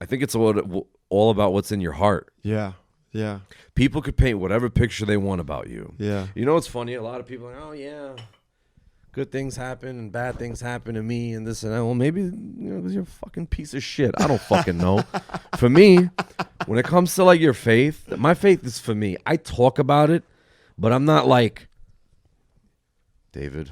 I think it's all about what's in your heart. Yeah. Yeah. People could paint whatever picture they want about you. Yeah. You know what's funny? A lot of people are like, oh, yeah, good things happen and bad things happen to me and this and that. Well, maybe, because you're a fucking piece of shit. I don't fucking know. For me, when it comes to, like, your faith, my faith is for me. I talk about it, but I'm not like, David,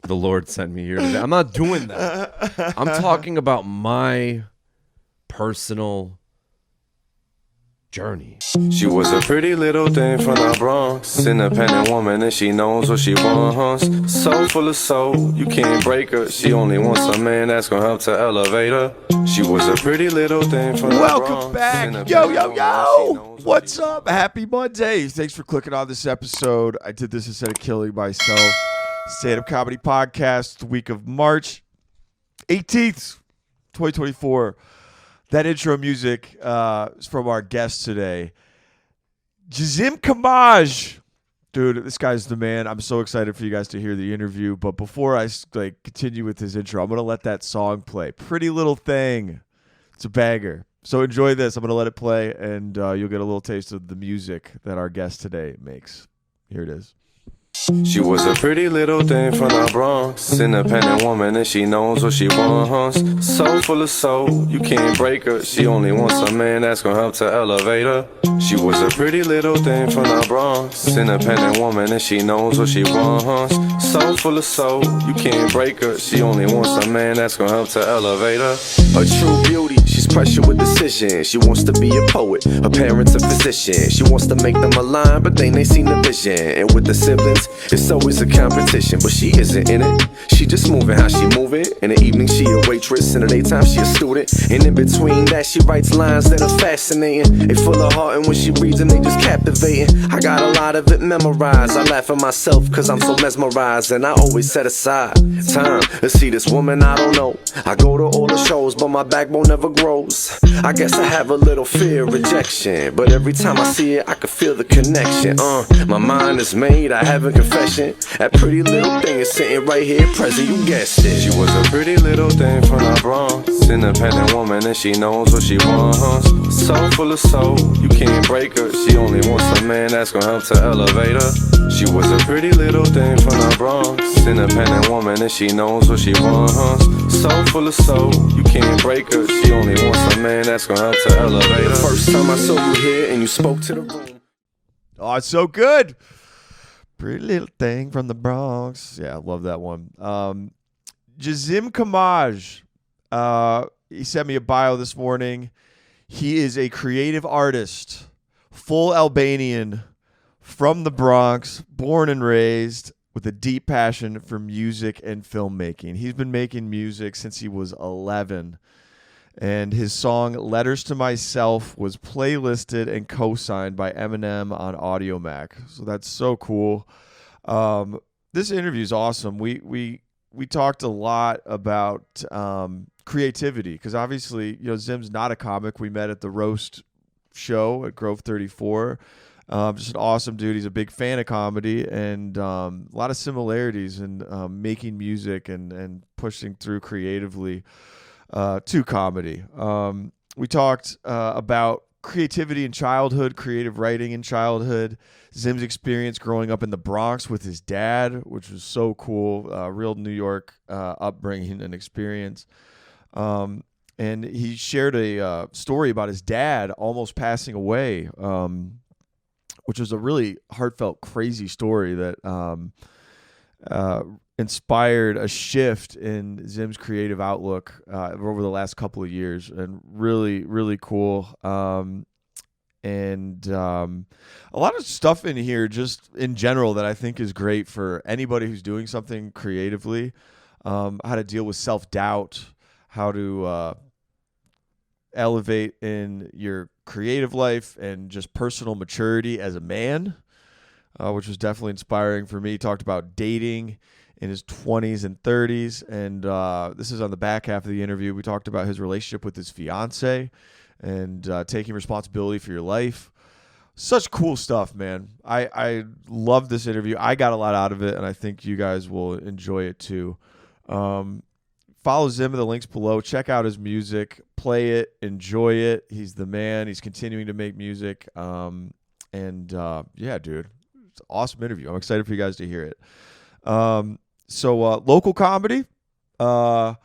the Lord sent me here today. I'm not doing that. I'm talking about my personal journey. She was a pretty little thing from the Bronx, independent woman and she knows what she wants. So full of soul, you can't break her. She only wants a man that's gonna help to elevate her. She was a pretty little thing from the Bronx. Welcome back. Yo. What's up? Happy Monday. Thanks for clicking on this episode. I did this instead of killing myself. Stand-up comedy podcast, the week of March 18th, 2024. That intro music is from our guest today, Gezim Camaj. Dude, this guy's the man. I'm so excited for you guys to hear the interview. But before I continue with his intro, I'm going to let that song play. Pretty Little Thing. It's a banger. So enjoy this. I'm going to let it play, and you'll get a little taste of the music that our guest today makes. Here it is. She was a pretty little thing from the Bronx, independent woman and she knows what she wants. So full of soul, you can't break her. She only wants a man that's gonna help to elevate her. She was a pretty little thing from the Bronx, independent woman and she knows what she wants. So full of soul, you can't break her. She only wants a man that's gonna help to elevate her. A true beauty, she's pressure with decision. She wants to be a poet, her parents a physician. She wants to make them align, but then they see the vision. And with the siblings, it's always a competition, but she isn't in it. She just moving how she moving. In the evening she a waitress, in the daytime she a student. And in between that she writes lines that are fascinating. They full of heart and when she reads them they just captivating. I got a lot of it memorized. I laugh at myself cause I'm so mesmerized. And I always set aside time to see this woman I don't know. I go to all the shows but my backbone never grows. I guess I have a little fear of rejection, but every time I see it I can feel the connection. My mind is made, I have a confession. That pretty little thing is sitting right here present, you guessed it. She was a pretty little thing from the Bronx, independent woman and she knows what she wants. So full of soul, you can't break her. She only wants a man that's gonna help to elevate her. She was a pretty little thing from the Bronx, independent woman and she knows what she wants. So full of soul, you can't break her. She only wants a man that's gonna help to elevate her. First time I saw you here and you spoke to the room. Oh, it's so good. Pretty Little Thing from the Bronx. Yeah, I love that one. Gezim Camaj. He sent me a bio this morning. He is a creative artist, full Albanian, from the Bronx, born and raised, with a deep passion for music and filmmaking. He's been making music since he was 11. And his song Letters to Myself was playlisted and co-signed by Eminem on Audio Mac. So that's so cool. This interview is awesome. We talked a lot about creativity because obviously, Zim's not a comic. We met at the Roast show at Grove 34. Just an awesome dude. He's a big fan of comedy and a lot of similarities in making music and pushing through creatively to comedy. We talked about creativity in childhood, creative writing in childhood, Zim's experience growing up in the Bronx with his dad, which was so cool, real New York upbringing and experience. And he shared a story about his dad almost passing away, which was a really heartfelt, crazy story that inspired a shift in Zim's creative outlook over the last couple of years, and really, really cool. And a lot of stuff in here just in general that I think is great for anybody who's doing something creatively, how to deal with self-doubt, how to elevate in your creative life and just personal maturity as a man, which was definitely inspiring for me. He talked about dating in his 20s and 30s, and this is on the back half of the interview. We talked about his relationship with his fiance and taking responsibility for your life. Such cool stuff, man. I love this interview. I got a lot out of it, and I think you guys will enjoy it too. Follow Zim in the links below. Check out his music. Play it. Enjoy it. He's the man. He's continuing to make music. Yeah, dude. It's an awesome interview. I'm excited for you guys to hear it. So local comedy. Not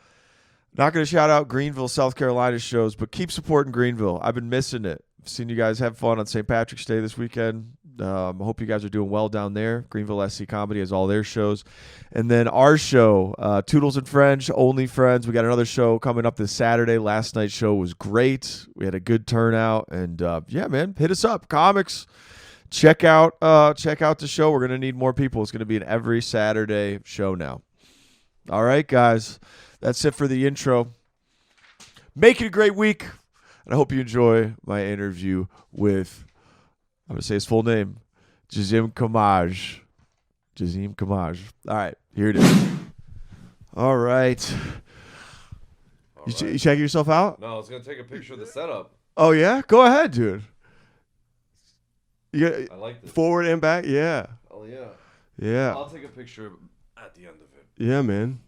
going to shout out Greenville, South Carolina shows, but keep supporting Greenville. I've been missing it. I've seen you guys have fun on St. Patrick's Day this weekend. I hope you guys are doing well down there. Greenville SC Comedy has all their shows. And then our show, Toodles and French, Only Friends. We got another show coming up this Saturday. Last night's show was great. We had a good turnout. And yeah, man, hit us up. Comics. Check out the show. We're going to need more people. It's going to be an every Saturday show now. All right, guys. That's it for the intro. Make it a great week. And I hope you enjoy my interview with, I'm going to say his full name, Gezim Camaj. Gezim Camaj. All right, here it is. All right. You checking yourself out? No, I was going to take a picture of the setup. Oh, yeah? Go ahead, dude. I like this. Forward and back? Yeah. Oh, yeah. Yeah. I'll take a picture at the end of it. Yeah, man.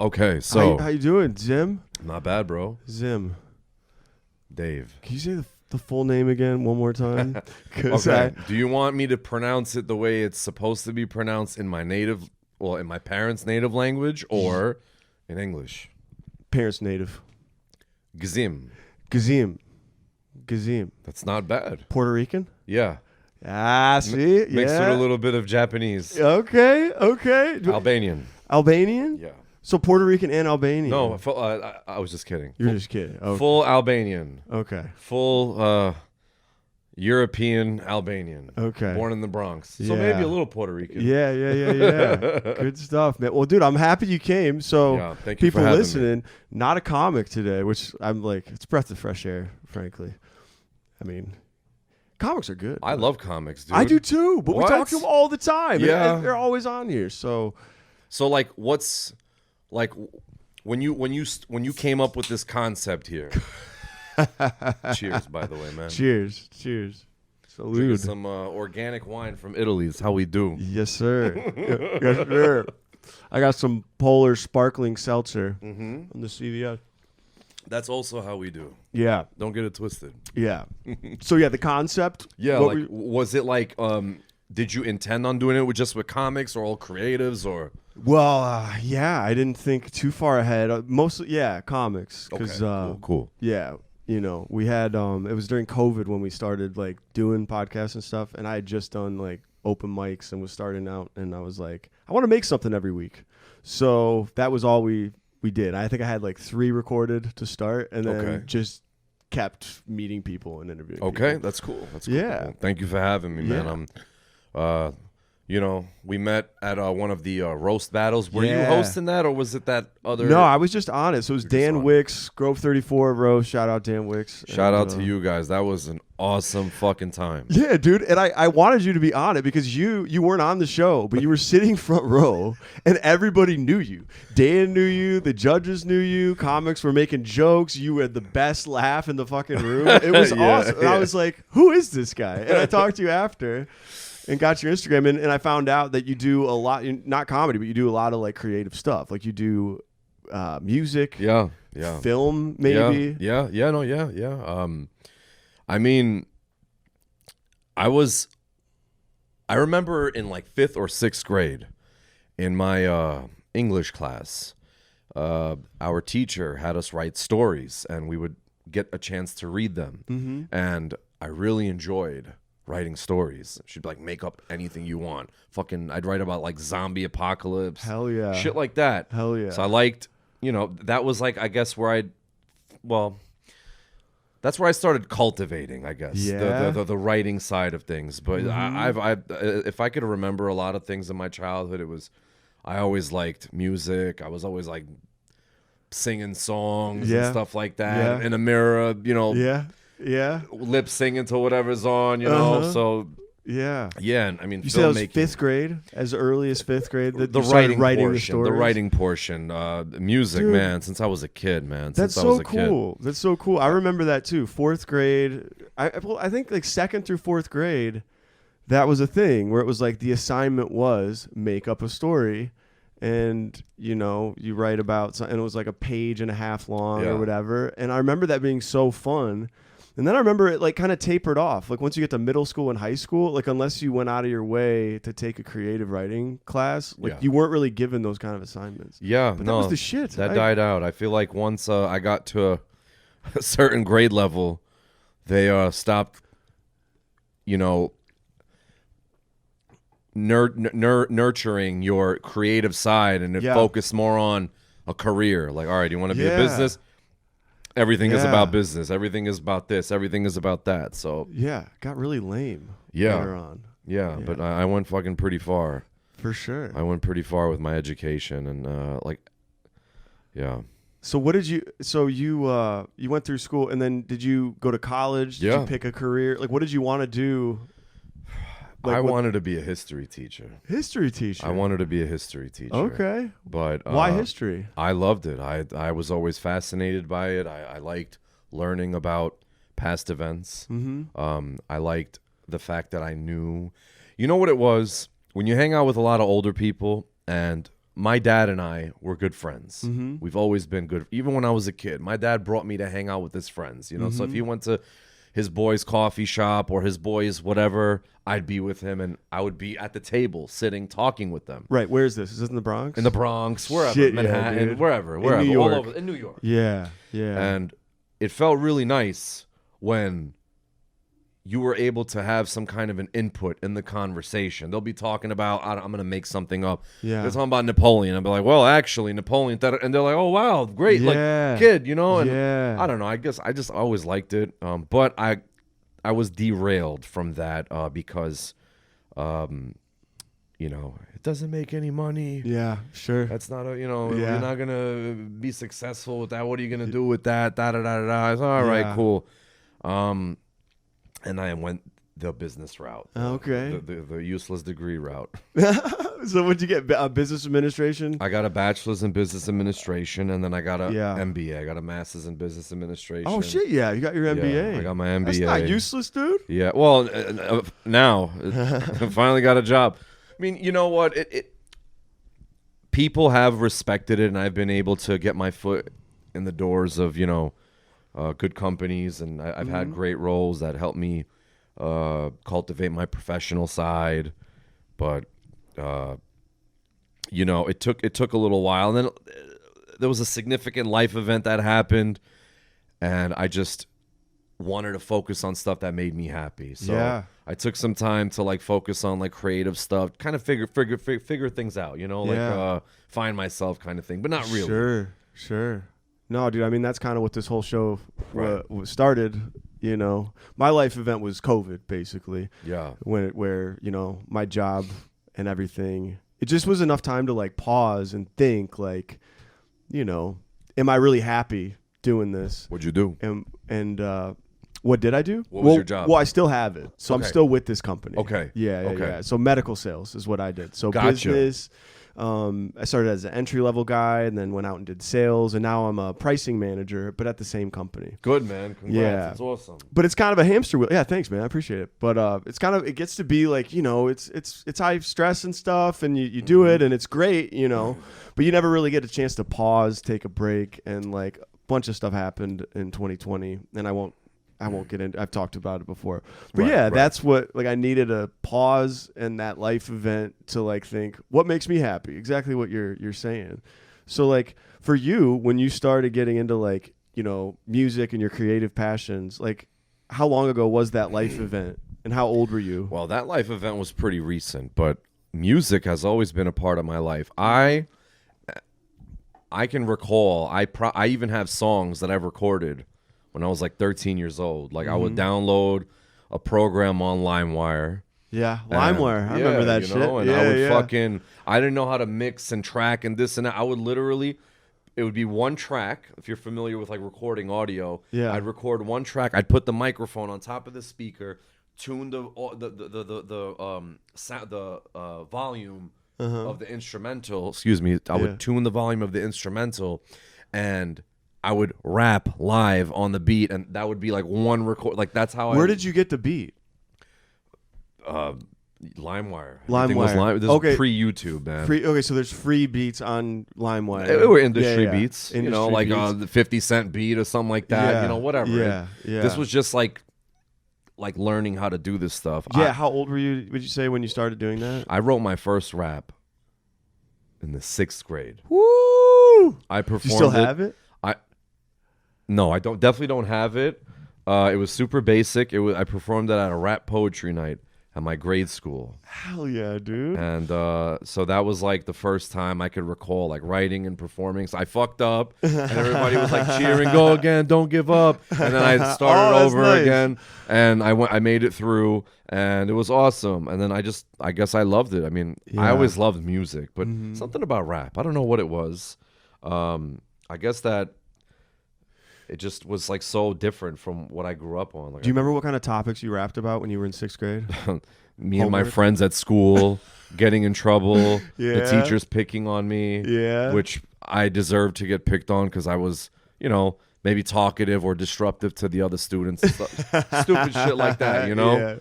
Okay, so. How you doing, Zim? Not bad, bro. Zim. Dave. Can you say the full name again one more time? Okay. Do you want me to pronounce it the way it's supposed to be pronounced in my in my parents' native language or in English? Parents' native. Gezim. Gezim. That's not bad. Puerto Rican? Yeah. Ah, see? Mixed with a little bit of Japanese. Okay. Albanian. Albanian? Yeah. So Puerto Rican and Albanian? No, I was just kidding. You're just kidding. Okay. Full Albanian. Okay. Full European Albanian. Okay. Born in the Bronx. So Yeah. maybe a little Puerto Rican. Yeah. Good stuff, man. Well, dude, I'm happy you came. So Yeah, thank you for people having listening, not a comic today, which I'm like, it's a breath of fresh air, frankly. I mean, comics are good. I love comics, dude. I do too, but we What? talk to them all the time. Yeah. And they're always on here. So like, what's like when you came up with this concept here? Cheers, by the way, man. cheers. Drinking Salute. some organic wine from Italy is how we do. Yes, sir. Yes, sir. I got some Polar sparkling seltzer on the CVS. That's also how we do. Yeah. Don't get it twisted. Yeah. So yeah, the concept. Yeah, what like was it like did you intend on doing it with comics or all creatives or? Well, yeah, I didn't think too far ahead. Mostly, yeah, comics. Cause, Cool. Yeah, we had it was during COVID when we started like doing podcasts and stuff, and I had just done like open mics and was starting out, and I was like, I want to make something every week. So that was all we did. I think I had like 3 recorded to start, and then just kept meeting people and interviewing. Okay, people. that's cool. That's cool. Yeah. Well, thank you for having me, man. We met at one of the roast battles. Were you hosting that, or was it that other? No, I was just on it. So it was Dan on Wicks, Grove 34 roast. Shout out Dan Wicks. Shout out to you guys. That was an awesome fucking time. Yeah, dude. And I wanted you to be on it because you weren't on the show, but you were sitting front row and everybody knew you. Dan knew you. The judges knew you. Comics were making jokes. You had the best laugh in the fucking room. It was awesome. And I was like, who is this guy? And I talked to you after and got your Instagram. And I found out that you do a lot, not comedy, but you do a lot of like creative stuff. Like you do music. Yeah. Film, maybe. Yeah. I mean, I remember in like 5th or 6th grade in my English class, our teacher had us write stories and we would get a chance to read them. Mm-hmm. And I really enjoyed writing stories. She'd be like, make up anything you want. I'd write about like zombie apocalypse. Hell yeah. Shit like that. Hell yeah. So I liked, that was like, I guess that's where I started cultivating, I guess, the writing side of things. But if I could remember a lot of things in my childhood, I always liked music. I was always like singing songs and stuff like that in a mirror, lip singing to whatever's on, So yeah. And I mean, you said it was 5th grade, as early as 5th grade. That the you started writing the stories? The writing portion, music, dude, man. Since I was a kid, man. That's so cool. That's so cool. I remember that too. 4th grade. I think like 2nd through 4th grade, that was a thing where it was like the assignment was make up a story, and you write about something, and it was like a page and a half long Yeah. or whatever. And I remember that being so fun. And then I remember it like kind of tapered off. Like once you get to middle school and high school, like unless you went out of your way to take a creative writing class, like Yeah. you weren't really given those kind of assignments. Yeah, But no, that was the shit. That died out. I feel like once I got to a certain grade level, they stopped, nurturing your creative side, and it Yeah. focused more on a career. Like, all right, you want to be a Yeah. business? Everything is Yeah. about business. Everything is about this. Everything is about that. So Yeah, it got really lame Yeah. later on. yeah, Yeah. but I went fucking pretty far. For sure. I went pretty far with my education, and yeah. So what did you? So you went through school, and then did you go to college? Did Yeah. you pick a career? Like, what did you want to do? I wanted to be a history teacher. History teacher. I wanted to be a history teacher. Okay. But Why history? I loved it. I was always fascinated by it. I liked learning about past events. Mm-hmm. I liked the fact that I knew. You know what it was? When you hang out with a lot of older people, and my dad and I were good friends. Mm-hmm. We've always been good. Even when I was a kid, my dad brought me to hang out with his friends. So Mm-hmm. if he went to his boys' coffee shop or his boys' whatever, I'd be with him, and I would be at the table sitting, talking with them. Right. Where is this? Is this in the Bronx? In the Bronx, wherever, Shit, yeah, Manhattan, dude. wherever, In all New York. over in New York. Yeah. Yeah. And it felt really nice when you were able to have some kind of an input in the conversation. They'll be talking about, I'm going to make something up. Yeah. They're talking about Napoleon. I'll be like, well, actually, Napoleon. And they're like, oh, wow, great. Yeah. Like, kid, And Yeah. I don't know. I guess I just always liked it. But I was derailed from that because, it doesn't make any money. Yeah. Sure. That's not Yeah. you're not going to be successful with that. What are you going to do with that? Da, da, da, da, da. I was, all right, Yeah. cool. And I went the business route. Okay. The useless degree route. So what'd you get? Business administration? I got a bachelor's in business administration, and then I got a Yeah. MBA. I got a master's in business administration. Oh shit! Yeah, you got your MBA. Yeah, I got my MBA. That's not useless, dude. Yeah. Well, now I finally got a job. I mean, you know what? People have respected it, and I've been able to get my foot in the doors of good companies, and I've had great roles that help me cultivate my professional side. But it took a little while, and then there was a significant life event that happened, and I just wanted to focus on stuff that made me happy. So Yeah. I took some time to focus on creative stuff, kind of figure things out, Yeah. find myself kind of thing, but not really. Sure. No, dude. I mean, that's kind of what this whole show Right. started. My life event was COVID, basically. Yeah. Where my job and everything. It just was enough time to pause and think, am I really happy doing this? What'd you do? And what did I do? What was your job? Well, I still have it, so I'm Okay. still with this company. Okay. Yeah. So medical sales is what I did. So Gotcha. business. I started as an entry-level guy, and then went out and did sales, and now I'm a pricing manager, but at the same company. Good, man. Congrats. Yeah. It's awesome. But it's kind of a hamster wheel. Yeah, thanks, man. I appreciate it. But it gets to be it's high stress and stuff, and you do it, and it's great, but you never really get a chance to pause, take a break, and a bunch of stuff happened in 2020, and I won't get into. I've talked about it before, but Right. that's what I needed a pause and that life event to think what makes me happy. Exactly what you're saying. So for you, when you started getting into music and your creative passions, how long ago was that life event, and how old were you? Well, that life event was pretty recent, but music has always been a part of my life. I can recall. I even have songs that I've recorded when I was 13 years old. I would download a program on LimeWire. Yeah, LimeWire. I remember that shit. And yeah, I would yeah. I didn't know how to mix and track and this and that. I would literally, it would be one track. If you're familiar with recording audio, Yeah. I'd record one track. I'd put the microphone on top of the speaker, tune the volume of the instrumental. Excuse me. I would tune the volume of the instrumental, and I would rap live on the beat, and that would be one record. That's how. Where did you get the beat? LimeWire. Everything was LimeWire. This Okay. is pre-YouTube, man. Okay, so there's free beats on LimeWire. They were industry beats, Industry like beats. the 50 Cent beat or something like that, Yeah. whatever. Yeah, This was just like learning how to do this stuff. Yeah, how old were you, would you say, when you started doing that? I wrote my first rap in the 6th grade. Woo! I performed. Do you still have it? No, I definitely don't have it. It was super basic. I performed it at a rap poetry night at my grade school. Hell yeah, dude. And so that was like the first time I could recall like writing and performing. So I fucked up and everybody was like cheering, go again, don't give up. And then I started over nice. again and I made it through and it was awesome. And then I guess I loved it. I mean, I always loved music, but something about rap, I don't know what it was. I guess that it just was like so different from what I grew up on. Like, Do you remember what kind of topics you rapped about when you were in 6th grade? me and my Homework? friends at school getting in trouble, Yeah. the teachers picking on me, Yeah. which I deserved to get picked on because I was, maybe talkative or disruptive to the other students. And stuff. Stupid shit like that,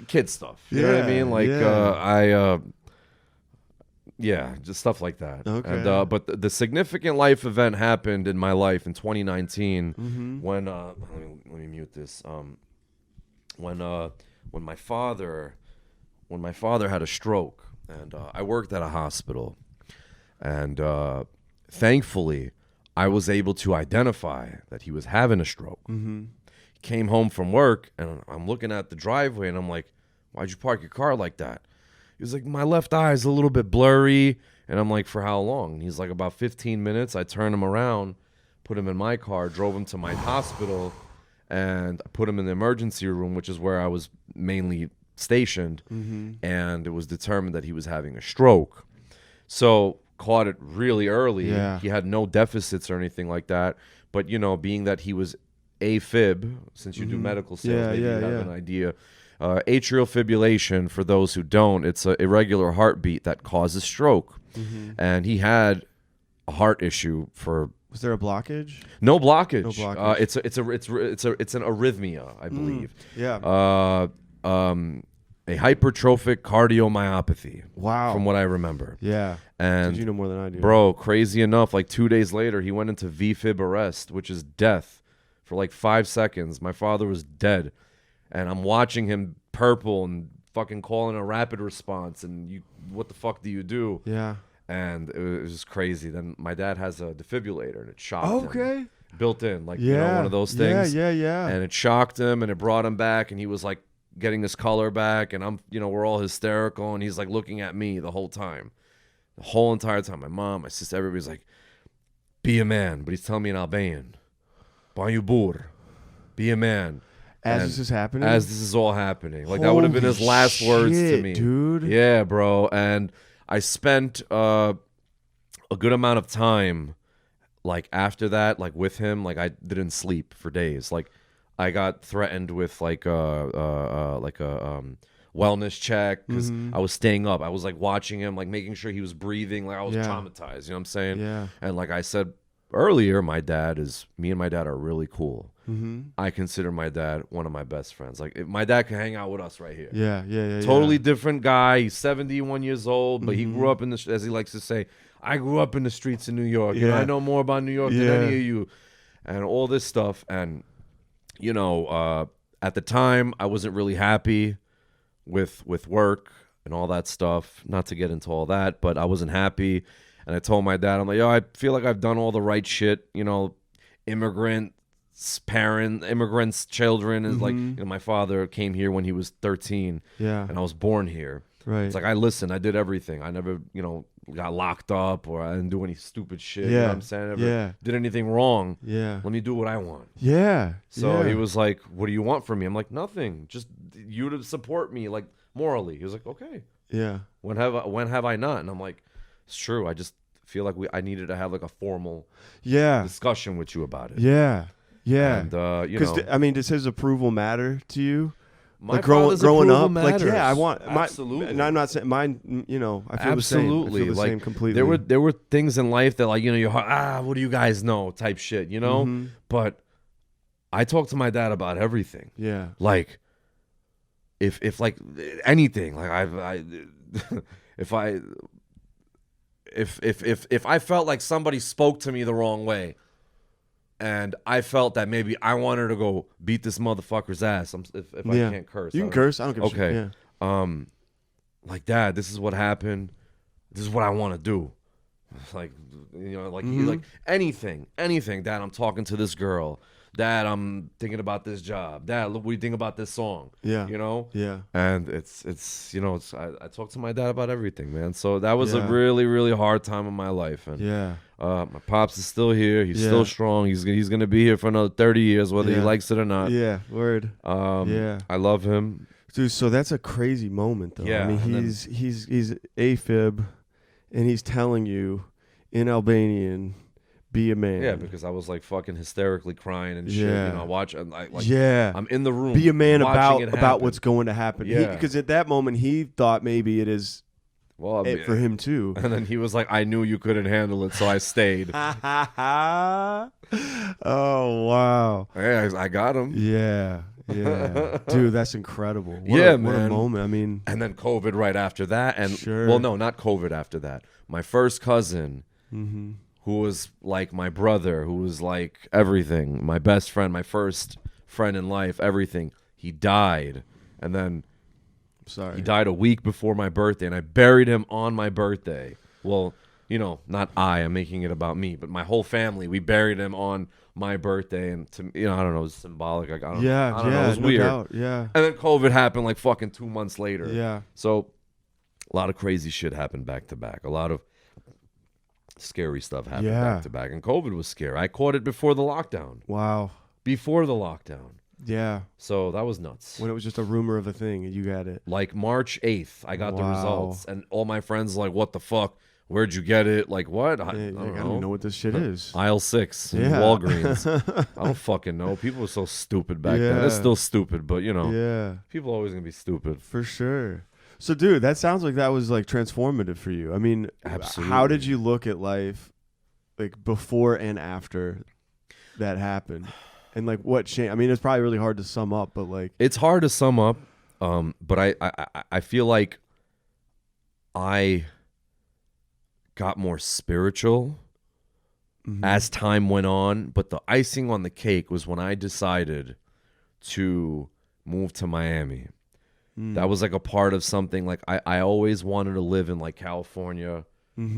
kid stuff. You know what I mean? Like just stuff like that. Okay. And but the significant life event happened in my life in 2019 when let me mute this. When my father had a stroke, and I worked at a hospital, and thankfully I was able to identify that he was having a stroke. He came home from work, and I'm looking at the driveway, and I'm like, "Why'd you park your car like that?" He was like, "My left eye is a little bit blurry." And I'm like, "For how long?" And he's like, "About 15 minutes. I turned him around, put him in my car, drove him to my hospital, and I put him in the emergency room, which is where I was mainly stationed. And it was determined that he was having a stroke. So caught it really early. Yeah. He had no deficits or anything like that. But, being that he was AFib, since you do medical sales, maybe you have an idea. Atrial fibrillation, for those who don't, it's an irregular heartbeat that causes stroke. And he had a heart issue for... Was there a blockage? No blockage. No blockage. It's an arrhythmia, I believe. Yeah. A hypertrophic cardiomyopathy. Wow. From what I remember. Yeah. And Did you know more than I do? Bro, crazy enough, like 2 days later, he went into VFib arrest, which is death, for like 5 seconds. My father was dead. And I'm watching him purple and fucking calling a rapid response. And what the fuck do you do? Yeah. And it was just crazy. Then my dad has a defibrillator, and it shocked him. Okay. Built in, like, Yeah. one of those things. Yeah. And it shocked him, and it brought him back, and he was like getting his color back, and we're all hysterical, and he's like looking at me the whole time. The whole entire time. My mom, my sister, everybody's like, "Be a man." But he's telling me in Albanian. "Banyu bur." Be a man. As And this is happening? As this is all happening. Like, that would have been his Holy last words to shit, me. dude. Yeah, bro. And I spent a good amount of time, like, after that, like, with him. Like, I didn't sleep for days. Like, I got threatened with, like a wellness check because I was staying up. I was, like, watching him, like, making sure he was breathing. Like, I was traumatized. You know what I'm saying? Yeah. And like I said earlier, me and my dad are really cool. I consider my dad one of my best friends. Like, my dad can hang out with us right here. Yeah. Totally different guy. He's 71 years old, but he grew up in as he likes to say, I grew up in the streets of New York. And I know more about New York than any of you. And all this stuff. And, at the time, I wasn't really happy with work and all that stuff. Not to get into all that, but I wasn't happy. And I told my dad, I'm like, I feel like I've done all the right shit. Immigrants, children. And like, my father came here when he was 13. Yeah. And I was born here. Right. It's like, I listened. I did everything. I never, got locked up, or I didn't do any stupid shit. You know what I'm saying? I never did anything wrong. Yeah. Let me do what I want. Yeah. So he was like, what do you want from me? I'm like, nothing. Just you to support me, like, morally. He was like, okay. Yeah. When have I not? And I'm like, it's true. I just feel like I needed to have like a formal discussion with you about it. Yeah. And does his approval matter to you? My like father's growing approval up, matters. like I want absolutely. And I'm not saying mine. I feel the same. I feel the same completely. There were things in life that, like, your heart, what do you guys know type shit, But I talked to my dad about everything. Yeah. Like, if like anything, like if I felt like somebody spoke to me the wrong way, and I felt that maybe I wanted to go beat this motherfucker's ass, if I can't curse. You can curse. I don't give a shit. Okay. Yeah. Like, Dad, this is what happened. This is what I want to do. Like, you know, like like anything. Dad, I'm talking to this girl. Dad, I'm thinking about this job. Dad, look, what do you think about this song? Yeah. You know? Yeah. And it's you know, I talk to my dad about everything, man. So that was a really, really hard time in my life. And my pops is still here. He's still strong. He's gonna be here for another 30 years, whether he likes it or not. Yeah. Word. I love him. Dude, so that's a crazy moment, though. Yeah, I mean, he's AFib, and he's telling you in Albanian, be a man. Yeah, because I was like fucking hysterically crying and shit. You know, I'm in the room. Be a man about happen. what's going to happen. Yeah, because at that moment he thought maybe it is. Well, it for him too. And then he was like, "I knew you couldn't handle it, so I stayed." Oh wow! Hey, I got him. Yeah. Yeah, dude, that's incredible. What man. What a moment. I mean, and then COVID right after that, and sure. Well, no, not COVID after that. My first cousin, who was like my brother, who was like everything, my best friend, my first friend in life, everything. He died, and then he died a week before my birthday, and I buried him on my birthday. Well, you know, not I'm making it about me, but my whole family, we buried him on my birthday, and I don't know, it was symbolic. I don't know, it was weird. Doubt, yeah. And then COVID happened like fucking 2 months later. Yeah. So a lot of crazy shit happened back to back. A lot of scary stuff happened back to back. And COVID was scary. I caught it before the lockdown. Wow. Before the lockdown. Yeah. So that was nuts. When it was just a rumor of a thing and you got it. Like March 8th, I got the results. And all my friends like, what the fuck? Where'd you get it? Like, what? I don't even know what this shit is. Aisle 6 in Walgreens. I don't fucking know. People were so stupid back then. They're still stupid, but, you know. Yeah. People are always going to be stupid. For sure. So, dude, that sounds like that was, like, transformative for you. I mean, absolutely. How did you look at life, like, before and after that happened? And, like, what changed? I mean, it's probably really hard to sum up, but, like. It's hard to sum up, but I feel like I got more spiritual as time went on, but the icing on the cake was when I decided to move to Miami. That was like a part of something. Like I always wanted to live in like California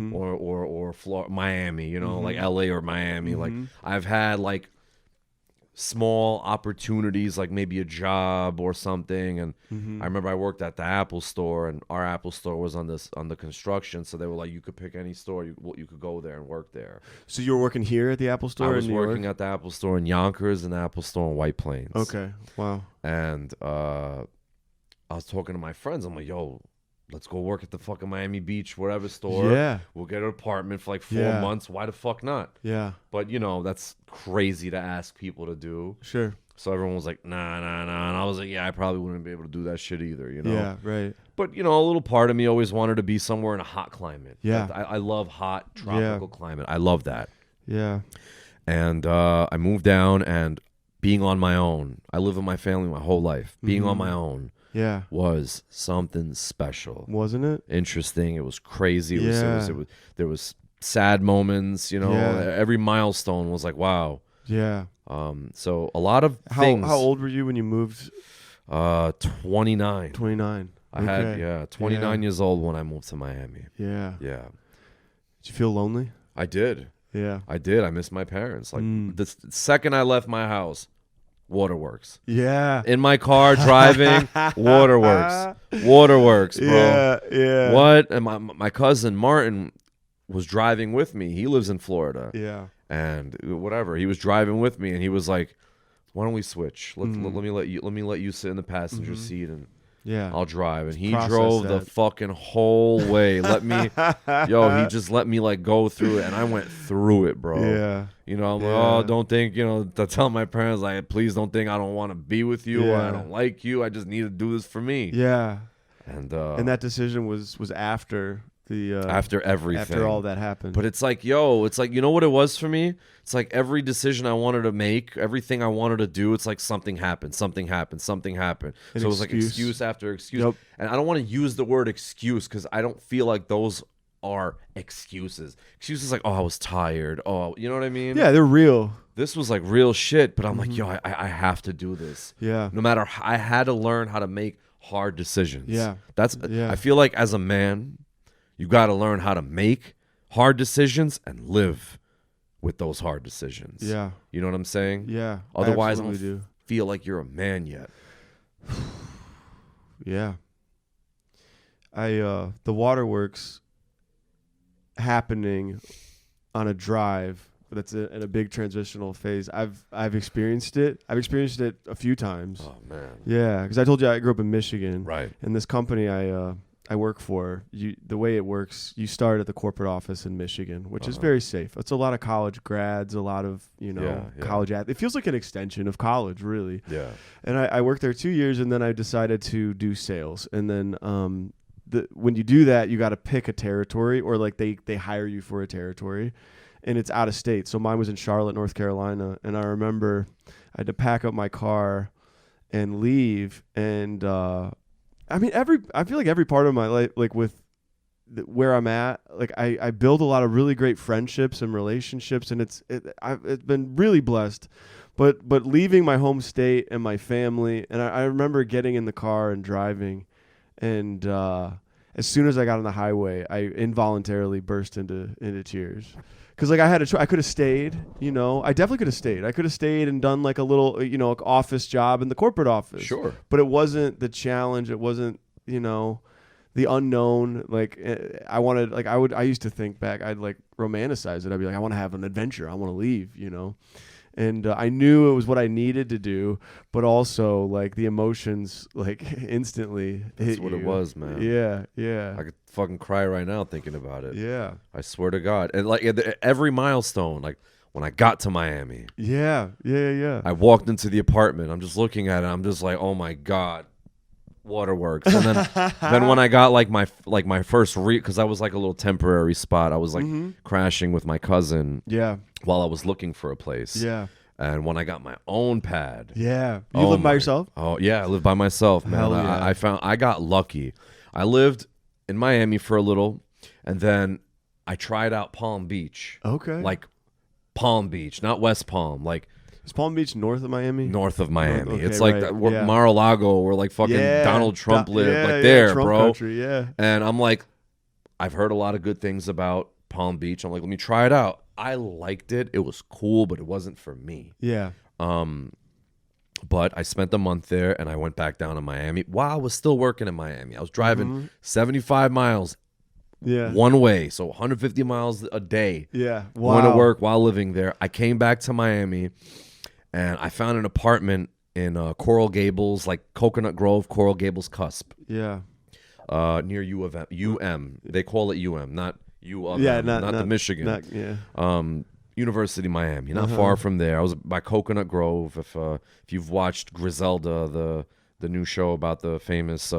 or Florida, Miami, you know, like LA or Miami. Like I've had like small opportunities, like maybe a job or something, and I remember I worked at the Apple store, and our Apple store was on the construction, so they were like, you could pick any store, you could go there and work there. So you were working here at the Apple store? I was working at the Apple store in Yonkers and the Apple store in White Plains. Okay, wow. And I was talking to my friends. I'm like, yo, let's go work at the fucking Miami Beach, whatever store. Yeah. We'll get an apartment for like 4 months. Why the fuck not? Yeah. But, you know, that's crazy to ask people to do. Sure. So everyone was like, nah. And I was like, yeah, I probably wouldn't be able to do that shit either, you know? Yeah, right. But, you know, a little part of me always wanted to be somewhere in a hot climate. Yeah. I love hot, tropical climate. I love that. Yeah. And I moved down, and being on my own, I lived with my family my whole life. Being on my own. Yeah, was something special, wasn't it? Interesting. It was crazy. There was sad moments. You know, every milestone was like, wow. Yeah. So a lot of things. How old were you when you moved? 29. 29. I had 29 years old when I moved to Miami. Yeah. Yeah. Did you feel lonely? I did. Yeah. I did. I missed my parents. Like the second I left my house, Waterworks. Yeah. In my car driving, Waterworks. Waterworks, bro. Yeah, yeah. What? And my cousin Martin was driving with me. He lives in Florida. Yeah. And whatever, he was driving with me, and he was like, "Why don't we switch? Let me let you sit in the passenger seat, and I'll drive." And he drove the fucking whole way. He just let me like go through it, and I went through it, bro. Yeah. You know, I'm like, oh, don't think, you know, to tell my parents, like, please don't think I don't want to be with you or I don't like you. I just need to do this for me. Yeah. And that decision was after after everything. After all that happened. But it's like, yo, it's like, you know what it was for me? It's like every decision I wanted to make, everything I wanted to do, it's like something happened. So it was like excuse after excuse. Yep. And I don't want to use the word excuse because I don't feel like those are excuses. Excuses like, oh, I was tired. Oh, you know what I mean? Yeah, they're real. This was like real shit, but I'm like, yo, I have to do this. Yeah. No matter, I had to learn how to make hard decisions. Yeah. I feel like as a man, you got to learn how to make hard decisions and live with those hard decisions. Yeah. You know what I'm saying? Yeah. Otherwise, I don't do. feel like you're a man yet. Yeah. The waterworks happening on a drive that's in a big transitional phase. I've experienced it. I've experienced it a few times. Oh man. Yeah, because I told you I grew up in Michigan. Right. And this company I work for, the way it works, you start at the corporate office in Michigan, which is very safe. It's a lot of college grads, a lot of college it feels like an extension of college, really. Yeah. And I worked there 2 years, and then I decided to do sales. And then when you do that, you got to pick a territory, or like they hire you for a territory, and it's out of state. So mine was in Charlotte, North Carolina, and I remember I had to pack up my car and leave. And I feel like every part of my life, like with where I'm at, like I build a lot of really great friendships and relationships, and it's been really blessed. But leaving my home state and my family, and I remember getting in the car and driving, and as soon as I got on the highway, I involuntarily burst into tears. Because like I could have stayed, I definitely could have stayed. I could have stayed and done like a little, office job in the corporate office. Sure. But it wasn't the challenge. It wasn't, the unknown. Like I used to think back, I'd like romanticize it. I'd be like, I want to have an adventure. I want to leave, And I knew it was what I needed to do, but also like the emotions like instantly hit That's what you. it was, man. Yeah, yeah. I could fucking cry right now thinking about it. Yeah. I swear to God. And like every milestone, like when I got to Miami. Yeah. I walked into the apartment. I'm just looking at it. I'm just like, oh my God, waterworks. And then when I got like my first because I was like a little temporary spot. I was like crashing with my cousin. Yeah. While I was looking for a place. Yeah. And when I got my own pad. Yeah. You live by yourself? Oh, yeah. I live by myself, man. Hell yeah. I got lucky. I lived in Miami for a little, and then I tried out Palm Beach. Okay. Like Palm Beach, not West Palm. Like, is Palm Beach north of Miami? North of Miami. Okay, it's like Mar-a-Lago, where like fucking Donald Trump lived. Like there, Trump bro. Country, yeah. And I'm like, I've heard a lot of good things about Palm Beach. I'm like, let me try it out. I liked it. It was cool, but it wasn't for me. Yeah. But I spent a month there, and I went back down to Miami while I was still working in Miami. I was driving 75 miles one way, so 150 miles a day. Yeah. Wow. Going to work while living there. I came back to Miami, and I found an apartment in Coral Gables, like Coconut Grove, Coral Gables cusp. Yeah. Near UM. They call it UM, not U of M, not the Michigan. University Miami, not far from there. I was by Coconut Grove. If you've watched Griselda, the new show about the famous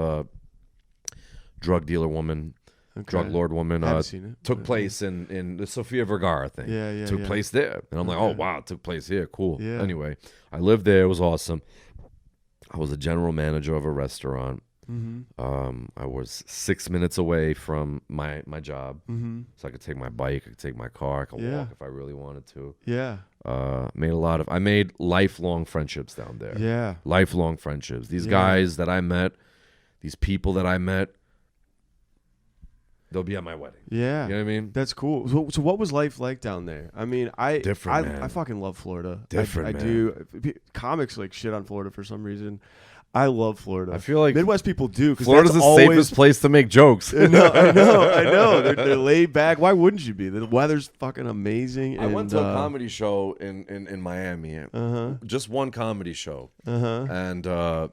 drug dealer woman, drug lord woman, Haven't seen it. took place in the Sofia Vergara thing. Yeah. Took place there, and I'm like, oh wow, it took place here. Cool. Yeah. Anyway, I lived there. It was awesome. I was a general manager of a restaurant. I was 6 minutes away from my job, so I could take my bike, I could take my car, I could walk if I really wanted to. Yeah. I made lifelong friendships down there. Yeah. Lifelong friendships. These guys that I met, these people that I met, they'll be at my wedding. Yeah. You know what I mean? That's cool. So what was life like down there? I mean, I fucking love Florida. I do. Comics like shit on Florida for some reason. I love Florida. I feel like Midwest people do. Florida's the safest place to make jokes. I know. They're laid back. Why wouldn't you be? The weather's fucking amazing. I went to a comedy show in Miami. Just one comedy show. And I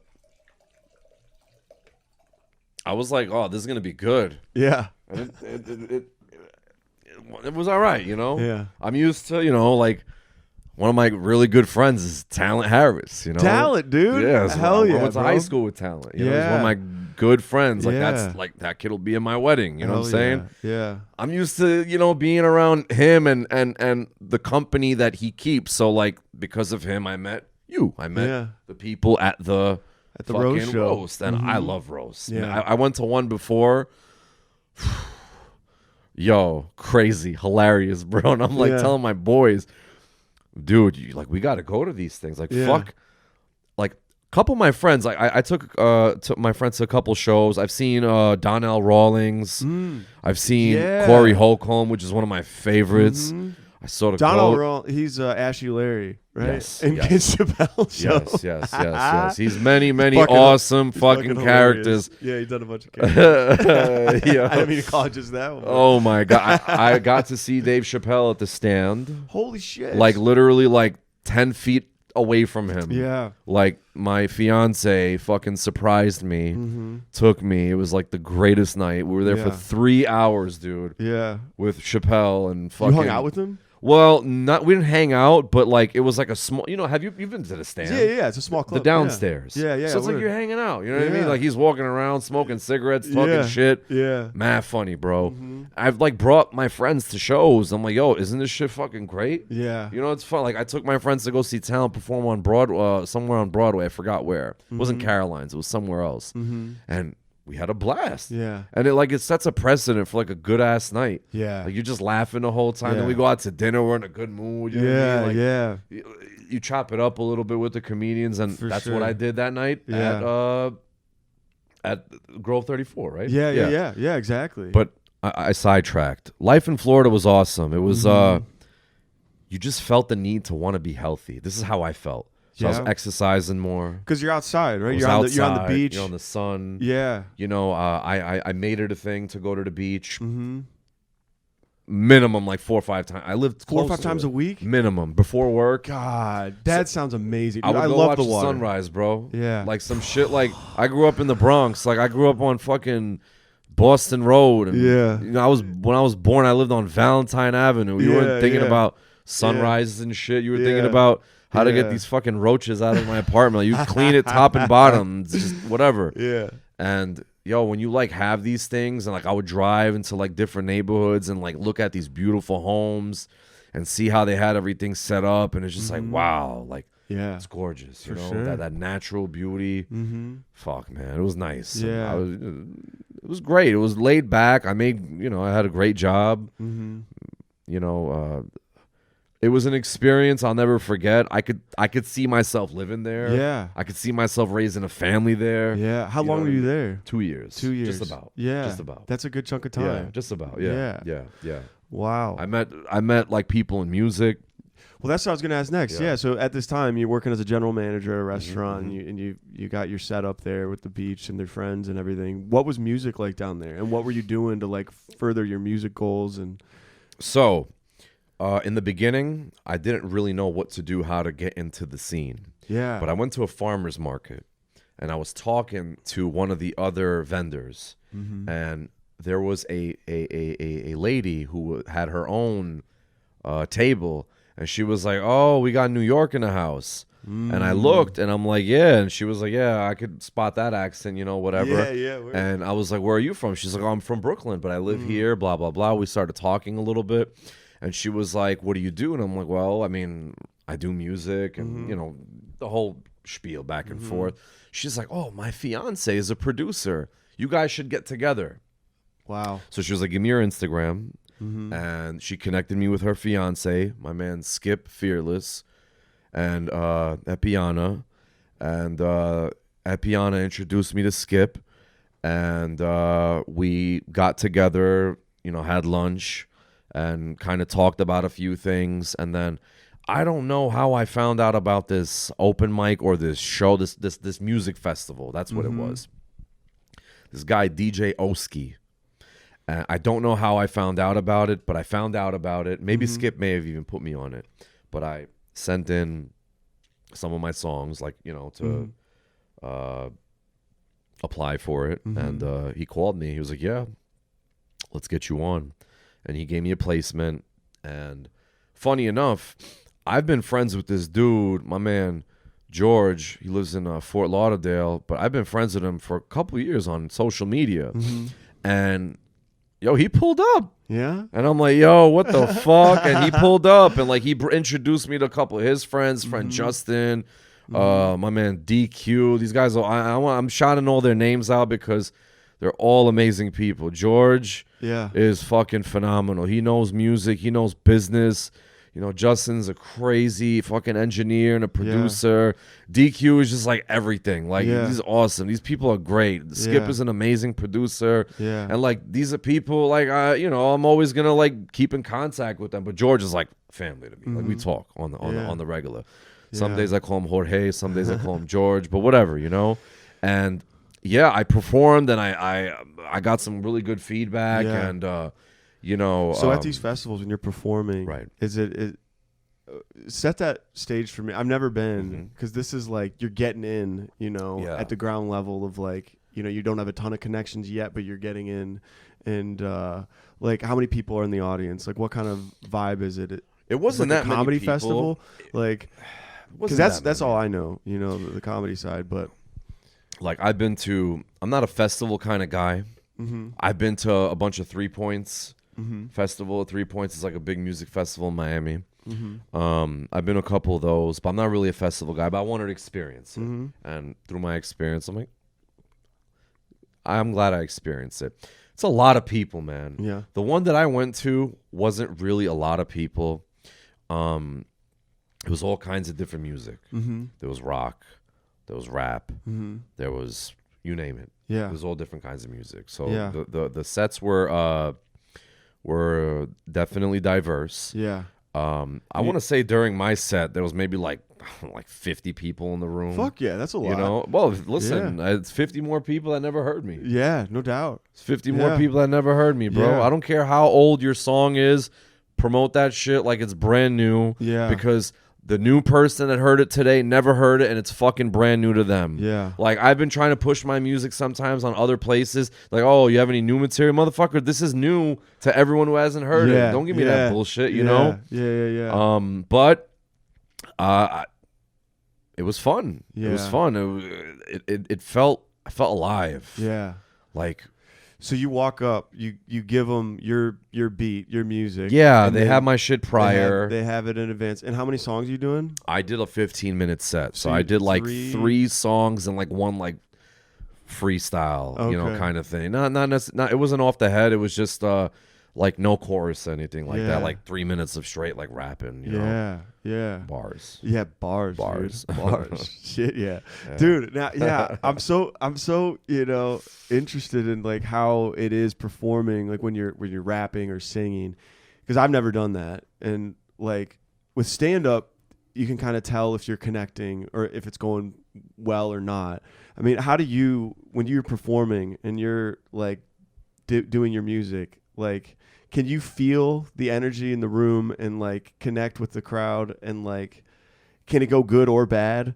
was like, oh, this is going to be good. Yeah. And it was all right, Yeah. I'm used to, like, one of my really good friends is Talent Harris. You know, Talent, dude. Yeah, so Hell yeah. I went to bro. high school with Talent. You know, he's one Yeah. of my good friends. Like Yeah. that's like that kid will be in my wedding. You know what I'm saying? Yeah. I'm used to, you know, being around him and the company that he keeps. So like because of him, I met you. I met the people at the the fucking roast show. roast, and I love roasts. Yeah. Man, I went to one before. Yo, crazy, hilarious, bro. And I'm like telling my boys, dude, we got to go to these things. Like fuck, like a couple of my friends. Like I took my friends to a couple shows. I've seen Donnell Rawlings. I've seen Corey Holcomb, which is one of my favorites. I sort of Donald, he's Ashy Larry, right? Yes, And yes. Kid Chappelle show. Yes. He's many awesome fucking characters. Yeah, he's done a bunch of characters. Yeah. I didn't mean to call it just that one. Oh my god, I got to see Dave Chappelle at the stand. Holy shit! Like literally, like 10 feet away from him. Yeah. Like my fiance fucking surprised me, took me. It was like the greatest night. We were there for 3 hours, dude. Yeah. With Chappelle and fucking. You hung out with him? Well, we didn't hang out, but like it was like a small. You know, you've been to the stand? Yeah. It's a small club. The downstairs. Yeah. So it's like you're hanging out. You know what I mean? Yeah. Like he's walking around smoking cigarettes, talking shit. Yeah. Mad funny, bro. I've like brought my friends to shows. I'm like, yo, isn't this shit fucking great? Yeah. You know, it's fun. Like I took my friends to go see Talent perform on Broadway, somewhere on Broadway. I forgot where. It wasn't Caroline's. It was somewhere else. And we had a blast. Yeah. And it sets a precedent for like a good ass night. Yeah. Like you're just laughing the whole time. Yeah. Then we go out to dinner. We're in a good mood. You know what I mean? Like, you chop it up a little bit with the comedians, and that's what I did that night at Grove 34, right? Yeah, exactly. But I sidetracked. Life in Florida was awesome. It was you just felt the need to want to be healthy. This is how I felt. So I was exercising more. Because you're outside, right? You're on the beach. You're on the sun. Yeah. You know, I made it a thing to go to the beach. Minimum like 4 or 5 times. I lived 4 or close 5 to times it. a week? Minimum. Before work. God, that sounds amazing. I Dude, would go love watch the the water. sunrise, bro. Yeah. Like some shit. Like I grew up in the Bronx. Like I grew up on fucking Boston Road. And, you know, when I was born, I lived on Valentine Avenue. You weren't thinking about sunrises and shit. You were thinking about how to get these fucking roaches out of my apartment. You clean it top and bottom, it's just whatever. Yeah. And yo, when you like have these things, and like I would drive into like different neighborhoods and like look at these beautiful homes and see how they had everything set up, and it's just like wow, like it's gorgeous, you know, sure. that natural beauty. Fuck, man, it was nice. Yeah. It was great. It was laid back. I had a great job. You know, it was an experience I'll never forget. I could see myself living there. Yeah. I could see myself raising a family there. Yeah. How long were you there? 2 years. 2 years. Just about. Yeah. Just about. That's a good chunk of time. Yeah. Just about. Yeah. Yeah. Wow. I met like people in music. Well, that's what I was going to ask next. Yeah. So at this time, you're working as a general manager at a restaurant, and you got your setup there with the beach and their friends and everything. What was music like down there, and what were you doing to like further your music goals? And so, in the beginning, I didn't really know what to do, how to get into the scene. Yeah. But I went to a farmer's market, and I was talking to one of the other vendors, and there was a lady who had her own table. And she was like, "Oh, we got New York in the house." And I looked, and I'm like, "Yeah." And she was like, "Yeah, I could spot that accent, you know, whatever." Yeah. And I was like, "Where are you from?" She's like, "Oh, I'm from Brooklyn, but I live here." Blah blah blah. We started talking a little bit, and she was like, "What do you do?" And I'm like, "Well, I mean, I do music, and you know, the whole spiel back and forth." She's like, "Oh, my fiance is a producer. You guys should get together." Wow. So she was like, "Give me your Instagram." And she connected me with her fiance, my man Skip Fearless, and Epiana. And Epiana introduced me to Skip, and we got together, you know, had lunch, and kind of talked about a few things. And then I don't know how I found out about this open mic or this show, this music festival. That's what it was. This guy, DJ Oski. I don't know how I found out about it, but I found out about it. Maybe Skip may have even put me on it. But I sent in some of my songs, like, you know, to apply for it. And he called me. He was like, "Yeah, let's get you on." And he gave me a placement. And funny enough, I've been friends with this dude, my man George. He lives in Fort Lauderdale, but I've been friends with him for a couple of years on social media. And yo, he pulled up. Yeah. And I'm like, yo, what the fuck? And he pulled up and like he introduced me to a couple of his friends, friend Justin, my man DQ. These guys, I'm shouting all their names out because they're all amazing people. George is fucking phenomenal. He knows music. He knows business. You know, Justin's a crazy fucking engineer and a producer. DQ is just like everything. Like, he's awesome. These people are great. Skip is an amazing producer. Yeah. And, like, these are people, like, I'm always going to, like, keep in contact with them. But George is, like, family to me. Like, we talk on the regular. Some days I call him Jorge. Some days I call him George. But whatever, you know? And, yeah, I performed, and I got some really good feedback. And, you know, so at these festivals when you're performing, right? Is it set that stage for me? I've never been, because this is like you're getting in, you know, at the ground level of like, you know, you don't have a ton of connections yet, but you're getting in, and like how many people are in the audience? Like what kind of vibe is it? It wasn't like that a comedy many people. festival, like because that's all I know, you know, the comedy side, but like I'm not a festival kind of guy. I've been to a bunch of 3 Points. Festival. 3 Points is like a big music festival in Miami. I've been to a couple of those, but I'm not really a festival guy, but I wanted to experience it. And through my experience, I'm glad I experienced it. It's a lot of people, man. Yeah. The one that I went to wasn't really a lot of people. It was all kinds of different music. There was rock, there was rap, there was, you name it. Yeah. It was all different kinds of music. So the sets were definitely diverse. Yeah. I want to say during my set there was maybe like 50 people in the room. Fuck yeah, that's a lot. You know, well, listen, it's 50 more people that never heard me. Yeah, no doubt. It's 50 more people that never heard me, bro. Yeah. I don't care how old your song is. Promote that shit like it's brand new. Yeah. Because the new person that heard it today never heard it, and it's fucking brand new to them. Yeah. Like, I've been trying to push my music sometimes on other places. Like, oh, you have any new material? Motherfucker, this is new to everyone who hasn't heard it. Don't give me that bullshit, you know? Yeah. But it was fun. Yeah. It was fun. It felt, I felt alive. Yeah. Like, so you walk up, you give them your beat, your music. yeah, they have my shit prior. They have it in advance. And how many songs are you doing? I did a 15-minute set. So you I did like three- 3 songs and like one like freestyle, you know, Okay. kind of thing. Not it wasn't off the head. It was just like no chorus or anything like Yeah. that. Like 3 minutes of straight like rapping, you know, Yeah. bars. Yeah, bars. Bars. Dude. Bars. Shit, yeah. Dude, now I'm so, you know, interested in like how it is performing, like when you're rapping or singing, because I've never done that. And like with stand up, you can kind of tell if you're connecting or if it's going well or not. I mean, how do you, when you're performing and you're like doing your music, like can you feel the energy in the room and like connect with the crowd, and like can it go good or bad,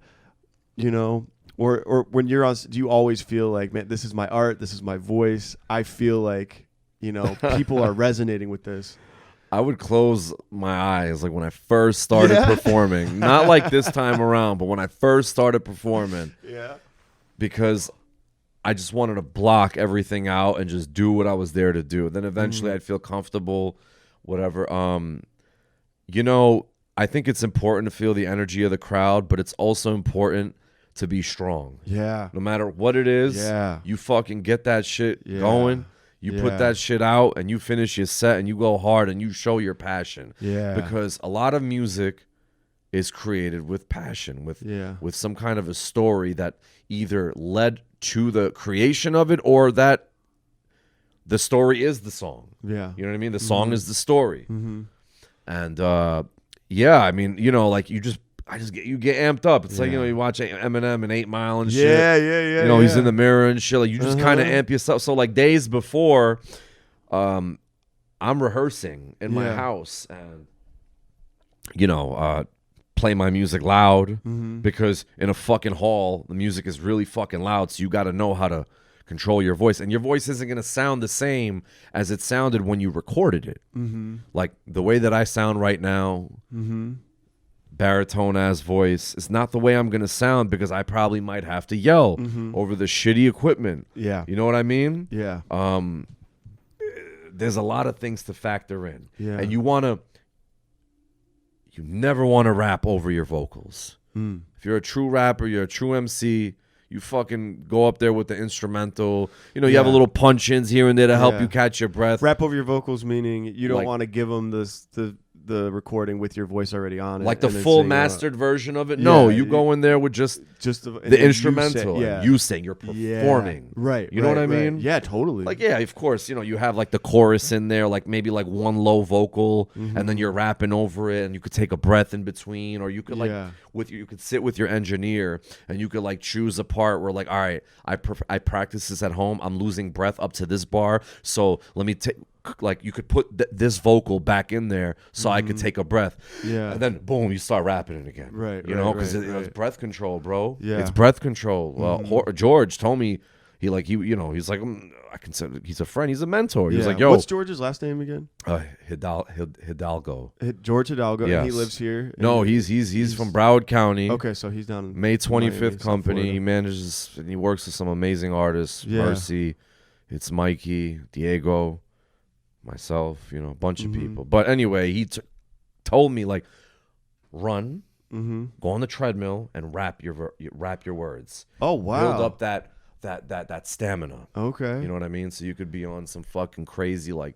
you know? Or when you're on, do you always feel like, man, this is my art, this is my voice, I feel like, you know, people are resonating with this? I would close my eyes like when I first started performing. Not like this time around, but when I first started performing. Yeah. Because I just wanted to block everything out and just do what I was there to do. Then eventually I'd feel comfortable, whatever. You know, I think it's important to feel the energy of the crowd, but it's also important to be strong. Yeah. No matter what it is, you fucking get that shit going. You put that shit out and you finish your set and you go hard and you show your passion. Yeah. Because a lot of music is created with passion, with some kind of a story that either led to the creation of it or that the story is the song. Yeah. You know what I mean? The song is the story. And I mean, you know, like you get amped up. It's like, you know, you watch Eminem and 8 Mile and shit. Yeah. You know, he's in the mirror and shit. Like you just kind of amp yourself. So like days before, I'm rehearsing in my house and, you know, play my music loud because in a fucking hall, the music is really fucking loud. So you got to know how to control your voice. And your voice isn't going to sound the same as it sounded when you recorded it. Like the way that I sound right now, baritone ass voice. It's not the way I'm gonna sound because I probably might have to yell over the shitty equipment. Yeah. You know what I mean? Yeah. There's a lot of things to factor in. Yeah. And you never want to rap over your vocals. If you're a true rapper, you're a true MC, you fucking go up there with the instrumental. You know, you have a little punch-ins here and there to help you catch your breath. Rap over your vocals, meaning you don't Like- want to give them the recording with your voice already on it. Like the and then full sing, mastered version of it? No, yeah, you go in there with just the instrumental. You sing, you're performing. Right. You know what I mean? Yeah, totally. Like, yeah, of course, you know, you have like the chorus in there, like maybe like one low vocal, and then you're rapping over it, and you could take a breath in between, or you could like you could sit with your engineer, and you could like choose a part where like, all right, I practice this at home, I'm losing breath up to this bar, so let me take. Like you could put this vocal back in there so I could take a breath. Yeah. And then boom, you start rapping it again. Right. You know, because it's breath control, bro. Yeah. It's breath control. Well, George told me he's like I consider he's a friend, he's a mentor. He was like, yo, what's George's last name again? Hidalgo. George Hidalgo. Yes. And he lives here. No, he's from Broward County. Okay, so he's down in May 25th Miami, company. He manages and he works with some amazing artists. Yeah. Mercy, it's Mikey, Diego, myself, you know, a bunch of people. But anyway, he told me like, run, go on the treadmill and rap your words. Oh wow! Build up that stamina. Okay, you know what I mean. So you could be on some fucking crazy like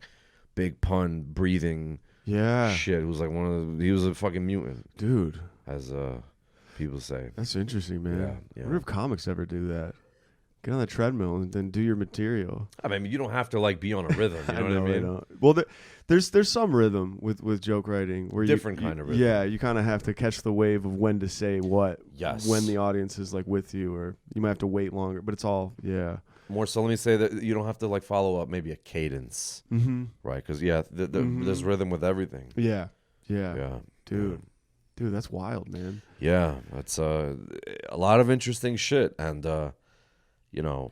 big pun breathing. Yeah, shit. It was like he was a fucking mutant, dude. As people say. That's interesting, man. Yeah. I wonder if comics ever do that. Get on the treadmill and then do your material. I mean, you don't have to like be on a rhythm. You know what I mean? Well, there's some rhythm with joke writing where different kind of rhythm. Yeah, you kind of have to catch the wave of when to say what. Yes. When the audience is like with you, or you might have to wait longer. But it's all more so. Let me say that you don't have to like follow up maybe a cadence, right? Because there's rhythm with everything. Yeah. Dude, that's wild, man. Yeah, that's a lot of interesting shit, and you know,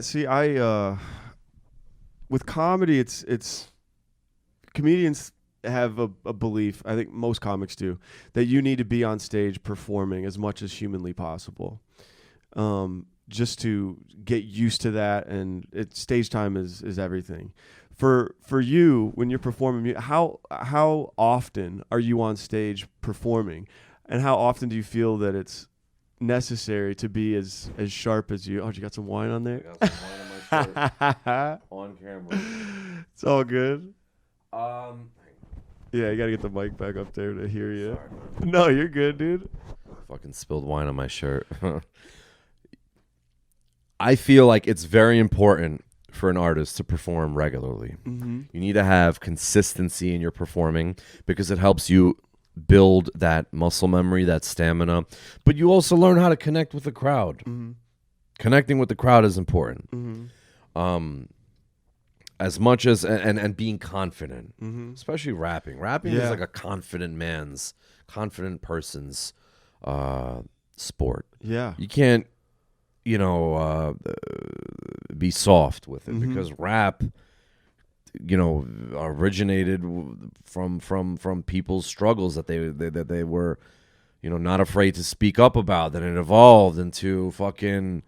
see, I with comedy, it's comedians have a belief, I think most comics do, that you need to be on stage performing as much as humanly possible, just to get used to that, and stage time is everything. For you, when you're performing, how often are you on stage performing, and how often do you feel that it's necessary to be as sharp as you? Oh, you got some wine on there? I got some wine on my shirt. On camera. It's all good. Yeah, you gotta get the mic back up there to hear you. Sorry, no, you're good, dude. Fucking spilled wine on my shirt. I feel like it's very important for an artist to perform regularly. You need to have consistency in your performing because it helps you build that muscle memory, that stamina, but you also learn how to connect with the crowd. Connecting with the crowd is important. As much as and being confident, especially rapping. Rapping is like a confident person's sport. Yeah, you can't, be soft with it because rap, originated from people's struggles that they were, not afraid to speak up about. Then it evolved into fucking.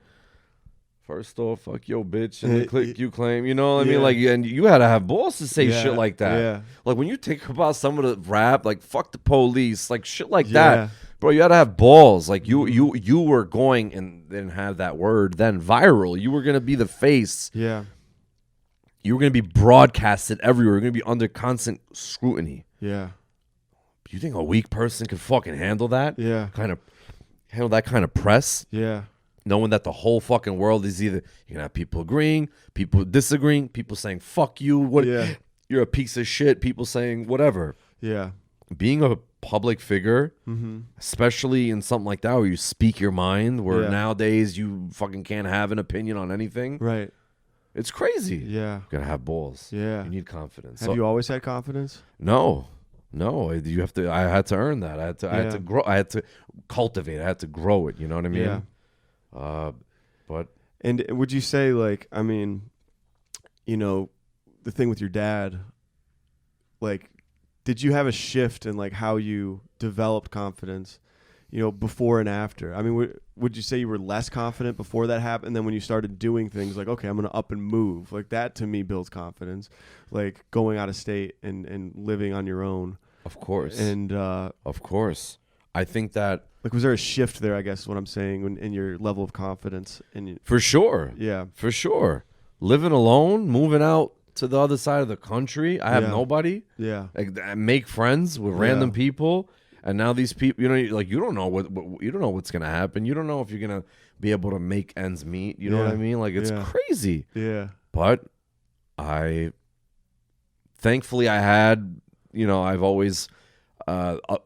First off, fuck yo, bitch, and the click you claim. You know what I mean? Like, and you had to have balls to say shit like that. Yeah. Like when you think about some of the rap, like fuck the police, like shit like that, bro. You had to have balls. Like you were going and then have that word then viral. You were gonna be the face. Yeah. You were gonna be broadcasted everywhere. You're gonna be under constant scrutiny. Yeah. You think a weak person could fucking handle that? Yeah. Handle that kind of press? Yeah. Knowing that the whole fucking world is either you're gonna have people agreeing, people disagreeing, people saying fuck you, you're a piece of shit, people saying whatever. Yeah. Being a public figure, especially in something like that where you speak your mind, where nowadays you fucking can't have an opinion on anything. Right. It's crazy. Yeah. You gotta have balls. Yeah. You need confidence. Have you always had confidence? No. You have to. I had to earn that. I had to grow. I had to cultivate. I had to grow it. You know what I mean? Yeah. But would you say, like, I mean, the thing with your dad, like, did you have a shift in like how you developed confidence, before and after? I mean, would you say you were less confident before that happened? And then when you started doing things like, okay, I'm going to up and move, like that to me builds confidence, like going out of state and living on your own. Of course. And of course. I think that, like, was there a shift there, I guess is what I'm saying, in your level of confidence? For sure. Yeah. For sure. Living alone, moving out to the other side of the country. I have nobody. Yeah. Like, I make friends with random people. And now these people, you don't know you don't know what's gonna happen. You don't know if you're gonna be able to make ends meet. You know what I mean? Like, it's crazy. Yeah. But thankfully I had, I've always, up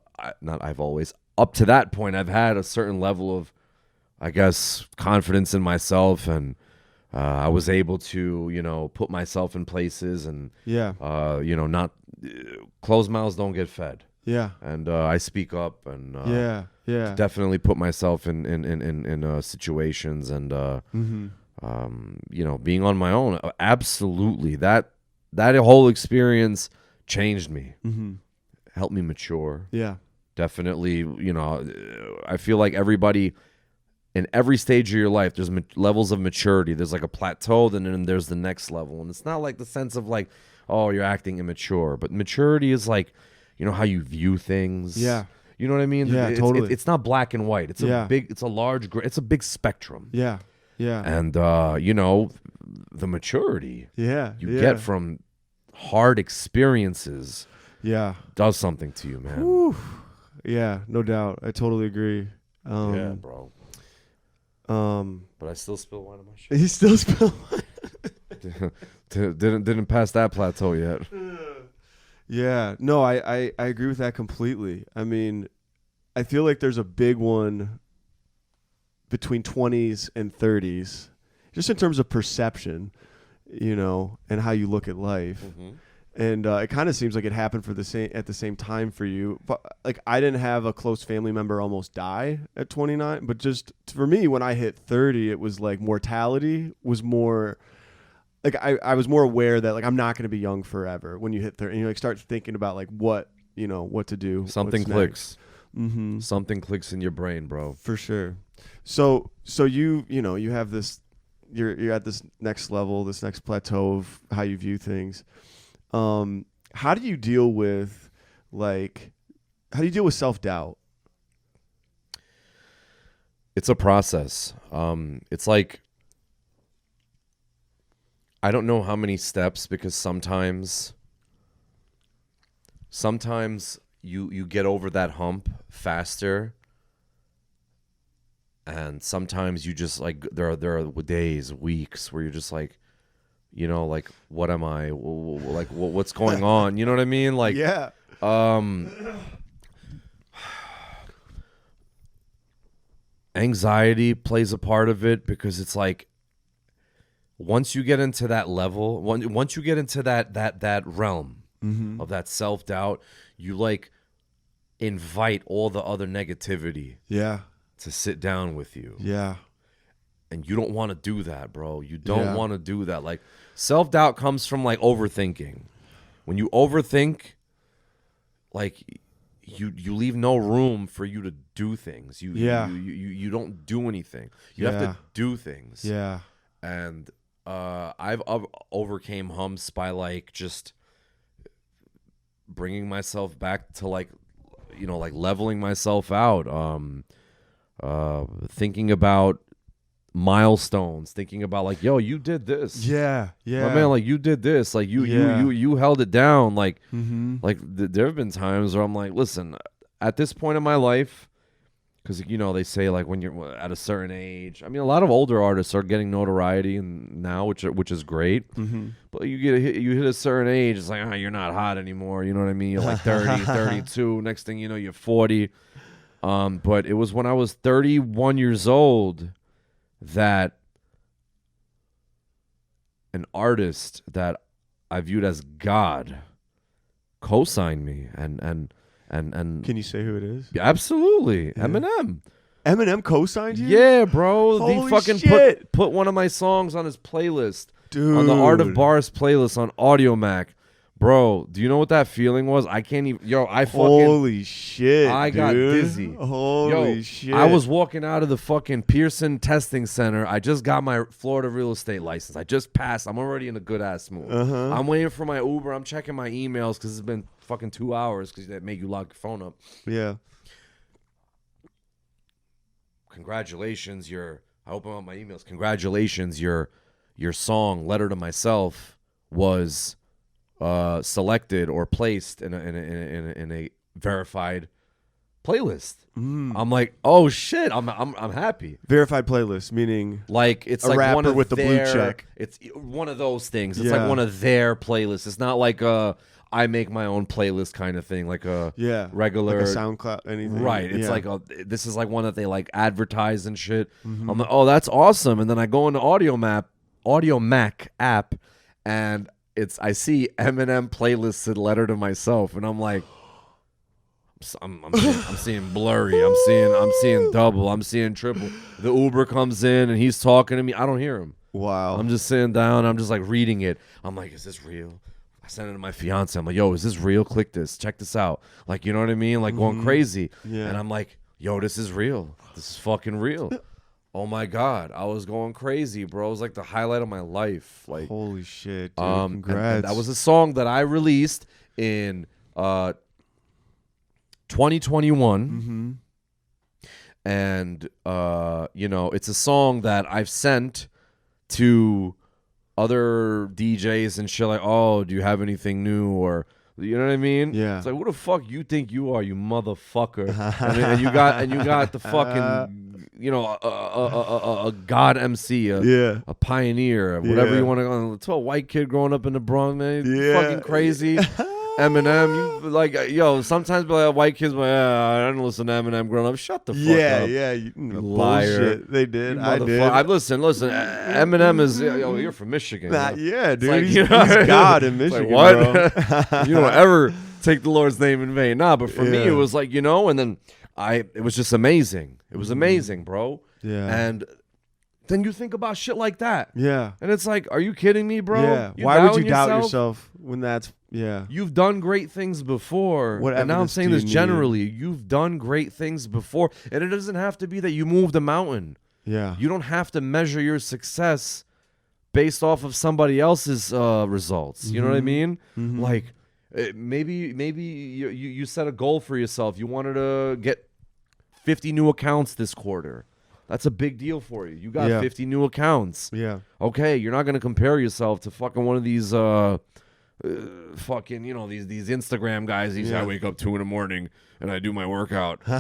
to that point, I've had a certain level of, I guess, confidence in myself, and I was able to, put myself in places, and not closed mouths don't get fed. Yeah. And I speak up, and definitely put myself in situations, and being on my own. Absolutely, that whole experience changed me, helped me mature. Yeah, definitely. I feel like everybody in every stage of your life, there's levels of maturity. There's like a plateau, and then there's the next level, and it's not like the sense of like, oh, you're acting immature, but maturity is like, how you view things. Yeah. You know what I mean? Yeah, totally. It's not black and white. It's a it's a big spectrum. Yeah. Yeah. And the maturity you get from hard experiences does something to you, man. Whew. Yeah, no doubt. I totally agree. Yeah, bro. But I still spill wine on my shirt. He still spilled wine. Didn't pass that plateau yet. Yeah, no, I agree with that completely. I mean, I feel like there's a big one between 20s and 30s, just in terms of perception, and how you look at life. Mm-hmm. And it kind of seems like it happened at the same time for you. But like, I didn't have a close family member almost die at 29, but just for me, when I hit 30, it was like mortality was more. Like I was more aware that like I'm not going to be young forever when you hit 30, and you like start thinking about like what to do. Something clicks. Mm-hmm. Something clicks in your brain, bro. For sure. So you have this. You're at this next level, this next plateau of how you view things. How do you deal with self-doubt? It's a process. It's like, I don't know how many steps, because sometimes you get over that hump faster, and sometimes you just like there are days, weeks where you're just like, like, what am I? Like, what's going on? You know what I mean? Like, yeah. Anxiety plays a part of it, because it's like, once you get into that level, once you get into that realm of that self-doubt, you like invite all the other negativity to sit down with you. Yeah. And you don't want to do that, bro. You don't want to do that. Like, self-doubt comes from like overthinking. When you overthink, like, you leave no room for you to do things. You don't do anything. You have to do things. Yeah. And I've overcame humps by like just bringing myself back to like, like leveling myself out. Thinking about milestones, thinking about like, yo, you did this. Yeah. My man, like, you did this. Like, you held it down. Like, mm-hmm. There have been times where I'm like, listen, at this point in my life, because they say like when you're at a certain age. I mean, a lot of older artists are getting notoriety now, which is great. Mm-hmm. But you hit a certain age, it's like, you're not hot anymore. You know what I mean? You're like 30, 32. Next thing you know, you're 40. But it was when I was 31 years old that an artist that I viewed as God co-signed me, and can you say who it is? Absolutely. Yeah. Eminem co-signed you? Yeah, bro. Holy he fucking shit. put one of my songs on his playlist. Dude. On the Art of Bars playlist on Audio Mac. Bro, do you know what that feeling was? I can't even. Yo, I fucking. Holy shit! I got dude. dizzy. Holy shit! I was walking out of the fucking Pearson Testing Center. I just got my Florida real estate license. I just passed. I'm already in a good ass mood. I'm waiting for my Uber. I'm checking my emails because it's been fucking 2 hours because they make you lock your phone up. Yeah. Congratulations, I open up my emails. Congratulations, your song "Letter to Myself" was selected or placed in a verified playlist. I'm like, oh shit, I'm happy. Verified playlist, meaning like it's a like rapper one of with the blue their, check. It's one of those things. It's Yeah. like one of their playlists. It's not like I make my own playlist kind of thing, like a regular like a SoundCloud anything. Right. It's Yeah. like this is like one that they like advertise and shit. I'm like, oh, that's awesome. And then I go into Audio Mac app, and I see Eminem playlists and Letter to Myself, and I'm like, I'm seeing blurry. I'm seeing double. I'm seeing triple. The Uber comes in and he's talking to me. I don't hear him. Wow. I'm just sitting down. I'm just like reading it. I'm like, is this real? I sent it to my fiance. I'm like, yo, is this real? Click this. Check this out. Like, you know what I mean? Like going crazy. Yeah. And I'm like, yo, this is real. This is fucking real. Oh my God. I was going crazy, bro. It was like the highlight of my life. Like, holy shit, dude. and Congrats. that was a song that I released in 2021. And you know, it's a song that I've sent to other DJs and shit, like, oh, do you have anything new? Or, you know what I mean? Yeah. It's like, who the fuck you think you are, you motherfucker? and you got the fucking, you know, a god MC, a pioneer, whatever you want to. To a white kid growing up in the Bronx, man, fucking crazy. Eminem, you like, yo, sometimes like, white kids like, I didn't listen to Eminem growing up. Shut the fuck up. Yeah, you liar. Bullshit. They did. I did. Listen. Eminem is, yo, you're from Michigan. Yeah, dude. Like, he's God in Michigan, like, what? bro. You don't ever take the Lord's name in vain. Nah, but for me, it was like, you know, and then it was just amazing. It was amazing, bro. Yeah. And then you think about shit like that. Yeah. And it's like, are you kidding me, bro? Yeah. You Why would you doubt doubt yourself when that's, You've done great things before. What and now I'm evidence saying do this you need? generally. You've done great things before. And it doesn't have to be that you moved a mountain. Yeah. You don't have to measure your success based off of somebody else's results. You know what I mean? Like, maybe you set a goal for yourself. You wanted to get 50 new accounts this quarter. That's a big deal for you. You got 50 new accounts. Yeah. Okay, you're not going to compare yourself to fucking one of these fucking, you know, these Instagram guys. I wake up 2 a.m. and I do my workout before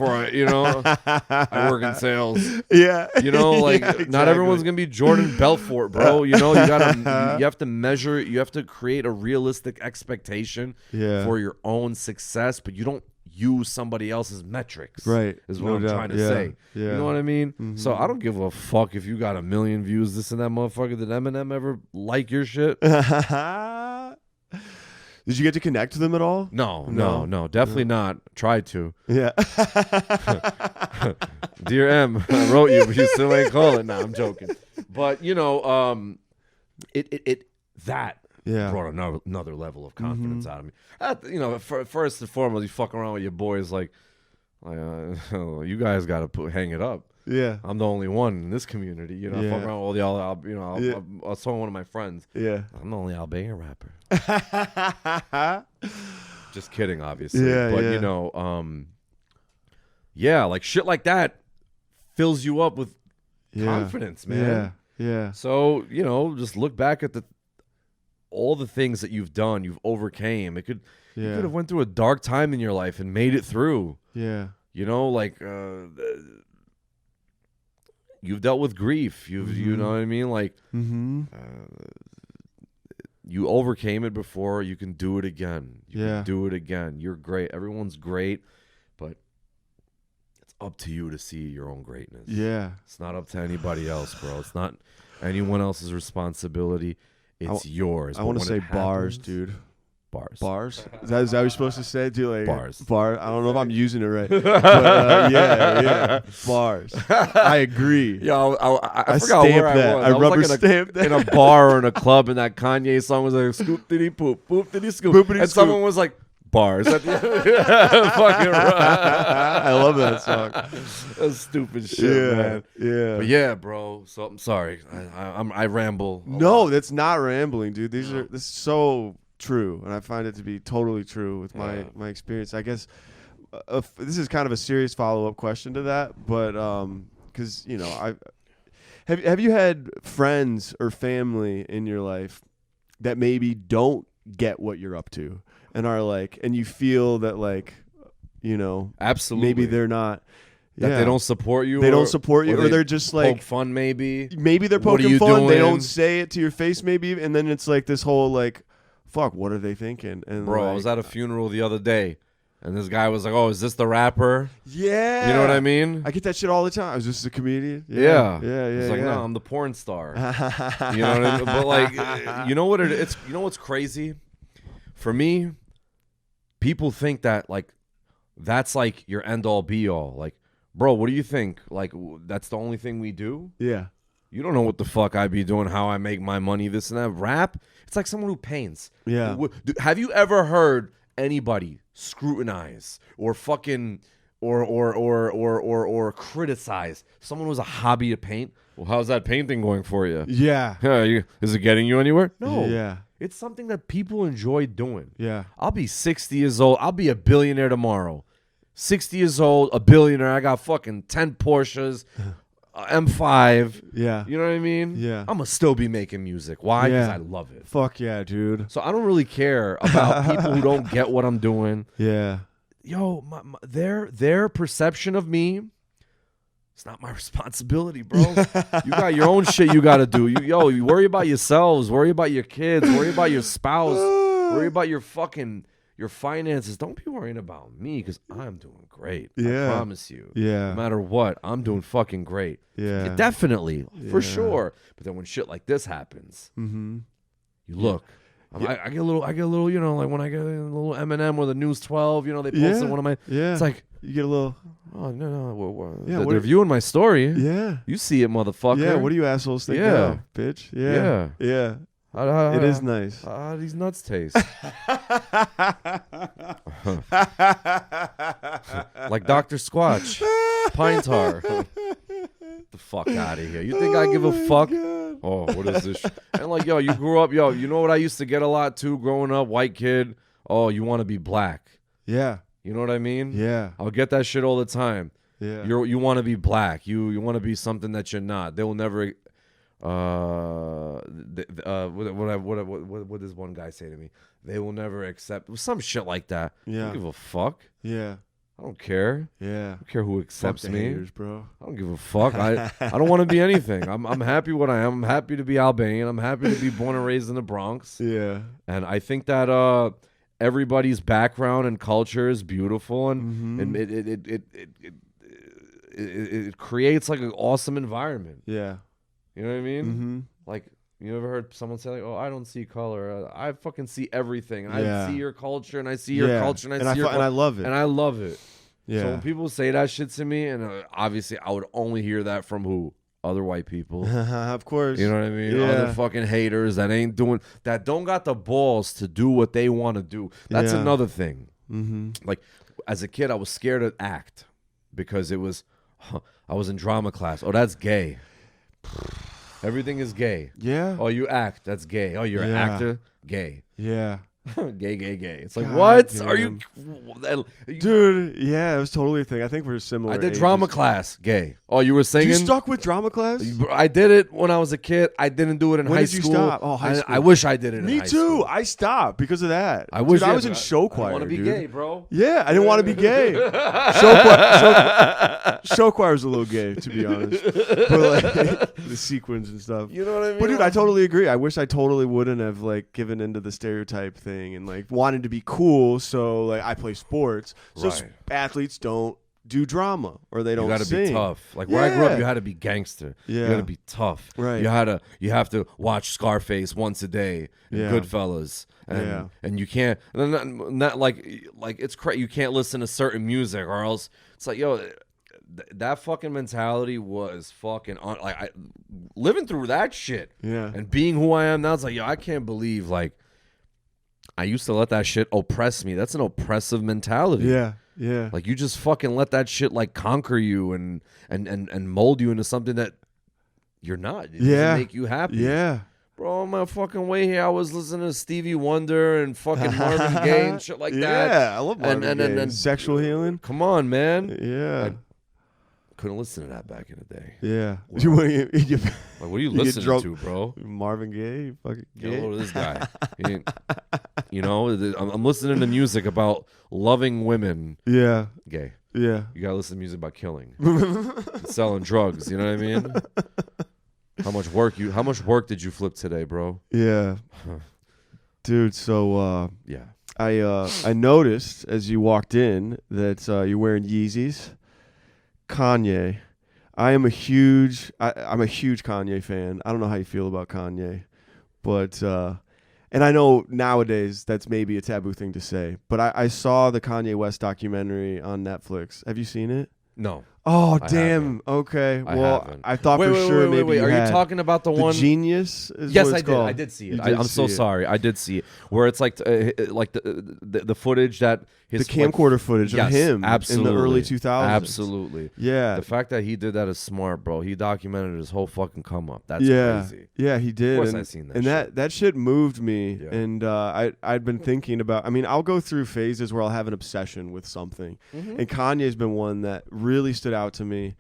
I, you know, I work in sales. Yeah. You know, like Yeah, exactly. not everyone's gonna be Jordan Belfort, bro. You know, you have to measure. You have to create a realistic expectation for your own success, but you don't use somebody else's metrics. Right. Is what No I'm doubt. trying to Yeah. say. Yeah. You know what I mean? So I don't give a fuck if you got 1 million views, this and that motherfucker. Did Eminem ever like your shit? Did you get to connect to them at all? No, definitely not. Tried to. Yeah. Dear M, I wrote you, but you still ain't calling. Nah, I'm joking. But you know, that brought another level of confidence out of me. You know, first and foremost, you fuck around with your boys, like you guys got to hang it up. Yeah. I'm the only one in this community. You know, I fuck around with all the you know, I was talking to one of my friends. Yeah. I'm the only Albanian rapper. Just kidding, obviously. Yeah, but yeah. you know, like shit like that fills you up with confidence, man. Yeah. So, you know, just look back at all the things that you've done, you've overcame. You could have went through a dark time in your life and made it through. Yeah. You know, like you've dealt with grief. You know what I mean? Like you overcame it before. You can do it again. You can do it again. You're great. Everyone's great, but it's up to you to see your own greatness. Yeah. It's not up to anybody else, bro. It's not anyone else's responsibility. It's yours. I want to say bars, dude. Bars. Bars? Is that what you're supposed to say? Do like Bars. Bar? I don't know if I'm using it right. But, yeah. Bars. I agree. Yo, I forgot stamped where that. I was. I was rubber like stamped that. in a bar or in a club, and that Kanye song was like scoop diddy poop, poop diddy scoop, Boopity and scoop. someone was like bars. At the end. Fucking I love that song. That's stupid shit, man. Yeah. But yeah, bro. So I'm sorry. I ramble. a No, lot. that's not rambling, dude. This is so true, and I find it to be totally true with my experience. I guess this is kind of a serious follow-up question to that, but because I have you had friends or family in your life that maybe don't get what you're up to and are like, and you feel that like, Absolutely. maybe they're not. That they don't support you. They don't support you, or they're just like poke fun. Maybe they're What are poking you fun. They doing? don't say it to your face, maybe, and then it's like this whole like, fuck, what are they thinking? And bro, like, I was at a funeral the other day, and this guy was like, "Oh, is this the rapper?" yeah, You know what I mean? I get that shit all the time. I was just a comedian. Yeah. yeah. It's like, yeah. no, I'm the porn star. You know what I mean? But like, you know what it's you know what's crazy? For me, people think that like that's like your end all be all. Like, bro, what do you think? Like that's the only thing we do? Yeah. You don't know what the fuck I be doing, how I make my money, this and that. Rap, it's like someone who paints. Yeah. Have you ever heard anybody scrutinize or fucking or criticize someone who's a hobby to paint? Well, how's that painting going for you? Yeah. Is it getting you anywhere? No. Yeah. It's something that people enjoy doing. Yeah. I'll be 60 years old. I'll be a billionaire tomorrow. 60 years old, a billionaire. I got fucking 10 Porsches, M5. Yeah. You know what I mean? Yeah. I'm going to still be making music. Why? Because Yeah. I love it. Fuck yeah, dude. So I don't really care about people who don't get what I'm doing. Yeah. Yo, their perception of me, it's not my responsibility, bro. You got your own shit you got to do. You worry about yourselves. Worry about your kids. Worry about your spouse. Worry about your finances. Don't be worrying about me because I'm doing great. Yeah. I promise you. Yeah. No matter what, I'm doing fucking great. Yeah. Definitely. For Yeah. sure. But then when shit like this happens, Mm-hmm. you look. I get a little, like when I get a little Eminem or the News 12, they posted one of my. Yeah. It's like, you get a little. oh no, Yeah, they're viewing my story. Yeah. You see it, motherfucker. Yeah. What do you assholes think? Yeah. Now, bitch. Yeah. Yeah. Yeah. It is nice. How do these nuts taste? Like Dr. Squatch, pine tar. The fuck out of here. You think I give a fuck? God. Oh, what is this? And like, yo, you grew up, you know what I used to get a lot too growing up? White kid. Oh, you want to be black. Yeah. You know what I mean? Yeah. I'll get that shit all the time. Yeah. You want to be black. You want to be something that you're not. They will never. What does one guy say to me? They will never accept some shit like that. I Yeah. don't give a fuck. Yeah. I don't care. Yeah. I don't care who accepts Fuck the me. haters, bro. I don't give a fuck. I don't want to be anything. I'm happy what I am. I'm happy to be Albanian. I'm happy to be born and raised in the Bronx. Yeah. And I think that everybody's background and culture is beautiful, and it creates like an awesome environment. Yeah. You know what I mean? Mm-hmm. Like, you ever heard someone say, like, "Oh, I don't see color. I fucking see everything. And Yeah. I see your culture, and I see your culture, and I see your and I love it. and I love it." Yeah. So when people say that shit to me, and obviously I would only hear that from who? Other white people. Of course. You know what I mean? Yeah. Other fucking haters that don't got the balls to do what they want to do. That's Yeah. another thing. Mm-hmm. Like, as a kid, I was scared to act because it was, I was in drama class. Oh, that's gay. Everything is gay. Yeah. Oh, you act. That's gay. Oh, you're an Yeah. actor. Gay. Yeah. Gay. It's like, God what? damn. Are you? Dude, yeah, it was totally a thing. I think we're similar. I did ages. drama class. Gay. Oh, you were singing? You stuck with drama class? I did it when I was a kid. I didn't do it in When high did you school. stop? Oh, high school. I wish I did it in Me high too. school. I stopped because of that. I wish Dude, I yeah, was in but show I choir. want to be dude. gay, bro. Yeah, I didn't want to be gay. Show choir was a little gay, to be honest. But like the sequins and stuff. You know what I mean? But dude, I totally agree. I wish I totally wouldn't have like given into the stereotype thing and like wanted to be cool. So like I play sports. So Right. athletes don't do drama or they don't You got to sing. be tough. Like where I grew up, Yeah. you had to be gangster. You Yeah. got to be tough. Right. You have to watch Scarface once a day and Yeah. Goodfellas. And Yeah. and you can't not like it's crazy. You can't listen to certain music or else it's like that fucking mentality was fucking living through that shit. Yeah. And being who I am now, it's like I can't believe like I used to let that shit oppress me. That's an oppressive mentality. Yeah. Yeah. Like you just fucking let that shit like conquer you and mold you into something that you're not. It doesn't make you happy. Yeah. Bro, on my fucking way here, I was listening to Stevie Wonder and fucking Marvin Gaye and shit like that. Yeah, I love Marvin Gaye. And Sexual Healing. Come on, man. Yeah. Couldn't listen to that back in the day. Yeah. Like, what are you get listening drunk. to, bro? Marvin Gaye, you fucking Get a gay. load of this guy. I'm listening to music about loving women. Yeah. Gay. Yeah. You gotta listen to music about killing, selling drugs. You know what I mean? How much work did you flip today, bro? Yeah. Dude, so Yeah. I noticed as you walked in that you're wearing Yeezys. Kanye. I'm a huge Kanye fan. I don't know how you feel about Kanye, but and I know nowadays that's maybe a taboo thing to say, but I saw the Kanye West documentary on Netflix. Have you seen it? No. Oh, I damn. haven't. Okay. I Well, haven't. I thought for sure maybe wait. you Are had. you talking about the one? Genius is Yes, what I it's did. called. I did see it. You did I'm so see it. sorry. I did see it. Where it's like the footage that The his camcorder footage yes, of him absolutely. in the early 2000s. Absolutely. Yeah. The fact that he did that is smart, bro. He documented his whole fucking come up. That's yeah. crazy. Yeah, he did. Of course and, I've seen that and shit. that shit moved me. Yeah. And I'd been thinking about. I mean, I'll go through phases where I'll have an obsession with something, and Kanye's been one that really stood out to me.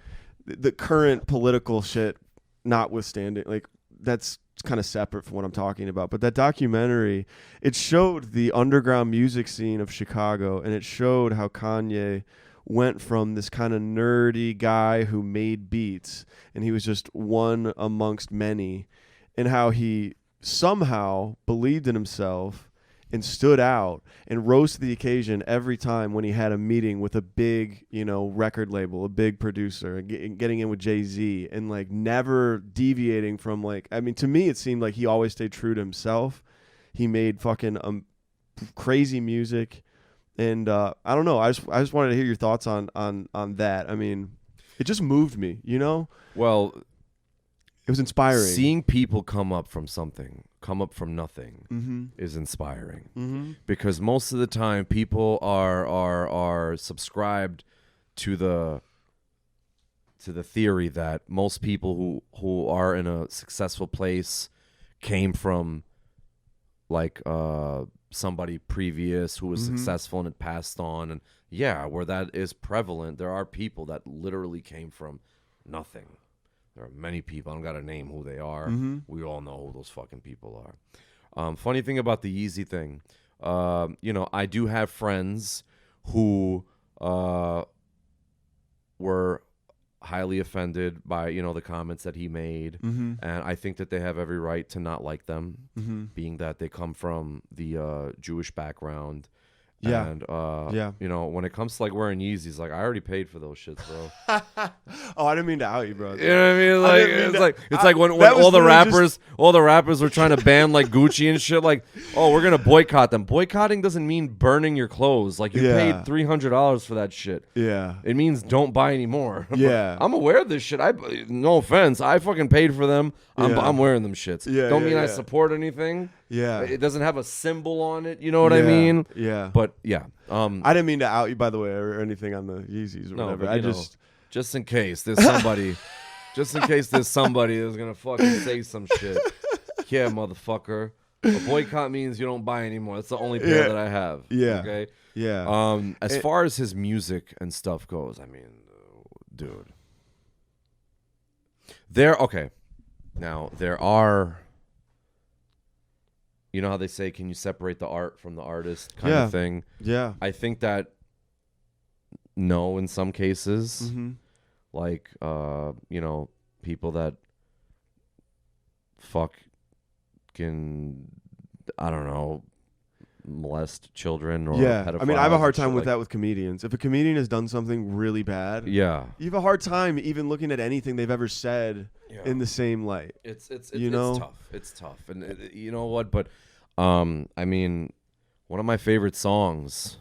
The current political shit notwithstanding, like that's kind of separate from what I'm talking about. But that documentary, it showed the underground music scene of Chicago, and it showed how Kanye went from this kind of nerdy guy who made beats, and he was just one amongst many, and how he somehow believed in himself and stood out and rose to the occasion every time when he had a meeting with a big, record label, a big producer, and getting in with Jay-Z, and like never deviating from to me it seemed like he always stayed true to himself. He made fucking crazy music, and I don't know. I just wanted to hear your thoughts on that. I mean, it just moved me. Well, it was inspiring. seeing people come up from nothing, Mm-hmm. is inspiring. Mm-hmm. Because most of the time people are subscribed to the theory that most people who are in a successful place came from like somebody previous who was successful and it passed on. And where that is prevalent, there are people that literally came from nothing. There are many people. I don't got to name who they are. We all know who those fucking people are. Funny thing about the Yeezy thing, I do have friends who were highly offended by, the comments that he made. And I think that they have every right to not like them, being that they come from the Jewish background. Yeah. And, Yeah. when it comes to like wearing Yeezys, like I already paid for those shits, bro. Oh, I didn't mean to out you, bro. You know what I mean? Like it's like when that was all the literally rappers were trying to ban like Gucci and shit. Like, oh, we're gonna boycott them. Boycotting doesn't mean burning your clothes. Like you paid $300 for that shit. Yeah. It means don't buy anymore. Yeah. I'm aware of this shit. No offense, I fucking paid for them. Yeah. I'm wearing them shits. Yeah, Don't yeah, mean I yeah. support anything. Yeah. It doesn't have a symbol on it. You know what I mean? Yeah. But yeah. I didn't mean to out you, by the way, or anything on the Yeezys or No, whatever. but, I you know, just. just in case there's somebody, that's gonna fucking say some shit. Yeah, motherfucker. A boycott means you don't buy anymore. That's the only pair that I have. Yeah. Okay. Yeah. As far as his music and stuff goes, I mean, dude. Now there are. You know how they say, can you separate the art from the artist kind of thing? Yeah. I think that no, in some cases, like, people that fucking, I don't know, molest children or Yeah, I mean, I have a hard pedophiles and time shit with like- that with comedians. If a comedian has done something really bad, Yeah, you have a hard time even looking at anything they've ever said Yeah. in the same light. it's You know? it's tough. It's tough, and you know what? But I mean, one of my favorite songs,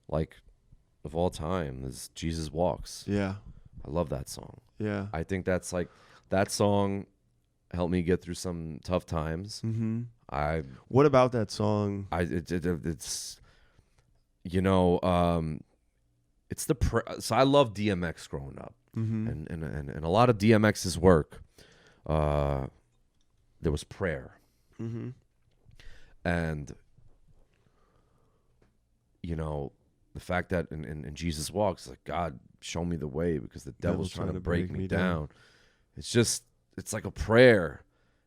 like of all time, is "Jesus Walks." Yeah, I love that song. yeah. I think that's like that song helped me get through some tough times. Mm-hmm. I What about that song? it's you know it's so I love DMX growing up, Mm-hmm. and a lot of DMX's work there was prayer, Mm-hmm. and you know the fact that in Jesus Walks, like, God, show me the way because the devil's trying to break me down. It's like a prayer,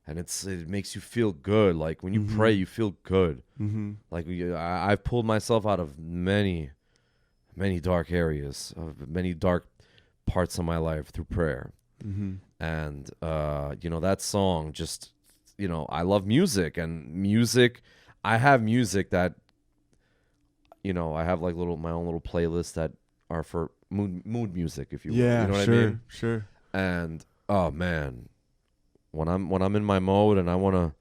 and it makes you feel good. Like when you pray, you feel good. Mm-hmm. Like I've pulled myself out of many dark areas, of many dark parts of my life through prayer. Mm-hmm. And you know, that song just, you know, I love music, and music. I have music that, you know, I have like my own little playlists that are for mood music, if you will. Yeah, You know what sure, I mean? sure. And oh man, when I'm in my mode and I wanna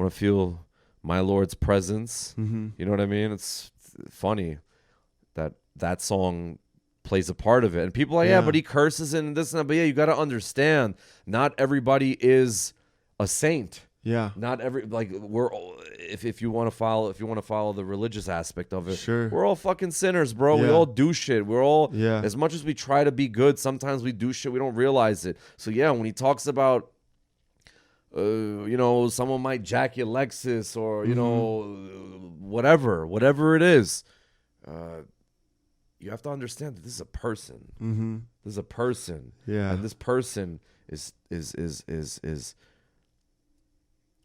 feel my Lord's presence, Mm-hmm. you know what I mean? It's funny that song plays a part of it, and people are like, yeah, Yeah. but he curses and this and that. But yeah, you got to understand, not everybody is a saint. Yeah, Not every we're if you want to follow the religious aspect of it, Sure. we're all fucking sinners, bro. We Yeah. all do shit. We're all Yeah. as much as we try to be good, sometimes we do shit we don't realize it. So yeah, when he talks about you know, someone might jack your Lexus or you know whatever it is, you have to understand that this is a person. Mm-hmm. This is a person. Yeah. And this person is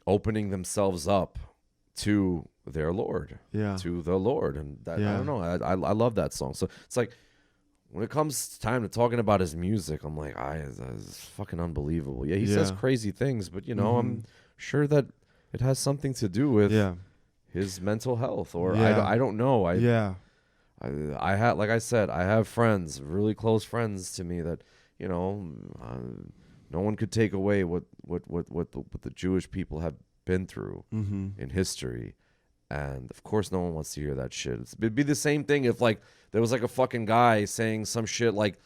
opening themselves up to their Lord, Yeah. to the Lord, and that, I Yeah. don't know. I love that song. So it's like when it comes time to talking about his music, I'm like, it's fucking unbelievable. Yeah, he says Yeah. crazy things, but you know, I'm sure that it has something to do with Yeah. his mental health, or Yeah. I don't know. Yeah. I had, like I said, I have friends, really close friends to me that, you know, no one could take away what the Jewish people have been through Mm-hmm. in history, and of course, no one wants to hear that shit. It'd be the same thing if like there was like a fucking guy saying some shit like,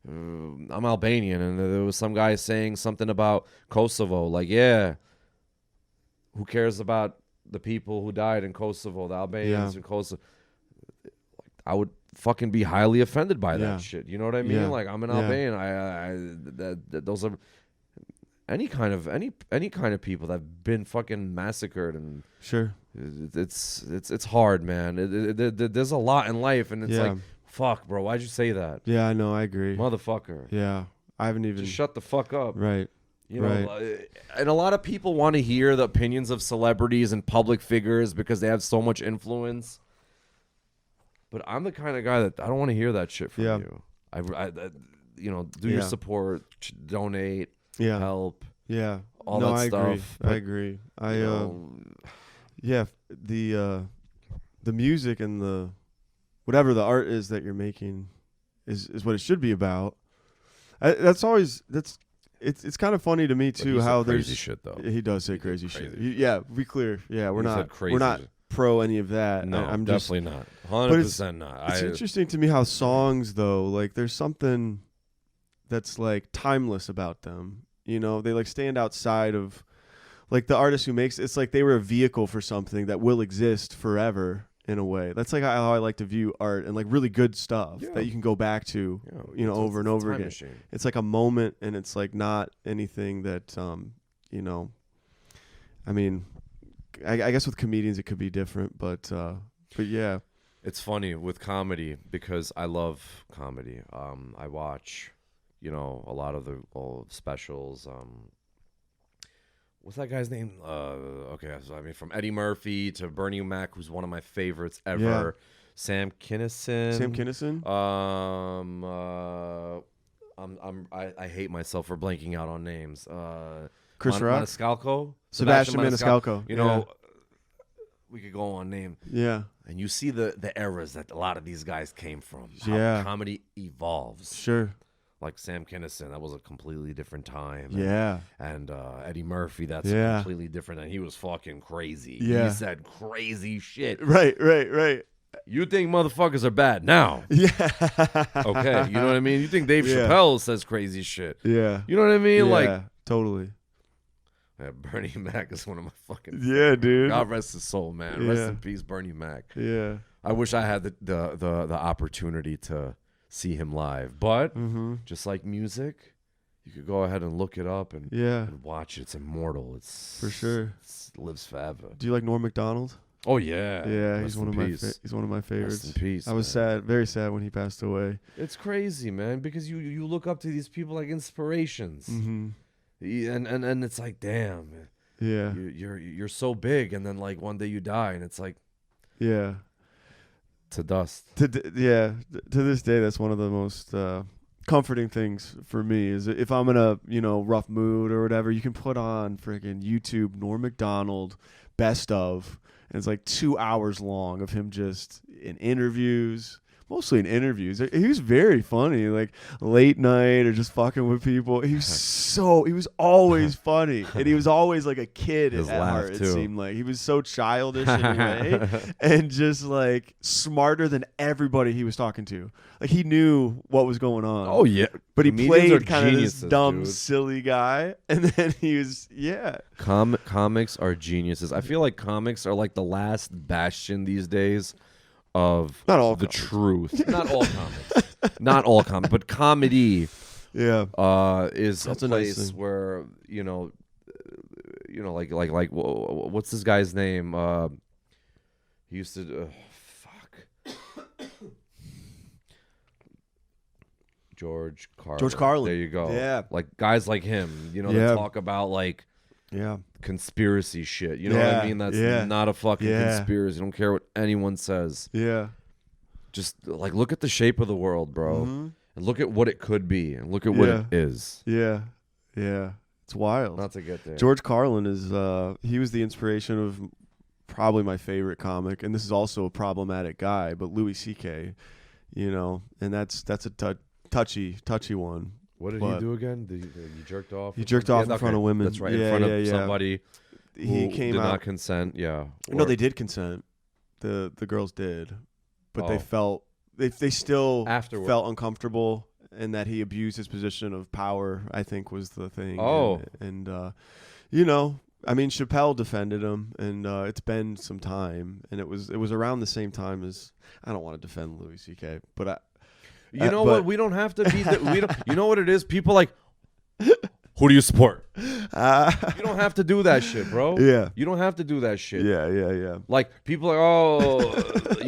I'm Albanian, and there was some guy saying something about Kosovo, like, yeah, who cares about the people who died in Kosovo, the Albanians in Kosovo? I would fucking be highly offended by Yeah. that shit. You know what I mean? Yeah. Like, I'm an Yeah. Albanian. Those are any kind of people that have been fucking massacred, and Sure. it's hard, man. There's a lot in life, and it's Yeah. like, fuck, bro, why'd you say that, Yeah, I know. I agree. motherfucker? Yeah. I haven't even. Just shut the fuck up. Right. You know, and a lot of people want to hear the opinions of celebrities and public figures because they have so much influence. But I'm the kind of guy that I don't want to hear that shit from Yeah. you. You know, do your Yeah. support, donate, Yeah. help, Yeah. all no, that I stuff. agree. But, I agree. you know, Yeah. The music and the whatever the art is that you're making is what it should be about. It's kind of funny to me but too he said how crazy there's shit though. he does say He said crazy shit. crazy Yeah, be clear. Yeah, we're He said not crazy we're not shit. pro any of that. No, I'm just definitely not. But 100% not. It's interesting to me how songs, though, like there's something that's like timeless about them. You know, they like stand outside of like the artist who makes it's like they were a vehicle for something that will exist forever in a way. That's like how I like to view art and like really good stuff Yeah. that you can go back to, you know, over and it's a over time again. machine. It's like a moment, and it's like not anything that, you know, I mean, I guess with comedians it could be different, but yeah. It's funny with comedy because I love comedy. I watch, you know, a lot of the old specials. What's that guy's name? Okay, so I mean, from Eddie Murphy to Bernie Mac, who's one of my favorites ever. Yeah. Sam Kinison. Sam Kinison? I hate myself for blanking out on names. Chris Rock? Maniscalco. Sebastian Maniscalco. You know, we could go on name. Yeah. And you see the eras that a lot of these guys came from. Yeah. How comedy evolves. Sure. Like Sam Kinison, that was a completely different time. Yeah. And Eddie Murphy, that's completely different. And he was fucking crazy. Yeah. He said crazy shit. Right. You think motherfuckers are bad now. Yeah. Okay. You know what I mean? You think Dave Chappelle says crazy shit. Yeah. You know what I mean? Yeah, Like, topally. yeah, Bernie Mac is one of my fucking. Yeah, dude. God rest his soul, man. Yeah. Rest in peace, Bernie Mac. Yeah. I wish I had the opportunity to see him live, but just like music, you could go ahead and look it up and watch it. It's immortal. It's for sure. It lives forever. Do you like Norm Macdonald? Oh yeah, Yeah, he's one of my favorites. Rest in peace. I was sad, very sad when he passed away. It's crazy, man, because you look up to these people like inspirations, and it's like, damn, Yeah, you're so big, and then like one day you die, and it's like, yeah, to dust. To this day, that's one of the most comforting things for me. Is if I'm in a rough mood or whatever, you can put on freaking YouTube Norm Macdonald best of. And it's like 2 hours long of him just in interviews, mostly in interviews. He was very funny, like late night or just fucking with people. He was always funny. And he was always like a kid at heart, it seemed like. He was so childish in a way and just like smarter than everybody he was talking to. Like he knew what was going on. Oh, yeah. But he Comedians played kind of this geniuses, dumb, dude. silly guy. And then he was, Comics are geniuses. I feel like comics are like the last bastion these days of Not all the comics. truth. Not all comics. Not all comics, but comedy is That's a a nice place thing. where, like what's this guy's name? He used to George Carlin. There you go. Yeah. Like guys like him, that talk about like conspiracy shit. You know what I mean? That's not a fucking conspiracy. I don't care what anyone says. Yeah. Just like look at the shape of the world, bro. And look at what it could be and look at what it is. Yeah. Yeah. It's wild. Not to get there. George Carlin is he was the inspiration of probably my favorite comic, and this is also a problematic guy, but Louis C.K., and that's a touchy one. What did he do again? He jerked off? He jerked off in front of women. That's right. In front of somebody he who came did out. not consent. Yeah. No, they did consent. The girls did, but they felt they still Afterward. felt uncomfortable, and that he abused his position of power, I think, was the thing. Oh. And I mean, Chappelle defended him, and it's been some time, and it was around the same time as, I don't want to defend Louis C.K., but what? We don't have to be. We don't. You know what it is? People like, who do you support? You don't have to do that shit, bro. Yeah. You don't have to do that shit. Yeah. Like people are,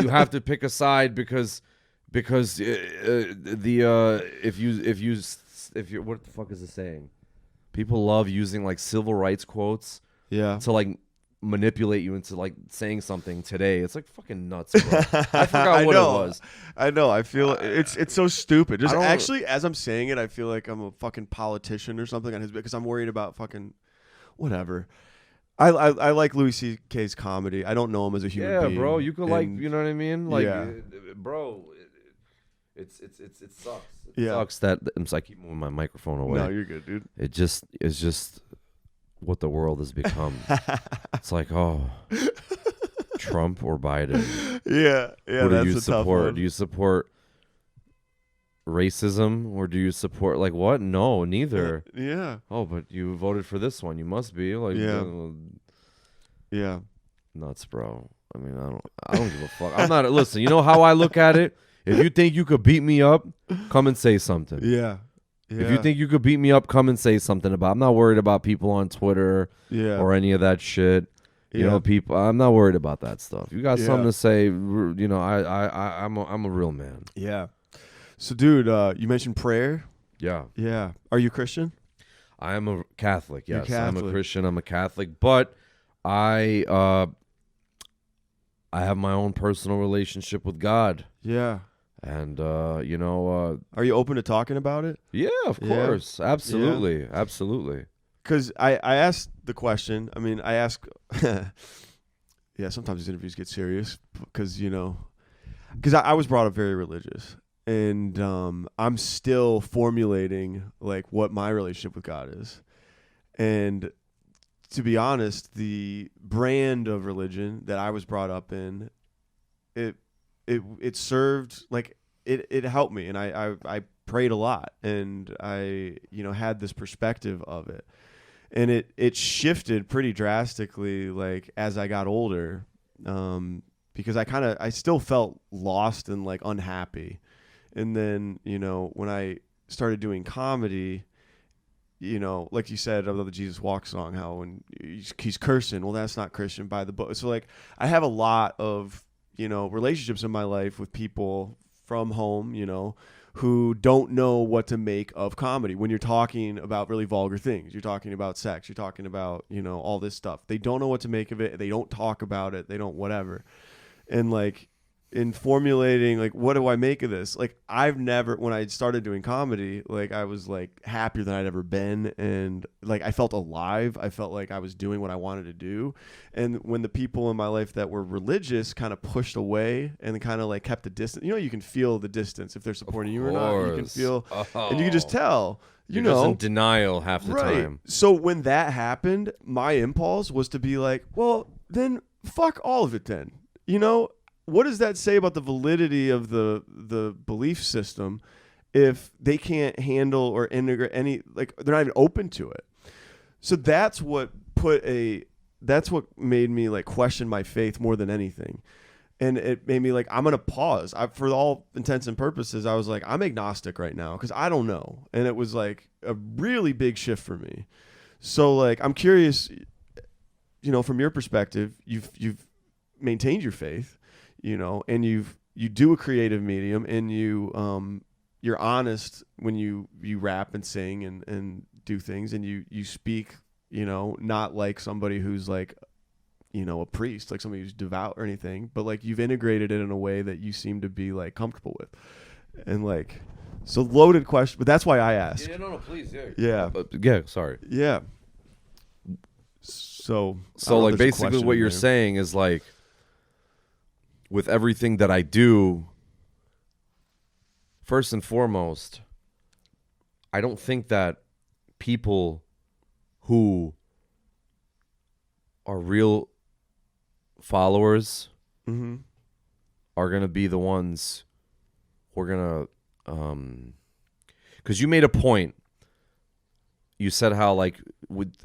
you have to pick a side because if you what the fuck is it saying? People love using like civil rights quotes. Yeah. To like manipulate you into like saying something today. It's like fucking nuts, bro. I forgot what it was. I know. I feel it's so stupid. Just I don't- actually, as I'm saying it, I feel like I'm a fucking politician or something on his, because I'm worried about fucking whatever. I like Louis C.K.'s comedy. I don't know him as a human being. Yeah, bro. You could like, you know what I mean? Like, Yeah. bro, it sucks. It Yeah. sucks that I keep moving my microphone away. No, you're good, dude. It's just what the world has become. It's like, Trump or Biden? Yeah, Who that's do you a tough support? one. Do you support racism or do you support like what? No, neither. Yeah, Oh, but you voted for this one. You must be like, yeah. nuts, bro. I mean, I don't give a fuck. I'm not. Listen, you know how I look at it. If you think you could beat me up, come and say something. Yeah. If you think you could beat me up, come and say something about. I'm not worried about people on Twitter or any of that shit. You know, people. I'm not worried about that stuff. You got something to say. You know, I'm a real man. Yeah. So, dude, you mentioned prayer. Yeah. Yeah. Are you Christian? I am a Catholic. Yes, You're I'm a Catholic. Christian. I'm a Catholic, but I have my own personal relationship with God, Yeah. and Are you open to talking about it? yeah, of Yeah. course, absolutely, absolutely. Because I asked the question. I mean, I ask yeah, sometimes these interviews get serious because, because I was brought up very religious, and I'm still formulating like what my relationship with God is. And to be honest, the brand of religion that I was brought up in, it served, like it helped me, and I prayed a lot, and I had this perspective of it, and it shifted pretty drastically like as I got older, because I still felt lost and like unhappy, and then when I started doing comedy, like you said about the Jesus Walk song, how when he's cursing, well, that's not Christian by the book. So like I have a lot of relationships in my life with people from home, who don't know what to make of comedy. When you're talking about really vulgar things, you're talking about sex, you're talking about, all this stuff. They don't know what to make of it. They don't talk about it. They don't whatever. And like in formulating, like, what do I make of this? Like, I've never, when I started doing comedy, like I was like happier than I'd ever been. And like, I felt alive. I felt like I was doing what I wanted to do. And when the people in my life that were religious kind of pushed away and kind of like kept the distance, you can feel the distance if they're supporting you or not. You can feel, and you can just tell, You're just in denial half the time. So when that happened, my impulse was to be like, well, then fuck all of it then. What does that say about the validity of the belief system if they can't handle or integrate any, like they're not even open to it? So that's what made me like question my faith more than anything. And it made me like, I'm going to pause. For all intents and purposes, I was like, I'm agnostic right now because I don't know. And it was like a really big shift for me. So like, I'm curious, from your perspective, you've maintained your faith, and you do a creative medium, and you're honest when you rap and sing and do things, and you speak, not like somebody who's like, a priest, like somebody who's devout or anything, but like you've integrated it in a way that you seem to be like comfortable with. And like, so loaded question, but that's why I asked. Yeah, no, please, yeah. Yeah. Sorry. Yeah. So like basically what you're saying is like, with everything that I do, first and foremost, I don't think that people who are real followers are going to be the ones who are going to, because you made a point. You said how like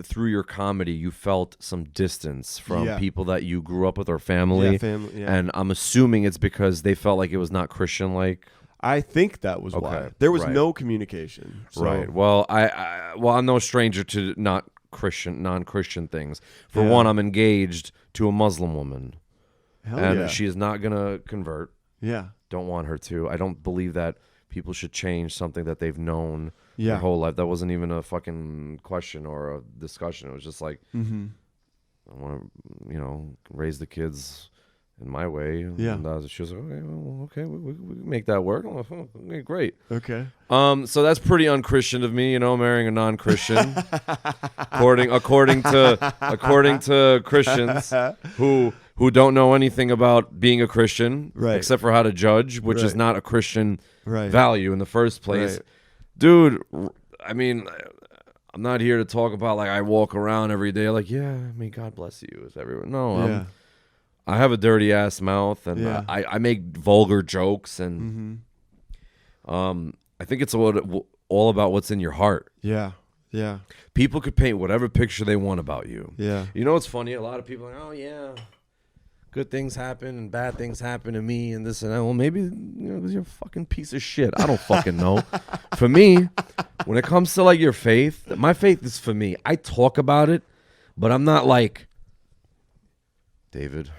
through your comedy you felt some distance from people that you grew up with or family. Yeah. And I'm assuming it's because they felt like it was not Christian-like. I think that was why. There was no communication. So. Right. Well, I'm no stranger to non-Christian things. For one, I'm engaged to a Muslim woman. And she is not going to convert. Yeah. Don't want her to. I don't believe that people should change something that they've known their Yeah. whole life. That wasn't even a fucking question or a discussion. It was just like, Mm-hmm. I want to, raise the kids in my way. Yeah. And she was like, okay, we can make that work. I'm like, oh, okay, great. Okay. So that's pretty unchristian of me, marrying a non-Christian, according to Christians who don't know anything about being a Christian, Right. except for how to judge, which is Right. not a Christian Right. value in the first place. Right. Dude, I mean, I'm not here to talk about like I walk around every day like, God bless you with everyone. No, Yeah. I have a dirty ass mouth, and Yeah. I make vulgar jokes, and I think it's all about what's in your heart. Yeah. Yeah. People could paint whatever picture they want about you. Yeah. You know what's funny? A lot of people are like, oh yeah, good things happen and bad things happen to me and this and that. Well, maybe because you're a fucking piece of shit. I don't fucking know. For me, when it comes to like your faith, my faith is for me. I talk about it, but I'm not like David.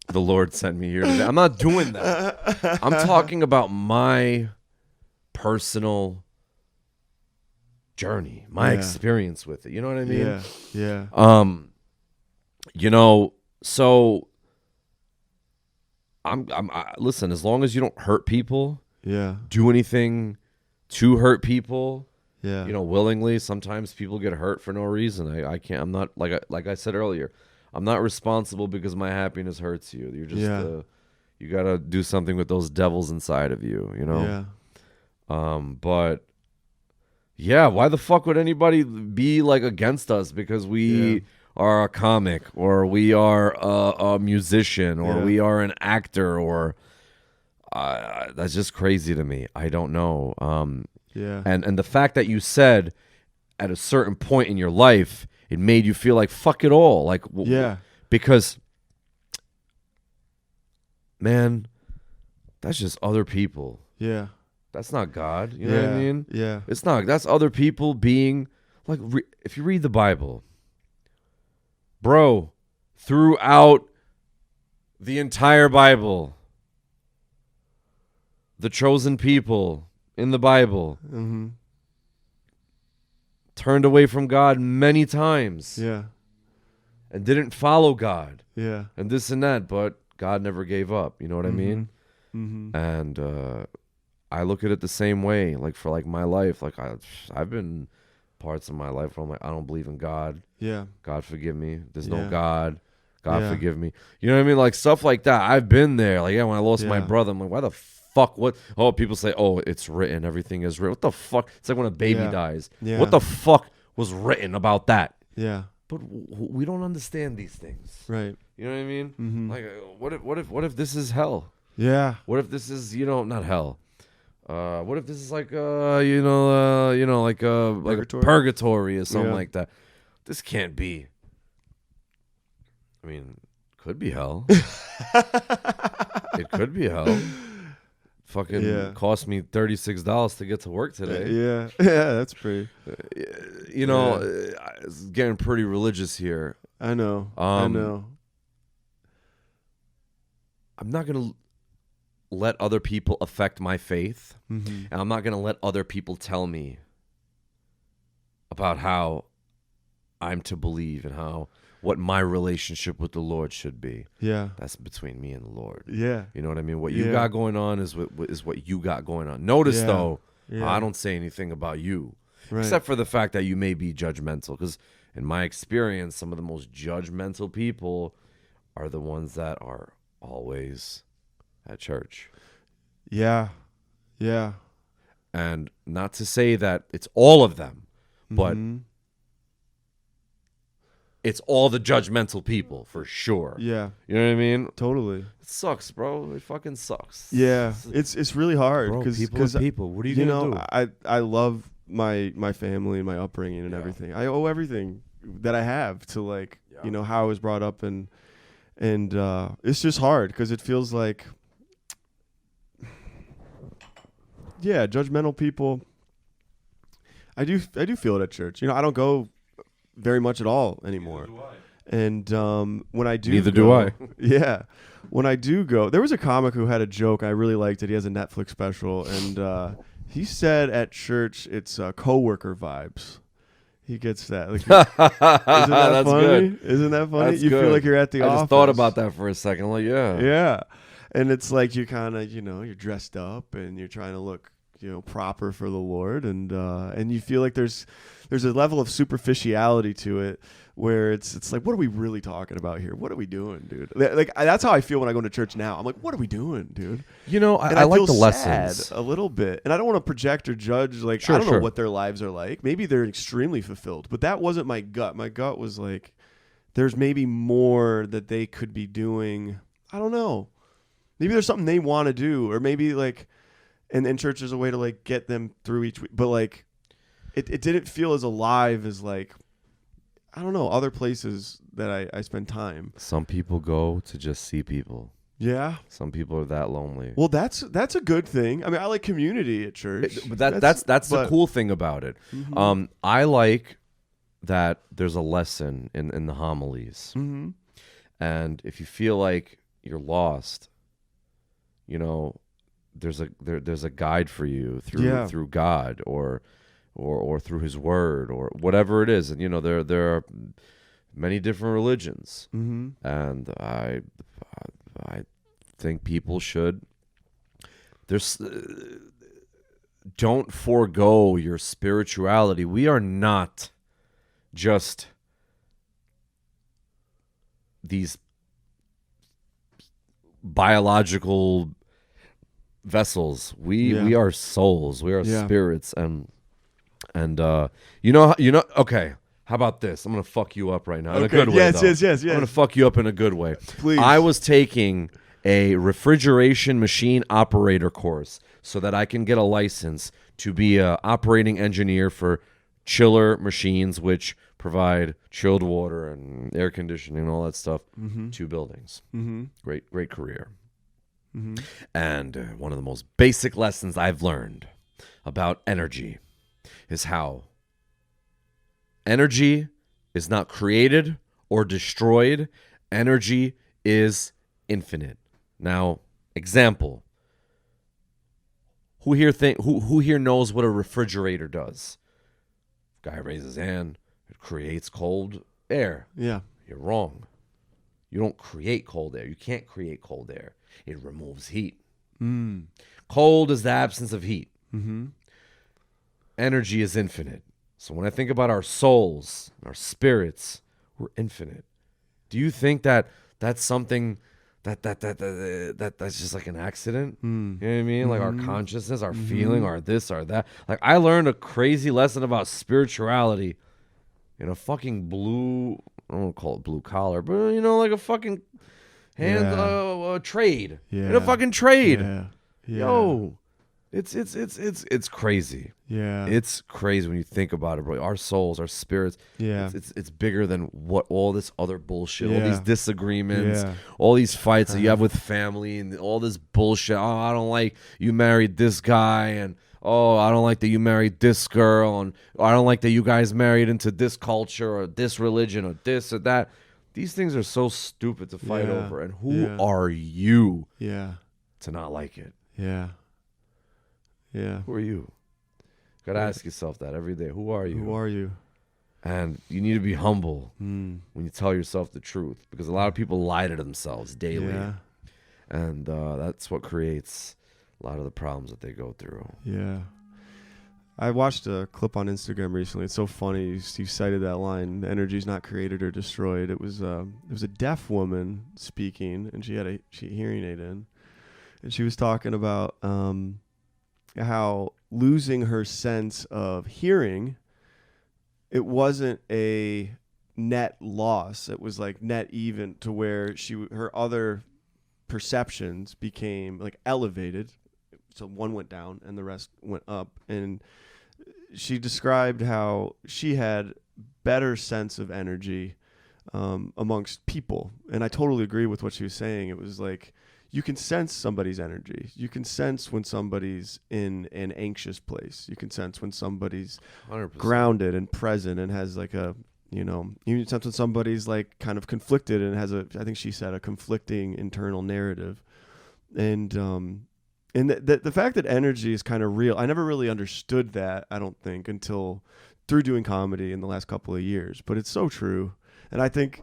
The Lord sent me here today. I'm not doing that. I'm talking about my personal journey, my experience with it. You know what I mean? Yeah. Yeah. So listen, as long as you don't hurt people, Yeah. do anything to hurt people, Yeah. You know, willingly. Sometimes people get hurt for no reason. I can't. I'm not like I said earlier. I'm not responsible because my happiness hurts you. You're just you gotta do something with those devils inside of you. You know. Yeah. But yeah, why the fuck would anybody be like against us because we are a comic or we are a musician or we are an actor or that's just crazy to me. I don't know. And the fact that you said at a certain point in your life it made you feel like fuck it all, like because man, that's just other people. Yeah. That's not God. You know what I mean? Yeah. It's not. That's other people being like, if you read the Bible, bro, throughout the entire Bible, the chosen people in the Bible turned away from God many times. Yeah. And didn't follow God. Yeah. And this and that, but God never gave up. You know what I mean? Mm-hmm. And I look at it the same way. Like for like my life, like I've been parts of my life where I'm like, I don't believe in God. Yeah. God forgive me. There's no God. God Yeah. forgive me. You know what I mean? Like stuff like that. I've been there. Like when I lost my brother, I'm like, why the fuck? What? Oh, people say, oh, it's written. Everything is written. What the fuck? It's like when a baby dies. Yeah. What the fuck was written about that? Yeah. But we don't understand these things. Right. You know what I mean? Mm-hmm. Like, what if this is hell? Yeah. What if this is, not hell? What if this is like like a purgatory or something like that? This can't be. I mean, could be hell. It could be hell. Fucking cost me $36 to get to work today. Yeah, that's pretty. It's getting pretty religious here. I know. I'm not gonna let other people affect my faith, and I'm not gonna let other people tell me about how I'm to believe and what my relationship with the Lord should be. Yeah, that's between me and the Lord. Yeah, you know what I mean. What you got going on is what you got going on. Notice though, I don't say anything about you, except for the fact that you may be judgmental. Because in my experience, some of the most judgmental people are the ones that are always at church. Yeah. And not to say that it's all of them, but it's all the judgmental people for sure. Yeah. You know what I mean? Totally. It sucks, bro. It fucking sucks. Yeah. It's really hard because people. What are you gonna do? I love my family and my upbringing and everything. I owe everything that I have to how I was brought up and it's just hard because it feels like judgmental people. I do feel it at church. I don't go very much at all anymore. And when I do, neither do I. Yeah, when I do go, there was a comic who had a joke. I really liked it. He has a Netflix special, and he said at church it's coworker vibes. He gets that. Like, isn't that That's funny? good. Isn't that funny? That's you good. feel like you're at the office. I just thought about that for a second. Like, yeah. Yeah. And it's like you kind of, you're dressed up and you're trying to look, proper for the Lord. And you feel like there's a level of superficiality to it where it's like, what are we really talking about here? What are we doing, dude? Like that's how I feel when I go to church now. I'm like, what are we doing, dude? I like feel the lessons a little bit. And I don't want to project or judge. Like, I don't know what their lives are like. Maybe they're extremely fulfilled, but that wasn't my gut. My gut was like, there's maybe more that they could be doing. I don't know. Maybe there's something they want to do, or maybe like, and church is a way to like get them through each week. But like, it didn't feel as alive as like, I don't know, other places that I spend time. Some people go to just see people. Yeah. Some people are that lonely. Well, that's a good thing. I mean, I like community at church. But that's the cool thing about it. Mm-hmm. I like that there's a lesson in the homilies. Mm-hmm. And if you feel like you're lost, there's a guide for you through God or through His Word or whatever it is. And there are many different religions, and I think people should. don't forego your spirituality. We are not just these biological vessels. We are souls. We are spirits, and okay. How about this? I'm gonna fuck you up right now in a good way. Yes. I'm gonna fuck you up in a good way. Please. I was taking a refrigeration machine operator course so that I can get a license to be a operating engineer for chiller machines, which provide chilled water and air conditioning and all that stuff to buildings. Great career. And one of the most basic lessons I've learned about energy is how energy is not created or destroyed. Energy is infinite. Now, example. Who here knows what a refrigerator does? Guy raises his hand. It creates cold air. Yeah. You're wrong. You don't create cold air. You can't create cold air. It removes heat. Cold is the absence of heat. Energy is infinite. So when I think about our souls, our spirits, we're infinite. Do you think that that's something that's just like an accident? You know what I mean? Like our consciousness, our feeling, our this, our that. Like I learned a crazy lesson about spirituality in a fucking blue, I don't want to call it blue collar, but like a fucking trade. In a fucking trade. Yo, it's crazy. Yeah. It's crazy when you think about it, bro. Our souls, our spirits. Yeah. It's bigger than what all this other bullshit, all these disagreements, Yeah. all these fights that you have with family and all this bullshit. Oh, I don't like you married this guy, and oh, I don't like that you married this girl, and I don't like that you guys married into this culture or this religion or this or that. These things are so stupid to fight over. And who are you to not like it? Yeah. Who are you? Gotta ask yourself that every day. Who are you? Who are you? And you need to be humble when you tell yourself the truth, because a lot of people lie to themselves daily. And that's what creates a lot of the problems that they go through. Yeah. I watched a clip on Instagram recently. It's so funny. You cited that line, "Energy is not created or destroyed." It was a deaf woman speaking, and she had a hearing aid in. And she was talking about how losing her sense of hearing, it wasn't a net loss. It was like net even, to where her other perceptions became like elevated. So one went down and the rest went up. And she described how she had better sense of energy amongst people. And I totally agree with what she was saying. It was like, you can sense somebody's energy. You can sense when somebody's in an anxious place. You can sense when somebody's 100%. grounded and present and has like a, you can sense when somebody's like kind of conflicted and has I think she said, a conflicting internal narrative. And the fact that energy is kind of real, I never really understood that, I don't think, until through doing comedy in the last couple of years. But it's so true. And I think,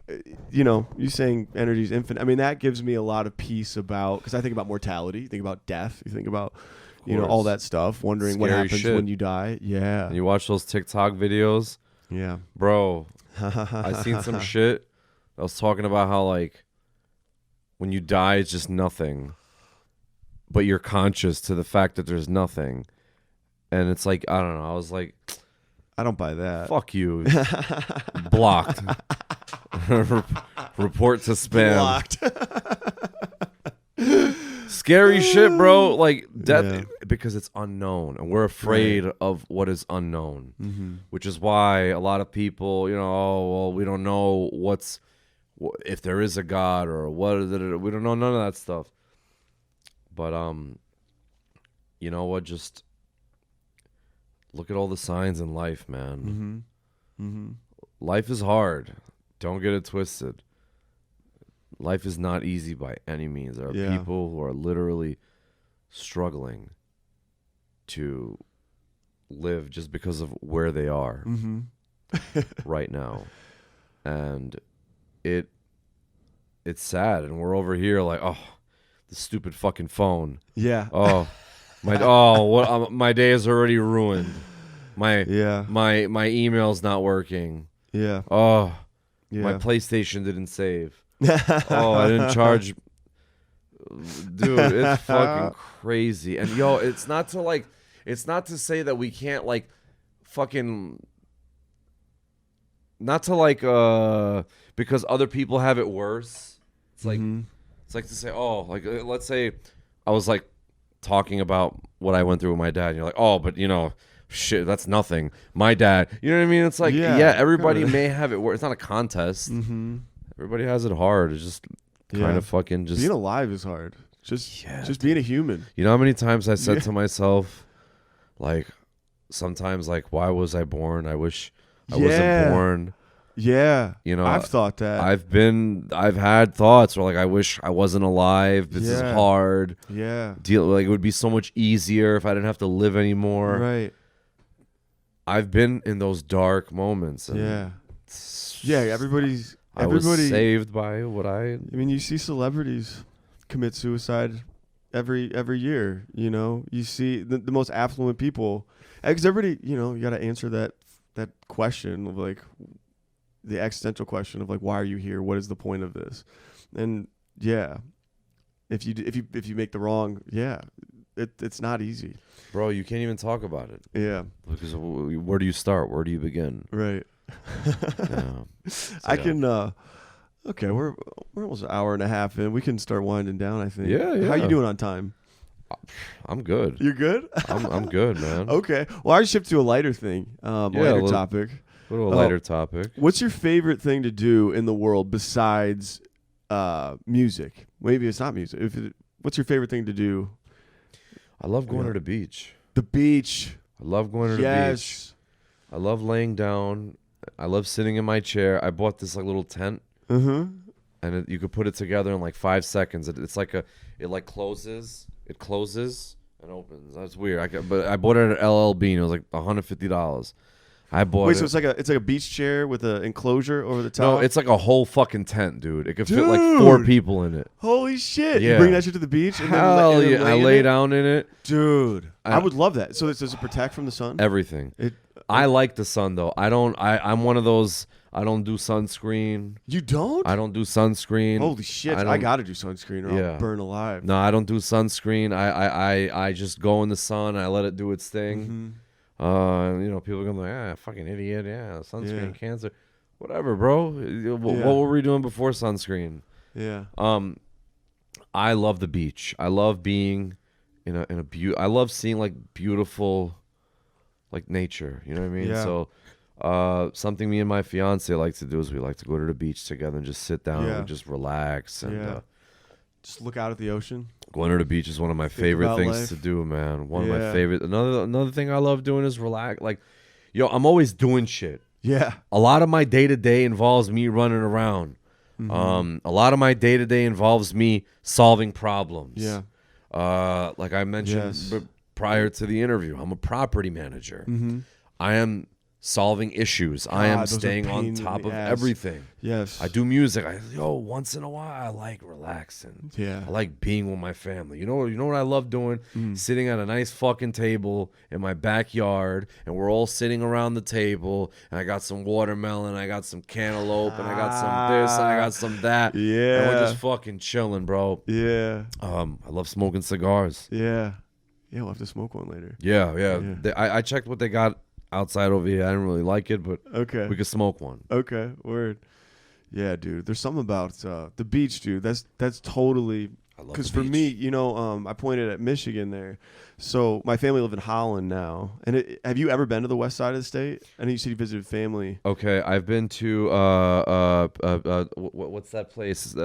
you saying energy is infinite. I mean, that gives me a lot of peace because I think about mortality, you think about death, you think about, all that stuff, wondering what happens when you die. Yeah. And you watch those TikTok videos. Yeah. Bro, I seen some shit. I was talking about how, like, when you die, it's just nothing. But you're conscious to the fact that there's nothing. And it's like, I don't know. I was like, I don't buy that. Fuck you. Blocked. Report to spam. Blocked. Scary shit, bro. Like death, because it's unknown, and we're afraid of what is unknown, which is why a lot of people, we don't know if there is a God or what. We don't know none of that stuff. But you know what? Just look at all the signs in life, man. Life is hard. Don't get it twisted. Life is not easy by any means. There are people who are literally struggling to live just because of where they are right now. And it's sad. And we're over here like, oh, the stupid fucking phone. Yeah. Oh, My day is already ruined. My Yeah. my email's not working. Yeah. Oh, Yeah. my PlayStation didn't save. Oh, I didn't charge. Dude, it's fucking crazy. And it's not to say that we can't like fucking not to like because other people have it worse. It's like it's like to say, oh, like let's say I was like talking about what I went through with my dad, and you're like, oh, but shit, that's nothing. My dad, you know what I mean? It's like, yeah everybody may have it worse. It's not a contest. Everybody has it hard. It's just kind of fucking just being alive is hard. Just being a human. You know how many times I said to myself, like, sometimes, like, why was I born? I wish I wasn't born. Yeah. I've thought that. I've had thoughts where, like, I wish I wasn't alive. This is hard. Yeah. Like, it would be so much easier if I didn't have to live anymore. Right. I've been in those dark moments. And Everybody I was saved by what I mean, you see celebrities commit suicide every year. You see the most affluent people, because everybody, you got to answer that question of like the existential question of like, why are you here? What is the point of this? And if you make the wrong, it's not easy, bro. You can't even talk about it. Yeah, because where do you start? Where do you begin? Right. I can. Okay, we're almost an hour and a half in. We can start winding down, I think. Yeah. How you doing on time? I'm good. You're good? I'm good, man. Okay. Well, I shift to a lighter thing, lighter topic. Go to a lighter topic. What's your favorite thing to do in the world besides music? Maybe it's not music. What's your favorite thing to do? I love going to the beach. The beach. I love going to the beach. I love laying down. I love sitting in my chair. I bought this like little tent. And you could put it together in like 5 seconds. It's like it closes. It closes and opens. That's weird. But I bought it at LLB and it was like $150. I bought it. So it's like a beach chair with an enclosure over the top? No, it's like a whole fucking tent, dude. It could fit like 4 people in it. Holy shit. Yeah. You bring that shit to the beach? And Hell then yeah. I lay down in it. Dude. I would love that. So does it protect from the sun? Everything. I like the sun though. I'm one of those. I don't do sunscreen. You don't? I don't do sunscreen. Holy shit! I gotta do sunscreen or I'll burn alive. No, I don't do sunscreen. I just go in the sun. I let it do its thing. People are gonna be like, fucking idiot. Yeah, sunscreen, cancer, whatever, bro. What were we doing before sunscreen? Yeah. I love the beach. I love being in a I love seeing like beautiful, like nature. You know what I mean? Yeah. So. Something me and my fiance like to do is we like to go to the beach together and just sit down and just relax and just look out at the ocean. Going to the beach is one of my favorite things to do, man. One of my favorite. Another thing I love doing is relax. Like, I'm always doing shit. Yeah. A lot of my day-to-day involves me running around. A lot of my day-to-day involves me solving problems. Yeah. Like I mentioned prior to the interview, I'm a property manager. I am solving issues. I am staying on top of everything. Yes. I do music. Once in a while I like relaxing. Yeah. I like being with my family. You know what I love doing? Sitting at a nice fucking table in my backyard and we're all sitting around the table and I got some watermelon, I got some cantaloupe, and I got some this and I got some that. Yeah. And we're just fucking chilling, bro. Yeah. I love smoking cigars. Yeah. Yeah, we'll have to smoke one later. Yeah. I checked what they got outside over here. I didn't really like it, but we could smoke one. Okay, word. Yeah, dude. There's something about the beach, dude. That's totally. Because for me, I pointed at Michigan there. So my family live in Holland now. And have you ever been to the west side of the state? I know you said you visited family. Okay, I've been to what's that place?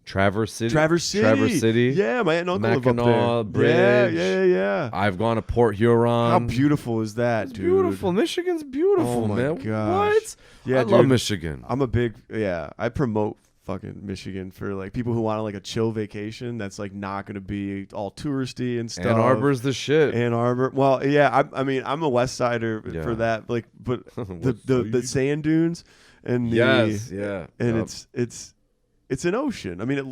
Traverse City. Traverse City. Yeah, my aunt and uncle live up there. Bridge. Yeah. I've gone to Port Huron. How beautiful is that, dude? Beautiful. Michigan's beautiful, oh my man. Gosh. What? Yeah, I love Michigan. I'm a big I promote fucking Michigan for like people who want like a chill vacation that's like not going to be all touristy and stuff. Ann Arbor's the shit. Ann Arbor. Well, yeah, I mean, I'm a West Sider for that. Like, but the sand dunes and it's an ocean. I mean,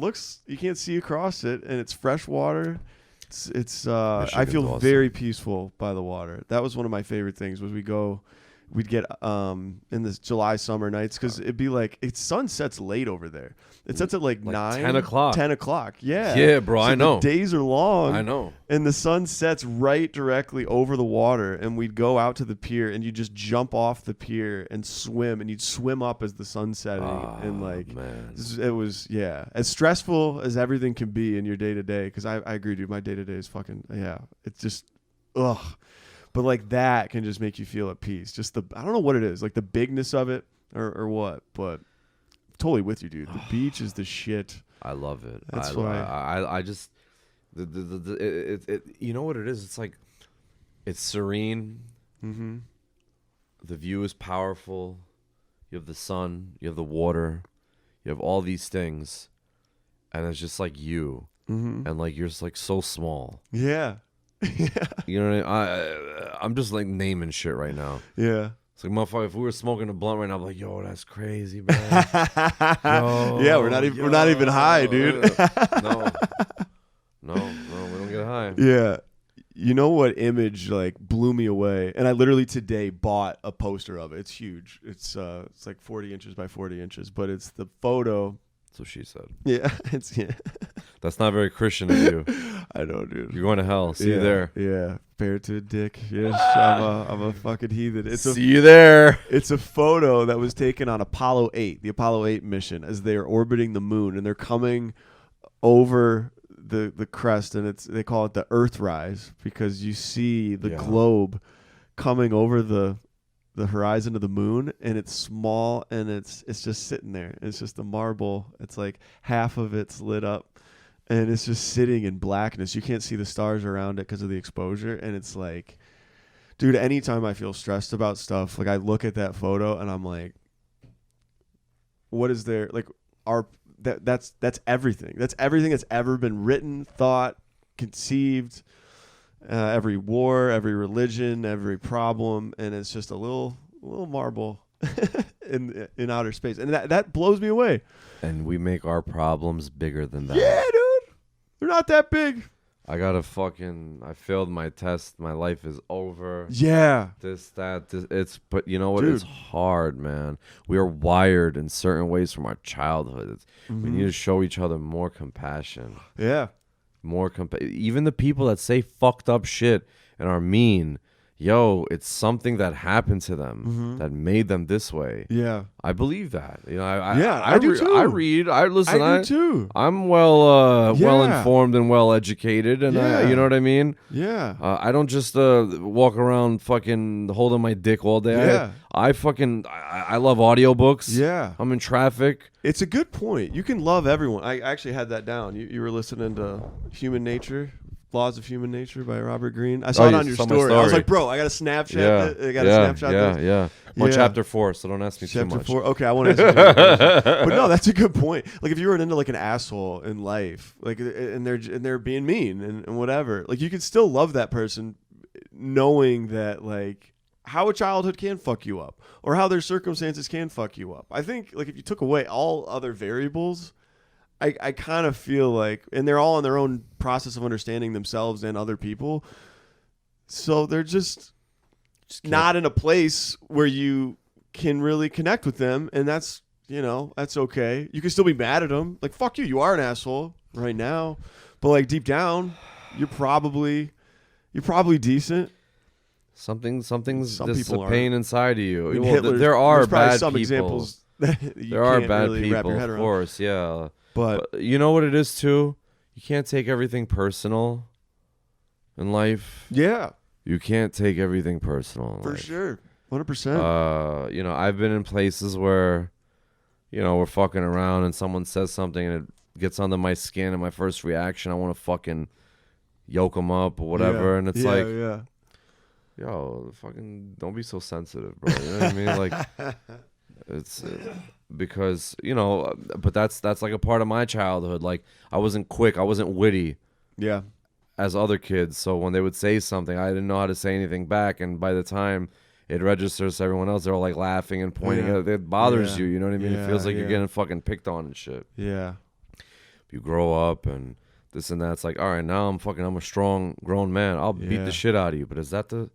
you can't see across it, and it's fresh water. It's I Michigan's feel awesome. very peaceful by the water. That was one of my favorite things. Was we'd get in the July summer nights because it'd be like it sunsets late over there. It sets at like 9, 10 o'clock. 10 o'clock. Yeah. Yeah, bro, So I know. The days are long. I know. And the sun sets right directly over the water, and we'd go out to the pier, and you'd just jump off the pier and swim, and you'd swim up as the sun's setting, and like man. it was as stressful as everything can be in your day to day. Because I agree, dude, my day to day is fucking it's just ugh. But like that can just make you feel at peace. Just I don't know what it is, like the bigness of it or what, but I'm totally with you, dude. The beach is the shit. I love it. That's why why I just you know what it is? It's like it's serene. Mm-hmm. The view is powerful. You have the sun. You have the water. You have all these things, and it's just like you, and like you're just like so small. Yeah. You know what I mean? I'm just like naming shit right now. Yeah. It's like, motherfucker, if we were smoking a blunt right now, I'm like, yo, that's crazy, man. Yo, Yeah, we're not even high, dude. No, we don't get high. Yeah. You know what image like blew me away? And I literally today bought a poster of it. It's huge. It's like 40 inches by 40 inches, but it's the photo. That's what she said. Yeah, That's not very Christian of you. I know, dude. You're going to hell. See you there. Yeah, bear to a dick. Yes, I'm a fucking heathen. See you there. It's a photo that was taken on Apollo 8, the Apollo 8 mission, as they are orbiting the moon, and they're coming over the crest, and they call it the Earthrise because you see the globe coming over the horizon of the moon, and it's small, and it's just sitting there. It's just a marble. It's like half of it's lit up, and it's just sitting in blackness. You can't see the stars around it because of the exposure, and it's like, dude, anytime I feel stressed about stuff, like I look at that photo and I'm like, what is there? Like that's everything. That's everything that's ever been written, thought, conceived. Every war, every religion, every problem, and it's just a little marble in outer space, and that blows me away. And we make our problems bigger than that. Yeah, dude, they're not that big. I failed my test. My life is over. Yeah. But you know what? Dude. It's hard, man. We are wired in certain ways from our childhood. We need to show each other more compassion. Yeah. Even the people that say fucked up shit and are mean, it's something that happened to them that made them this way. Yeah. I believe that. I do too. I read. I listen. I do too. I'm well informed and well educated, and you know what I mean. Yeah. I don't just walk around fucking holding my dick all day. Yeah. I love audiobooks. Yeah. I'm in traffic. It's a good point. You can love everyone. I actually had that down. You were listening to Human Nature, Laws of Human Nature by Robert Greene. I saw it on your story. I was like, bro, I got a Snapchat. I got to snapshot this. Yeah. I'm on chapter 4, so don't ask me too much. Chapter 4. Okay, I won't ask you too much. But no, that's a good point. Like if you were into like an asshole in life, like and they're being mean and whatever, like you could still love that person, knowing that like how a childhood can fuck you up or how their circumstances can fuck you up. I think like if you took away all other variables, I kind of feel like, and they're all in their own process of understanding themselves and other people, so they're just not in a place where you can really connect with them, and that's okay. You can still be mad at them, like fuck you are an asshole right now, but like deep down, you're probably decent. Something's Some just people a pain inside of you. I mean, Well, there are there's probably bad some people. examples that you There are can't bad really wrap people, your head of around. course, yeah. But you know what it is too? You can't take everything personal in life. yeah, You can't take everything personal in for life. sure, 100%. I've been in places where, we're fucking around and someone says something and it gets under my skin, and my first reaction, I want to fucking yoke them up or whatever, and it's like, yo, fucking don't be so sensitive, bro. You know what I mean? Like, it's because but that's like a part of my childhood. Like I wasn't quick, I wasn't witty, yeah. as other kids. So when they would say something, I didn't know how to say anything back. And by the time it registers to everyone else, they're all like laughing and pointing at it. It bothers you. You know what I mean? It feels like you're getting fucking picked on and shit. Yeah. You grow up and this and that. It's like, all right, now I'm a strong grown man. I'll beat the shit out of you. But is that the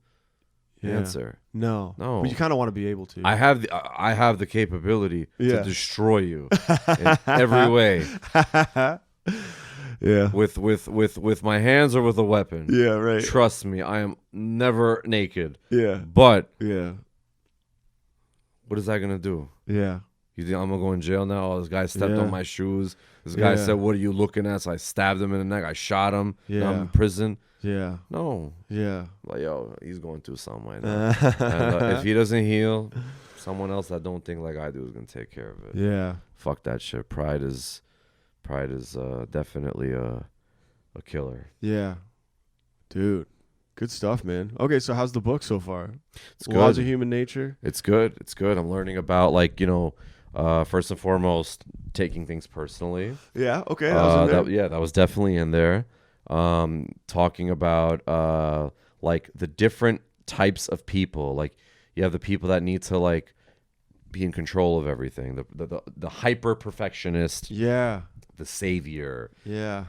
answer? No. No. But you kind of want to be able to. I have the capability to destroy you in every way. Yeah. With my hands or with a weapon. Yeah, right. Trust me, I am never naked. Yeah. But yeah. what is that gonna do? Yeah. You think I'm gonna go in jail now? Oh, this guy stepped Yeah. on my shoes. This guy said, "What are you looking at?" So I stabbed him in the neck. I shot him. Yeah. Now I'm in prison. Yeah. No. Yeah. Like, yo, he's going through something right now. And if he doesn't heal, someone else that don't think like I do is gonna take care of it. Yeah. Fuck that shit. Pride is definitely a killer. Yeah. Dude. Good stuff, man. Okay, so how's the book so far? It's Laws good. of Human Nature? It's good. It's good. I'm learning about, like, first and foremost, taking things personally. Yeah, okay. That was in there. That was definitely in there. Talking about like the different types of people. Like, you have the people that need to, like, be in control of everything. The hyper perfectionist. Yeah. The savior. Yeah.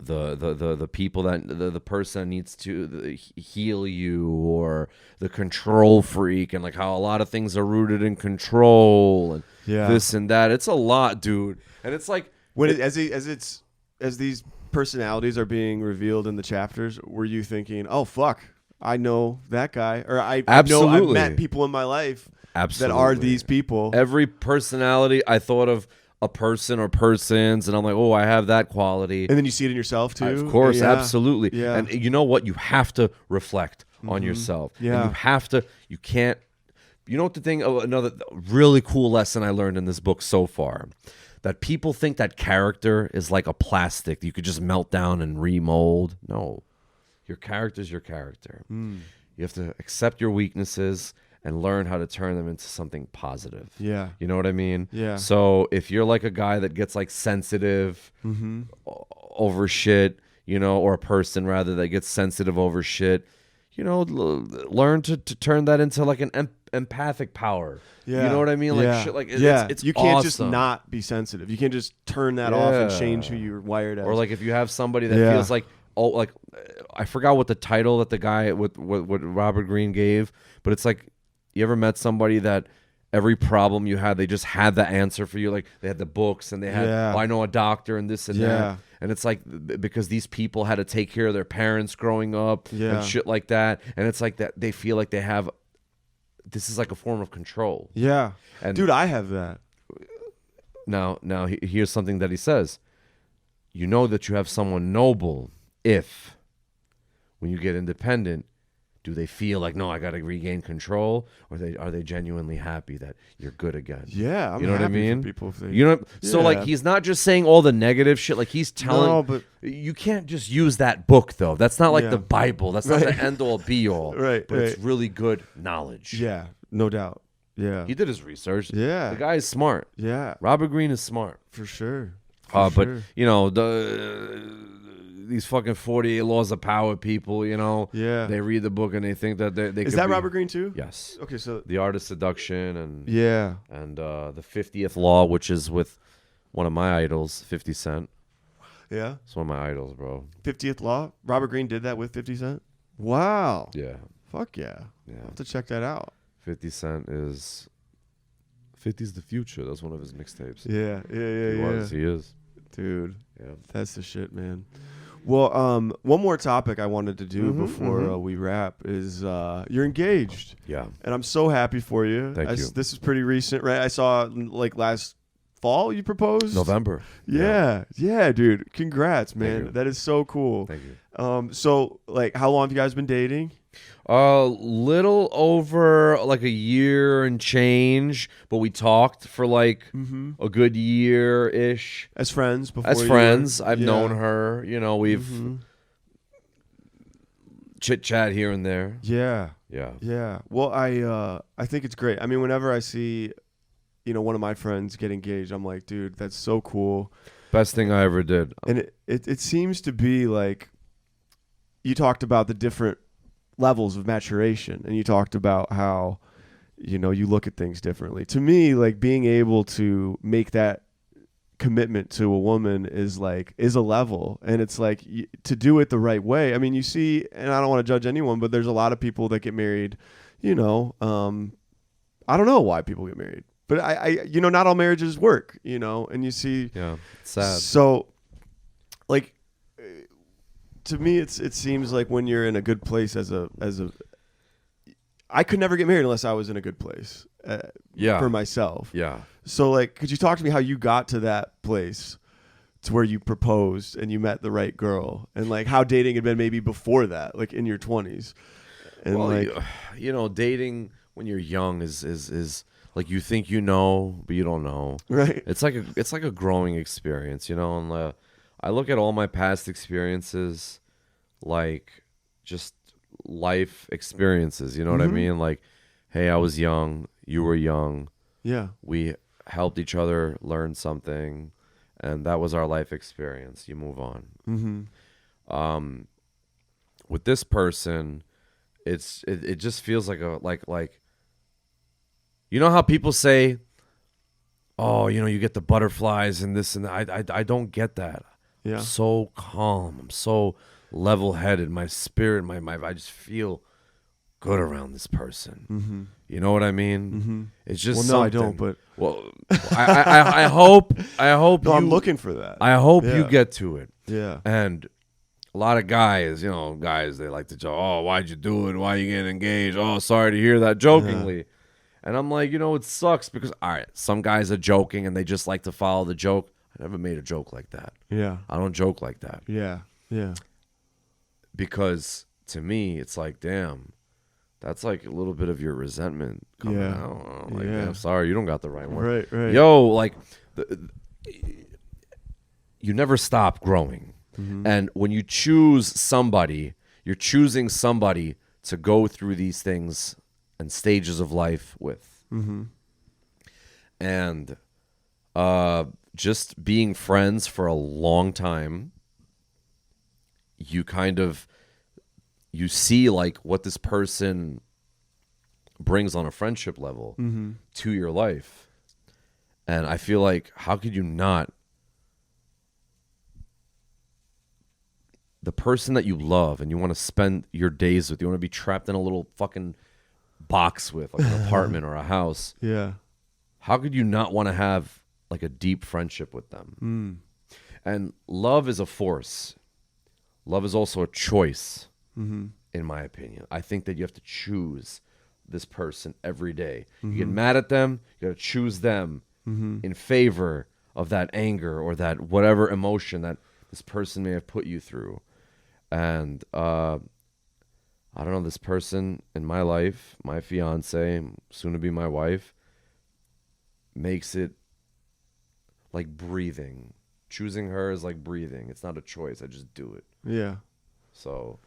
The people that the person needs to heal you, or the control freak, and like how a lot of things are rooted in control and this and that. It's a lot, dude. And it's like as these personalities are being revealed in the chapters, were you thinking, "Oh fuck, I know that guy," or I know I've met people in my life that are these people. Every personality I thought of a person or persons, and I'm like, oh, I have that quality. And then you see it in yourself too. Of course, absolutely. Yeah. And you know what? You have to reflect on yourself. Yeah. And you can't. You know what the thing? Another really cool lesson I learned in this book so far, that people think that character is like a plastic that you could just melt down and remold. No, your character's your character. You have to accept your weaknesses and learn how to turn them into something positive. Yeah. You know what I mean? Yeah. So if you're like a guy that gets like sensitive over shit, or a person rather that gets sensitive over shit, learn to turn that into like an empathic power. Yeah. You know what I mean? Like shit, like it's you can't awesome. just not be sensitive. You can't just turn that off and change who you're wired as. Or like if you have somebody that feels like, I forgot what the title that the guy what Robert Greene gave, but it's like, you ever met somebody that every problem you had, they just had the answer for you? Like they had the books and they had, I know a doctor and this and that. And it's like, because these people had to take care of their parents growing up and shit like that. And it's like that they feel like they have, this is like a form of control. Yeah. And dude, I have that. Now here's something that he says. You know that you have someone noble if, when you get independent, do they feel like, no, I got to regain control, or are they genuinely happy that you're good again? Yeah, I'm you know what I happy mean. For people if they, So like he's not just saying all the negative shit. Like he's telling. No, but you can't just use that book though. That's not like the Bible. That's not the end all be all. Right. But it's really good knowledge. Yeah, no doubt. Yeah, he did his research. Yeah, the guy is smart. Yeah, Robert Greene is smart for sure. But these fucking 48 Laws of Power people, they read the book and they think that they is that Robert Greene too? Yes. Okay, so The Art of Seduction and the 50th Law, which is with one of my idols, 50 Cent. Yeah, it's one of my idols, bro. 50th Law. Robert Greene did that with 50 Cent. Wow. Yeah. Fuck yeah. I'll have to check that out. 50 Cent is 50's the future. That's one of his mixtapes. Yeah. He is. Dude. Yeah. That's the shit, man. Well, one more topic I wanted to do before we wrap is you're engaged. Yeah. And I'm so happy for you. Thank you. This is pretty recent, right? I saw like last fall you proposed. November. Yeah, dude. Congrats, man. That is so cool. Thank you. So like, how long have you guys been dating? Little over like a year and change, but we talked for like a good year-ish. As friends before. I've known her. We've chit-chat here and there. Yeah. Well, I think it's great. I mean, whenever I see, one of my friends get engaged, I'm like, dude, that's so cool. Best thing I ever did. And it seems to be like, you talked about the different levels of maturation, and you talked about how you look at things differently. To me, like, being able to make that commitment to a woman is a level, and it's like to do it the right way. I mean, you see, and I don't want to judge anyone, but there's a lot of people that get married, I don't know why people get married, but I not all marriages work, and you see, Yeah, it's sad. So like, to me, it seems like when you're in a good place I could never get married unless I was in a good place for myself. Yeah. So, like, could you talk to me how you got to that place to where you proposed and you met the right girl, and like how dating had been maybe before that, like in your 20s? And well, dating when you're young is like you think but you don't know. Right. It's like a growing experience, and I look at all my past experiences like just life experiences, you know what I mean? Like, hey, I was young, you were young. Yeah. We helped each other learn something, and that was our life experience. You move on. Mm-hmm. With this person, it just feels like how people say, oh, you get the butterflies and this and that. I don't get that. Yeah. I'm so calm. I'm so level-headed. My spirit, my I just feel good around this person. Mm-hmm. You know what I mean? Mm-hmm. It's just no, something. I don't. But I hope. No, I'm looking for that. I hope you get to it. Yeah. And a lot of guys, they like to joke, oh, why'd you do it? Why you getting engaged? Oh, sorry to hear that, jokingly. Yeah. And I'm like, it sucks because, all right, some guys are joking and they just like to follow the joke. I never made a joke like that. Yeah. I don't joke like that. Yeah. Yeah. Because to me, it's like, damn, that's like a little bit of your resentment coming out. I'm like, damn, sorry, you don't got the right one. Right. Yo, like, you never stop growing. Mm-hmm. And when you choose somebody, you're choosing somebody to go through these things and stages of life with. Mm-hmm. And just being friends for a long time, you see like what this person brings on a friendship level to your life. And I feel like, how could you not? The person that you love and you want to spend your days with, you want to be trapped in a little fucking box with, like an apartment or a house. Yeah. How could you not want to have like a deep friendship with them? And love is a force. Love is also a choice, in my opinion. I think that you have to choose this person every day. You get mad at them, you got to choose them in favor of that anger or that whatever emotion that this person may have put you through. And I don't know, this person in my life, my fiance, soon to be my wife, makes it like breathing. Choosing her is like breathing. It's not a choice. I just do it. Yeah. So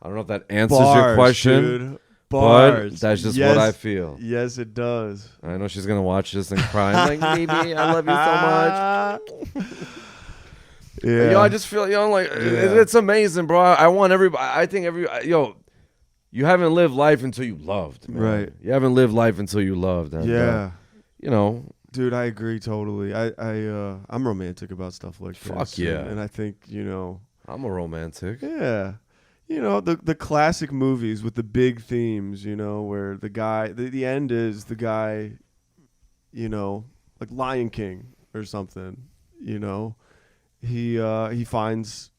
I don't know if that answers your question. Dude. Bars. But that's just what I feel. Yes, it does. I know she's gonna watch this and cry. I'm like, baby, I love you so much. Yeah. Yo, I just feel, it's amazing, bro. I want everybody. I think you haven't lived life until you loved, man. Right. You haven't lived life until you loved. And, yeah. Dude, I agree totally. I'm romantic about stuff like this. Fuck yeah. And I think, I'm a romantic. Yeah. The classic movies with the big themes, where the guy, the end is the guy, like Lion King or something, he finds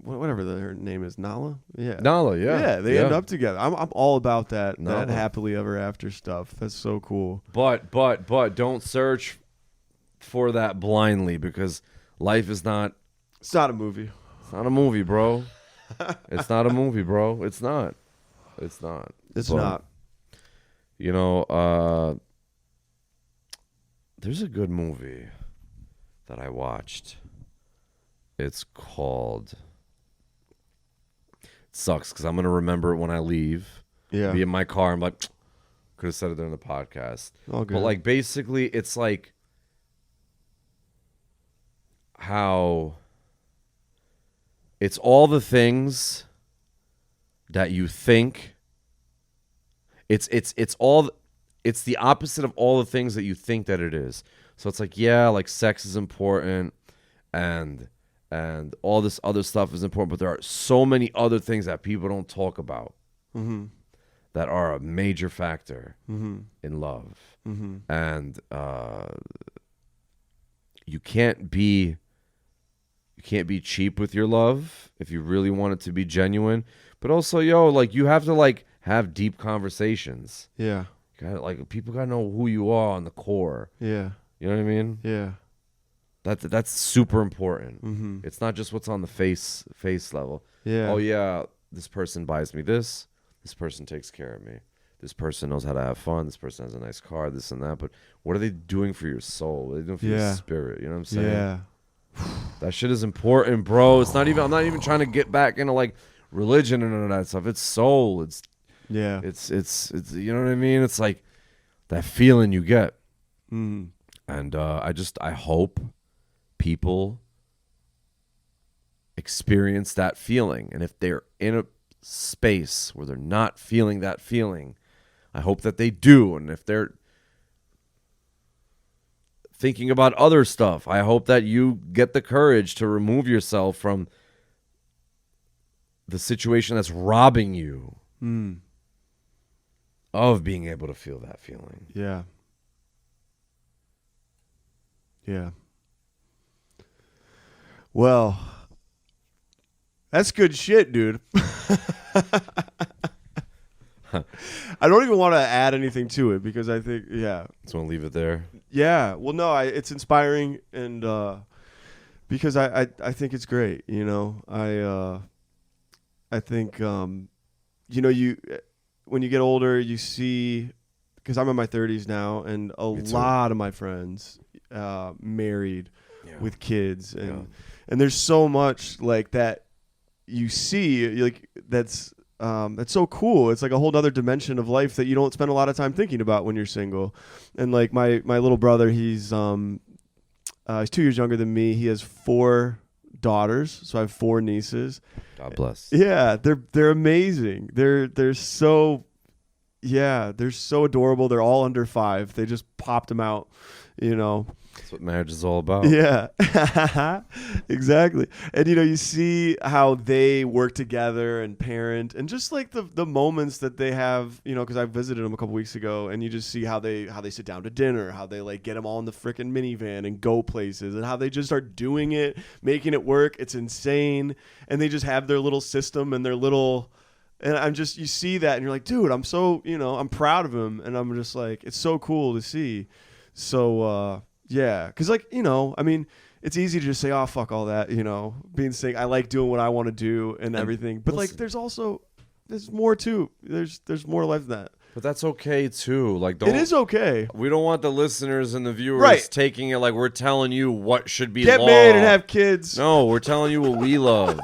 whatever her name is, Nala. Yeah, Nala. Yeah, yeah. They end up together. I'm all about that happily ever after stuff. That's so cool. But don't search for that blindly, because life is not. It's not a movie. It's not a movie, bro. It's not a movie, bro. It's not. It's not. It's not. There's a good movie that I watched. It's called. It sucks because I'm gonna remember it when I leave. Yeah. Be in my car. I'm like, could have said it during the podcast. All good. But like, basically, it's like how it's all the things that you think. It's the opposite of all the things that you think that it is. So it's like, yeah, like sex is important and all this other stuff is important, but there are so many other things that people don't talk about that are a major factor in love. And you can't be cheap with your love if you really want it to be genuine. But also, like you have to like have deep conversations. Yeah. Like people gotta know who you are on the core. Yeah. You know what I mean? Yeah. That's super important. It's not just what's on the face level. Yeah. Oh yeah, this person buys me this. This person takes care of me. This person knows how to have fun. This person has a nice car. This and that. But what are they doing for your soul? What are they doing for your spirit? You know what I'm saying? Yeah. That shit is important, bro. It's not even. I'm not even trying to get back into like religion and all that stuff. It's soul. It's you know what I mean? It's like that feeling you get. And I hope people experience that feeling. And if they're in a space where they're not feeling that feeling, I hope that they do. And if they're thinking about other stuff, I hope that you get the courage to remove yourself from the situation that's robbing you of being able to feel that feeling. Yeah. Yeah. Well, that's good shit, dude. I don't even want to add anything to it because I think, Just want to leave it there. Yeah. Well, no, it's inspiring and because I think it's great. You know, I think you know, when you get older, you see, because I'm in my 30s now, and a lot of my friends married with kids, and there's so much like that you see, like that's so cool. It's like a whole other dimension of life that you don't spend a lot of time thinking about when you're single. And like my little brother, he's 2 years younger than me. He has 4 daughters, so I have 4 nieces. God bless. Yeah, they're amazing. They're so adorable. They're all under 5. They just popped them out, you know. That's what marriage is all about. Yeah, exactly. And, you know, you see how they work together and parent and just like the moments that they have, you know, because I visited them a couple weeks ago, and you just see how they sit down to dinner, how they like get them all in the freaking minivan and go places, and how they just start doing it, making it work. It's insane. And they just have their little system and their little... And you see that and you're like, dude, I'm so, you know, I'm proud of him. And I'm just like, it's so cool to see. So, yeah. Because, like, you know, I mean, it's easy to just say, oh, fuck all that, you know, being sick. I like doing what I want to do and everything. But, like, there's more too. There's more life than that. But that's okay, too. Like, it is okay. We don't want the listeners and the viewers taking it like we're telling you what should be Get law. married and have kids. No, we're telling you what we love.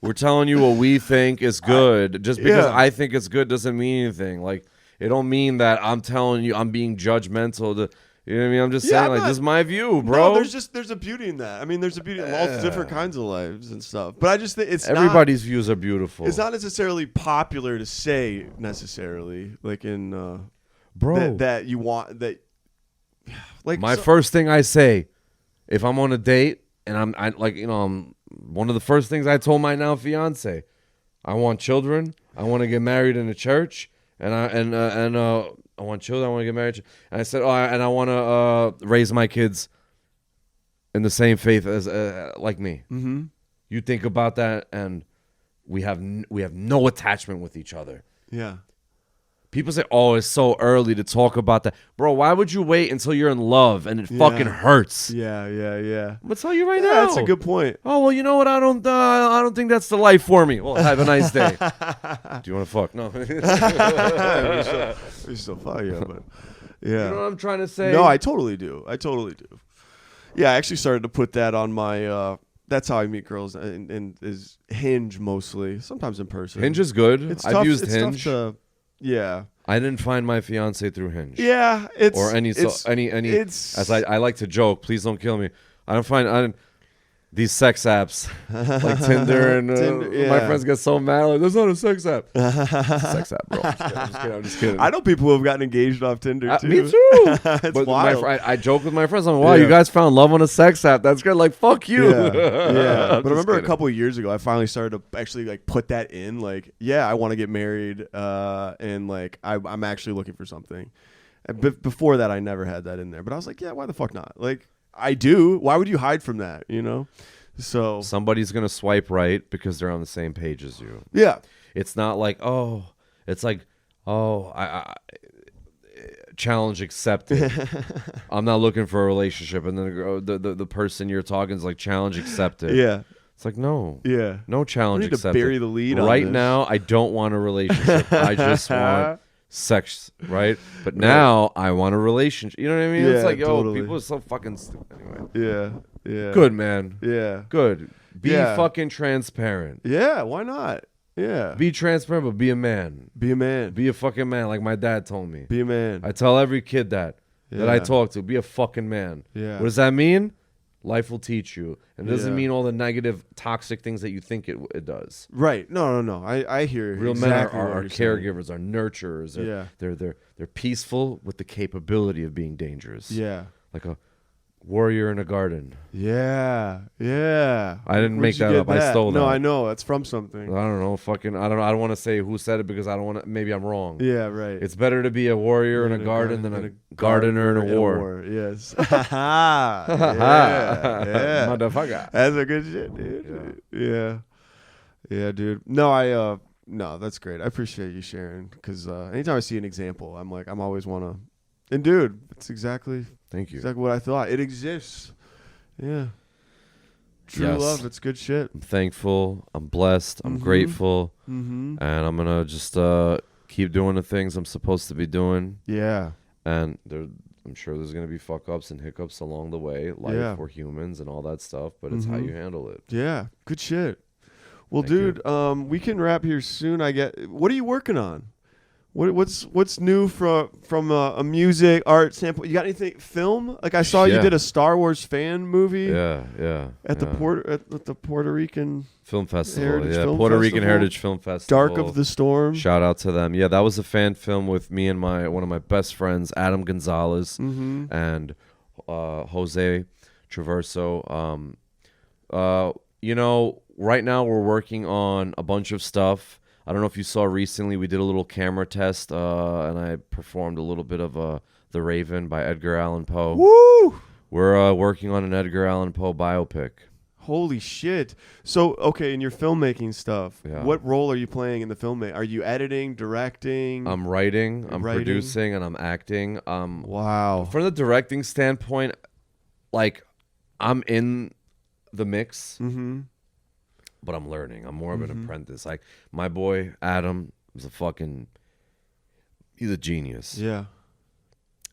We're telling you what we think is good. Just because I think it's good doesn't mean anything. Like, it don't mean that I'm telling you I'm being judgmental. You know what I mean? I'm just saying, like, this is my view, bro. No, there's a beauty in that. I mean, there's a beauty in all different kinds of lives and stuff. But I just think everybody's views are beautiful. It's not necessarily popular to say necessarily, like in bro that you want that. Like my first thing I say, if I'm on a date and I'm like, you know, I'm one of the first things I told my now fiance, I want children. I want to get married in a church, and I want children. I want to get married. And I said, and I want to raise my kids in the same faith as like me. Mm-hmm. You think about that, and we have no attachment with each other. Yeah. People say, oh, it's so early to talk about that. Bro, why would you wait until you're in love and it fucking hurts? Yeah. I'm going to tell you right now. That's a good point. Oh, well, you know what? I don't think that's the life for me. Well, have a nice day. Do you want to fuck? No. We still fuck, yeah, but yeah. You know what I'm trying to say? No, I totally do. Yeah, I actually started to put that on my... that's how I meet girls, and is Hinge mostly. Sometimes in person. Hinge is good. I've used it's Hinge. Tough to, yeah. I didn't find my fiance through Hinge. Yeah, or any. As I like to joke, please don't kill me. I didn't These sex apps like Tinder and my friends get so mad. Like, that's not a sex app. Sex app, bro. I'm just kidding. I know people who have gotten engaged off Tinder too. Me too. It's but wild. I joke with my friends. I'm like, wow, you guys found love on a sex app. That's good. Like, fuck you. Yeah. But I remember kidding. a couple of years ago, I finally started to actually like put that in. Like, yeah, I want to get married, and like I'm actually looking for something. And before that, I never had that in there. But I was like, yeah, why the fuck not? Like, I do. Why would you hide from that? You know. So Somebody's gonna swipe right because they're on the same page as you. yeah. It's not like, it's like, I challenge accepted. I'm not looking for a relationship, and then the person you're talking is like, challenge accepted. Yeah. It's like, no. Yeah. No challenge We need to accepted. bury the lead on right this. now, I don't want a relationship. I just want sex, right? But now I want a relationship. You know what I mean? Yeah, It's like, totally. people are so fucking stupid. Anyway. Yeah. Yeah. Good, man. Yeah. Good. Be Yeah. fucking transparent. Yeah. Why not? Yeah. Be transparent, but be a man. Be a man. Be a fucking man, like my dad told me. Be a man. I tell every kid that I Yeah. talk to. Be a fucking man. Yeah. What does that mean? Life will teach you. And it doesn't Yeah. mean all the negative, toxic things that you think it does. Right. No. I hear Real exactly men what are you're saying. caregivers, are nurturers. They're, Yeah. they're peaceful with the capability of being dangerous. Yeah. Like a warrior in a garden. Yeah. Yeah. I didn't Where'd make you that get up. I stole No, that. I know. That's from I something. don't know. I don't want to say who said it because I don't want to. Maybe I'm wrong. Yeah, right. It's better to be a warrior in a garden than a gardener in a war. Yes. yeah. Motherfucker. That's a good shit, dude. Yeah. Yeah, dude. No, no, that's great. I appreciate you sharing because anytime I see an example, I'm like, I'm always want to. And dude, it's exactly Thank you. exactly what I thought. It exists. Yeah. True Yes. love. It's good shit. I'm thankful. I'm blessed. I'm grateful. Mm-hmm. And I'm going to just keep doing the things I'm supposed to be doing. Yeah. And I'm sure there's going to be fuck-ups and hiccups along the way. Life, Yeah. we're humans and all that stuff. But it's how you handle it. Yeah. Good shit. Well, Thank dude, we can wrap here soon. What are you working on? What's new from a music art standpoint? You got anything film? Like I saw you Yeah. did a Star Wars fan movie Yeah. at the Puerto Rican Film Festival. Heritage Yeah, Film Puerto Rican Festival. Jeritage Film Festival. Dark of the Storm. Shout out to them. Yeah, that was a fan film with me and one of my best friends, Adam Gonzalez, and Jose Traverso. Right now we're working on a bunch of stuff. I don't know if you saw recently, we did a little camera test, and I performed a little bit of The Raven by Edgar Allan Poe. Woo! We're working on an Edgar Allan Poe biopic. Holy shit! So okay, in your filmmaking stuff, Yeah. what role are you playing in the filmmaking? Are you editing, directing? I'm writing, I'm Writing. producing, and I'm acting. Wow. From the directing standpoint, like, I'm in the mix, Mm-hmm. but I'm learning. I'm more of an apprentice. Like, my boy, Adam, is he's a genius. Yeah.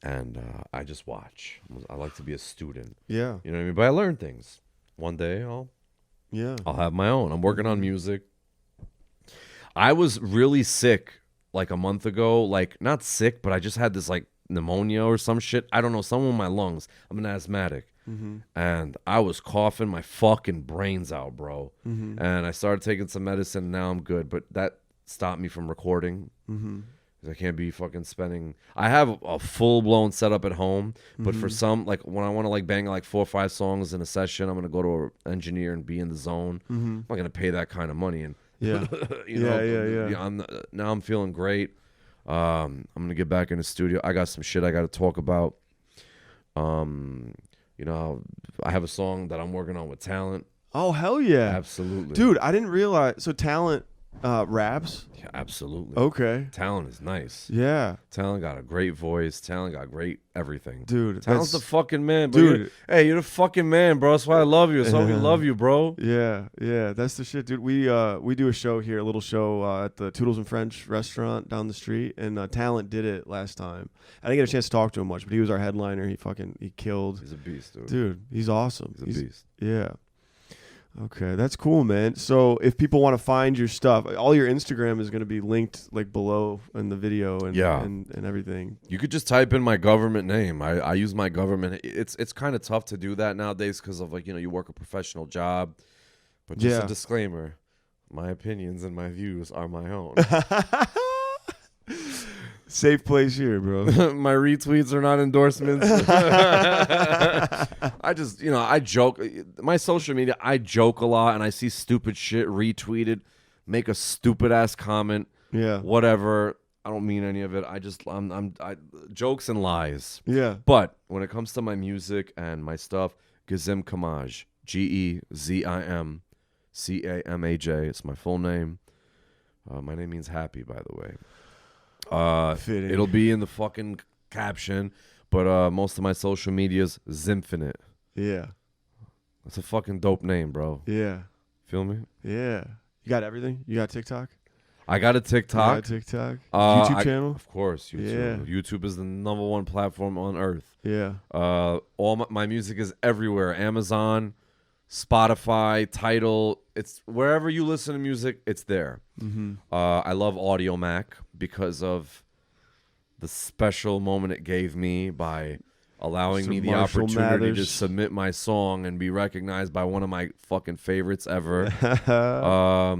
And I just watch. I like to be a student. Yeah. You know what I mean? But I learn things. One day, I'll have my own. I'm working on music. I was really sick like a month ago. Like, not sick, but I just had this like pneumonia or some shit. I don't know, something with my lungs. I'm an asthmatic. And I was coughing my fucking brains out, bro. And I started taking some medicine, and now I'm good. But that stopped me from recording. I can't be fucking spending. I have a full blown setup at home, but for some, like when I want to like bang like 4 or 5 songs in a session, I'm gonna go to an engineer and be in the zone. I'm not gonna pay that kind of money. And Yeah. Now I'm feeling great. I'm gonna get back in the studio. I got some shit I got to talk about. I have a song that I'm working on with Talent. Oh hell yeah! Absolutely, Dude, I didn't realize. So Talent raps. Yeah, absolutely. Okay. Talent is nice. Yeah. Talent got a great voice. Talent got great everything. Dude, Talent's the fucking man, bro. Dude. You're the fucking man, bro. That's why I love you. That's why we love you, bro. Yeah, that's the shit, dude. We do a show here, a little show at the Toodles and French restaurant down the street, and Talent did it last time. I didn't get a chance to talk to him much, but he was our headliner. He killed. He's a beast, dude. Dude, he's awesome. He's a beast. Yeah. Okay, that's cool, man. So if people want to find your stuff, all your Instagram is going to be linked like below in the video and and everything. You could just type in my government name. I use my government. It's kind of tough to do that nowadays because of like, you work a professional job. But just a disclaimer, my opinions and my views are my own. Safe place here, bro. My retweets are not endorsements. I just, I joke. My social media, I joke a lot, and I see stupid shit retweeted, make a stupid ass comment, whatever. I don't mean any of it. I jokes and lies. Yeah. But when it comes to my music and my stuff, Gezim Camaj, GEZIM It's my full name. My name means happy, by the way. Fitting. It'll be in the fucking caption, but most of my social media's Zimfinite. Yeah. That's a fucking dope name, bro. Yeah. Feel me? Yeah. You got everything? You got TikTok? I got a TikTok. YouTube channel? Of course, YouTube. Yeah. YouTube is the #1 platform on earth. Yeah. All my music is everywhere. Amazon, Spotify, Tidal. It's wherever you listen to music, it's there. Mm-hmm. I love Audio Mac because of the special moment it gave me by allowing me the opportunity to submit my song and be recognized by one of my fucking favorites ever. Yeah.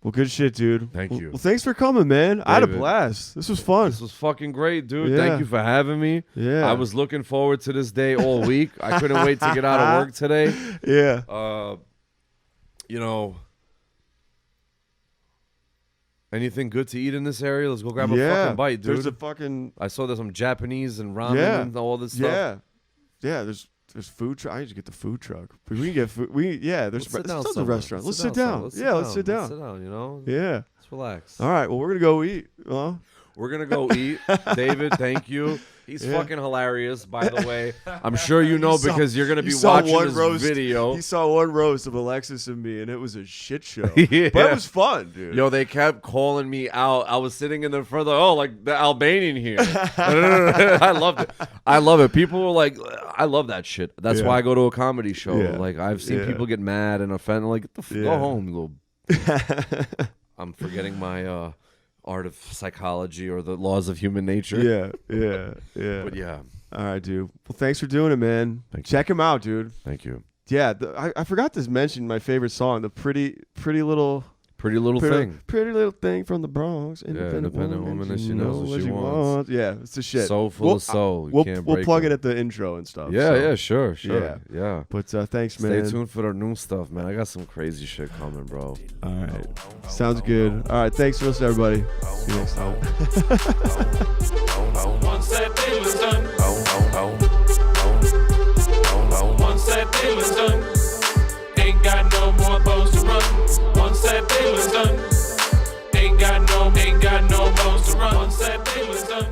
Well, good shit, dude. Thank you. Well, thanks for coming, man. David, I had a blast. This was fun. This was fucking great, dude. Thank you for having me. Yeah. I was looking forward to this day all week. I couldn't wait to get out of work today. Yeah. Anything good to eat in this area? Let's go grab a fucking bite, dude. There's a fucking... I saw there's some Japanese and ramen and all this stuff. Yeah, there's food truck. I need to get the food truck. But we can get food. There's tons of restaurants. Let's sit down. Let's sit down. Let's sit down, Yeah. Let's relax. All right. Well, we're going to go eat. We're going to go eat. David, thank you. He's fucking hilarious, by the way. I'm sure you know because you're going to be watching this video. He saw one roast of Alexis and me, and it was a shit show. But it was fun, dude. Yo, they kept calling me out. I was sitting in the front, like the Albanian here. I loved it. I love it. People were like, I love that shit. That's why I go to a comedy show. Yeah. Like, I've seen people get mad and offended. Like, go home, you little... I'm forgetting my... art of psychology or the laws of human nature. Yeah. But yeah. All right, dude. Well, thanks for doing it, man. Check him out, dude. Thank you. Yeah, I forgot to mention my favorite song, the pretty little thing. Pretty little thing from the Bronx. Independent woman, and she knows what she wants. Yeah, it's the shit. Soul full of soul. We'll plug it at the intro and stuff. Yeah, sure. Yeah. But thanks, man. Stay tuned for the new stuff, man. I got some crazy shit coming, bro. All right. Sounds good. All right. Thanks for listening, everybody. See you next time. Once that deal is done. Once that deal is done. Ain't got no more boats to run. Once that deal is done. Ain't got no boats to run. Once that deal is done.